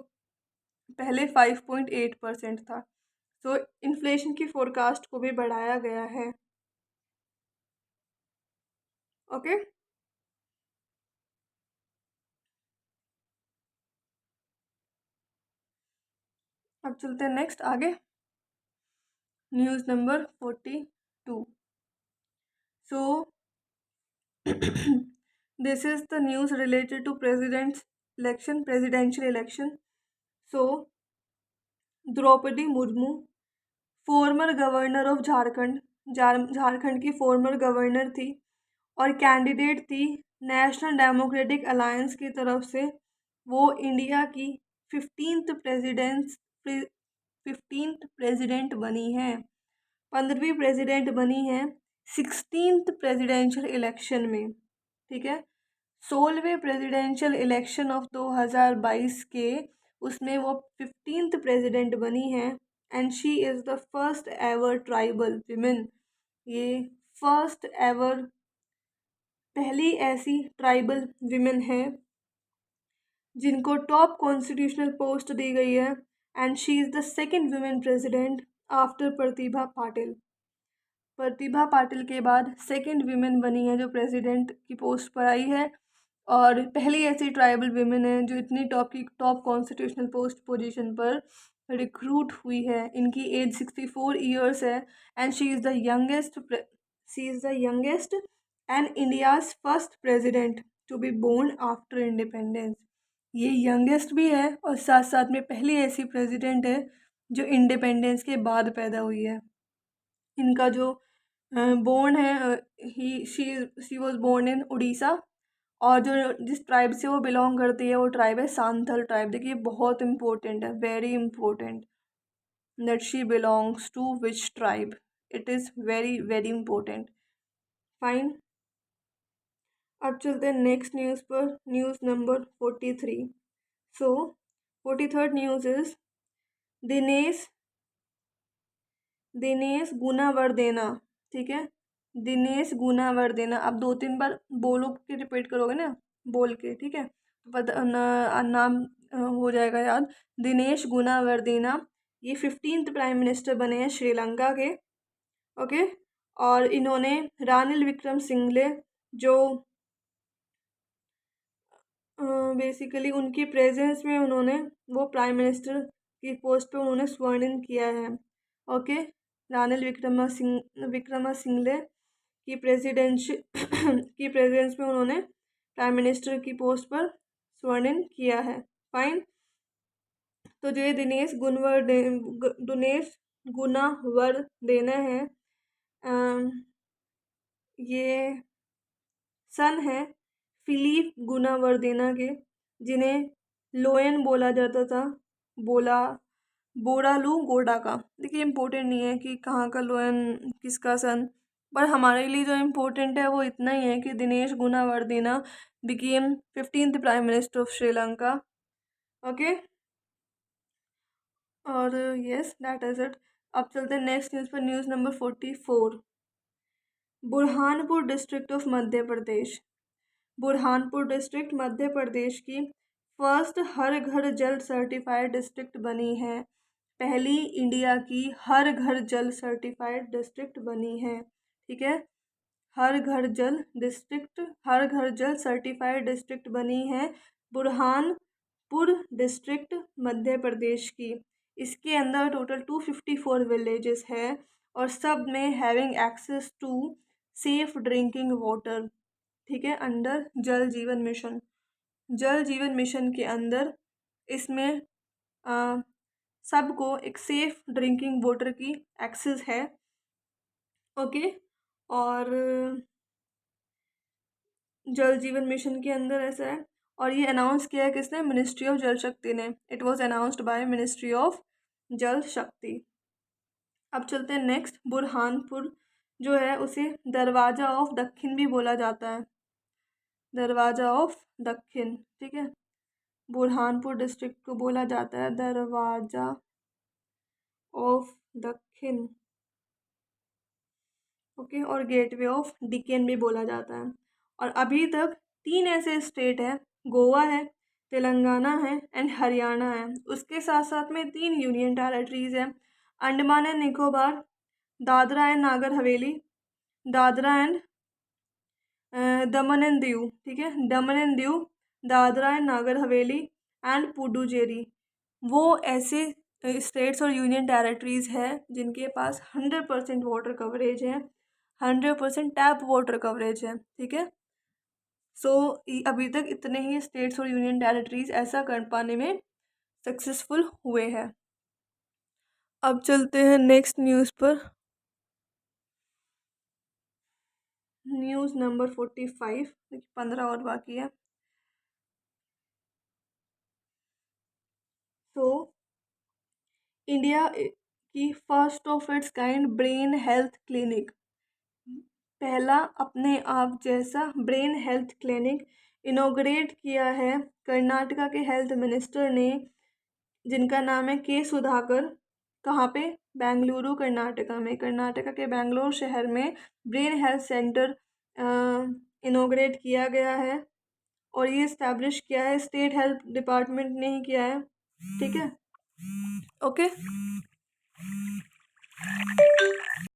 पहले 5.8% था। तो इन्फ्लेशन की फोरकास्ट को भी बढ़ाया गया है। ओके, अब चलते हैं नेक्स्ट आगे, news number 42। So this is the news related to presidential election. So Draupadi Murmu, former governor of Jharkhand, Jharkhand की फॉर्मर गवर्नर थी और कैंडिडेट थी नेशनल डेमोक्रेटिक अलायंस की तरफ से। वो इंडिया की 15th प्रेसिडेंट बनी है, 15वीं प्रेसिडेंट बनी है 16th प्रेसिडेंशियल इलेक्शन में। ठीक है, 16वें प्रेसिडेंशियल इलेक्शन ऑफ 2022 के उसमें वो 15th प्रेसिडेंट बनी है and she is the first ever tribal women. ये फर्स्ट एवर, पहली ऐसी ट्राइबल विमेन है जिनको टॉप कॉन्स्टिट्यूशनल पोस्ट दी गई है and she is the second women president after Pratibha Patil. Pratibha Patil के बाद सेकेंड विमेन बनी है जो प्रेसिडेंट की पोस्ट पर आई है और पहली ऐसी ट्राइबल विमेन है जो इतनी टॉप कॉन्स्टिट्यूशनल पोस्ट पोजीशन पर रिक्रूट हुई है। इनकी एज 64 ईयर्स है and she is the youngest and India's first president to be born after independence. ये यंगेस्ट भी है और साथ साथ में पहली ऐसी प्रेसिडेंट है जो इंडिपेंडेंस के बाद पैदा हुई है। इनका जो बोर्न है, she was born in Orissa, और जो जिस ट्राइब से वो बिलोंग करती है वो ट्राइब है सांथल ट्राइब। देखिए बहुत इंपॉर्टेंट है, very important, that she belongs to which tribe, it is very very important. Fine, अब चलते हैं नेक्स्ट न्यूज़ पर, news number 43। So 43rd news is Dinesh Dinesh Gunawardena. ठीक है, दिनेश गुनावर्देना। अब 2-3 बार बोलो के रिपीट करोगे ना, बोल के, ठीक है, तो पता नाम हो जाएगा याद। दिनेश गुनावर्देना ये 15th प्राइम मिनिस्टर बने हैं श्रीलंका के। ओके, और इन्होंने रानिल विक्रमसिंघे जो बेसिकली उनकी प्रेजेंस में उन्होंने वो प्राइम मिनिस्टर की पोस्ट पे उन्होंने स्वर्ण इन किया है। ओके, रानिल विक्रमसिंघे की प्रेसिडेंश की प्रेजेंस में उन्होंने प्राइम मिनिस्टर की पोस्ट पर स्वर्ण इन किया है। फाइन, तो जो ये दिनेश गुनावर्देना है, ये सन है फिलिप गुनावर्देना के, जिन्हें लोयन बोला जाता था, बोरालू गोडा का। देखिए इम्पोर्टेंट नहीं है कि कहाँ का लोयन, किसका सन, पर हमारे लिए जो इम्पोर्टेंट है वो इतना ही है कि Dinesh Gunawardena became 15th prime minister of Sri Lanka. Okay, और यस दैट इज इट। अब चलते हैं नेक्स्ट न्यूज़ पर, news number 44। Burhanpur district of Madhya Pradesh. Burhanpur district Madhya Pradesh की फर्स्ट हर घर जल सर्टिफाइड डिस्ट्रिक्ट बनी है। पहली इंडिया की हर घर जल सर्टिफाइड डिस्ट्रिक्ट बनी है। ठीक है, हर घर जल सर्टिफाइड डिस्ट्रिक्ट बनी है बुरहानपुर डिस्ट्रिक्ट मध्य प्रदेश की। इसके अंदर टोटल 254 विलेजेस है और सब में having access to safe drinking water. ठीक है, अंडर जल जीवन मिशन। जल जीवन मिशन के अंदर इसमें सबको एक सेफ ड्रिंकिंग वाटर की एक्सेस है। ओके, और जल जीवन मिशन के अंदर ऐसा है, और ये अनाउंस किया है किसने? मिनिस्ट्री ऑफ जल शक्ति ने। It was announced by ministry of जल शक्ति। अब चलते हैं नेक्स्ट। बुरहानपुर जो है उसे दरवाजा ऑफ दक्षिण भी बोला जाता है, दरवाजा ऑफ दक्षिण। ठीक है, बुरहानपुर डिस्ट्रिक्ट को बोला जाता है दरवाजा ऑफ दक्षिण। ओके, और गेटवे ऑफ डिकेन भी बोला जाता है। और अभी तक 3 ऐसे स्टेट है, गोवा है, तेलंगाना है एंड हरियाणा है। उसके साथ साथ में 3 यूनियन टेरेटरीज है, Andaman and Nicobar, Dadra and Nagar Haveli, Dadra and Daman and Diu. ठीक है, दमन and Diu, Dadra and Nagar Haveli and Puducherry. वो ऐसे स्टेट्स और यूनियन टेरेटरीज है जिनके पास 100% वाटर कवरेज है, 100% टैप वाटर कवरेज है। ठीक है, सो अभी तक इतने ही स्टेट्स और यूनियन टेरेटरीज ऐसा कर पाने में सक्सेसफुल हुए हैं। अब चलते हैं नेक्स्ट न्यूज़ पर, न्यूज़ नंबर 45। 15 और बाकी है। तो इंडिया की first of its kind brain health clinic, पहला अपने आप जैसा ब्रेन हेल्थ क्लिनिक इनोग्रेट किया है कर्नाटका के हेल्थ मिनिस्टर ने, जिनका नाम है के सुधाकर। कहाँ पे? बेंगलुरु कर्नाटका में। कर्नाटका के बेंगलोर शहर में ब्रेन हेल्थ सेंटर इनोग्रेट किया गया है, और ये इस्टेब्लिश किया है स्टेट हेल्थ डिपार्टमेंट ने ही किया है। ठीक है, ओके।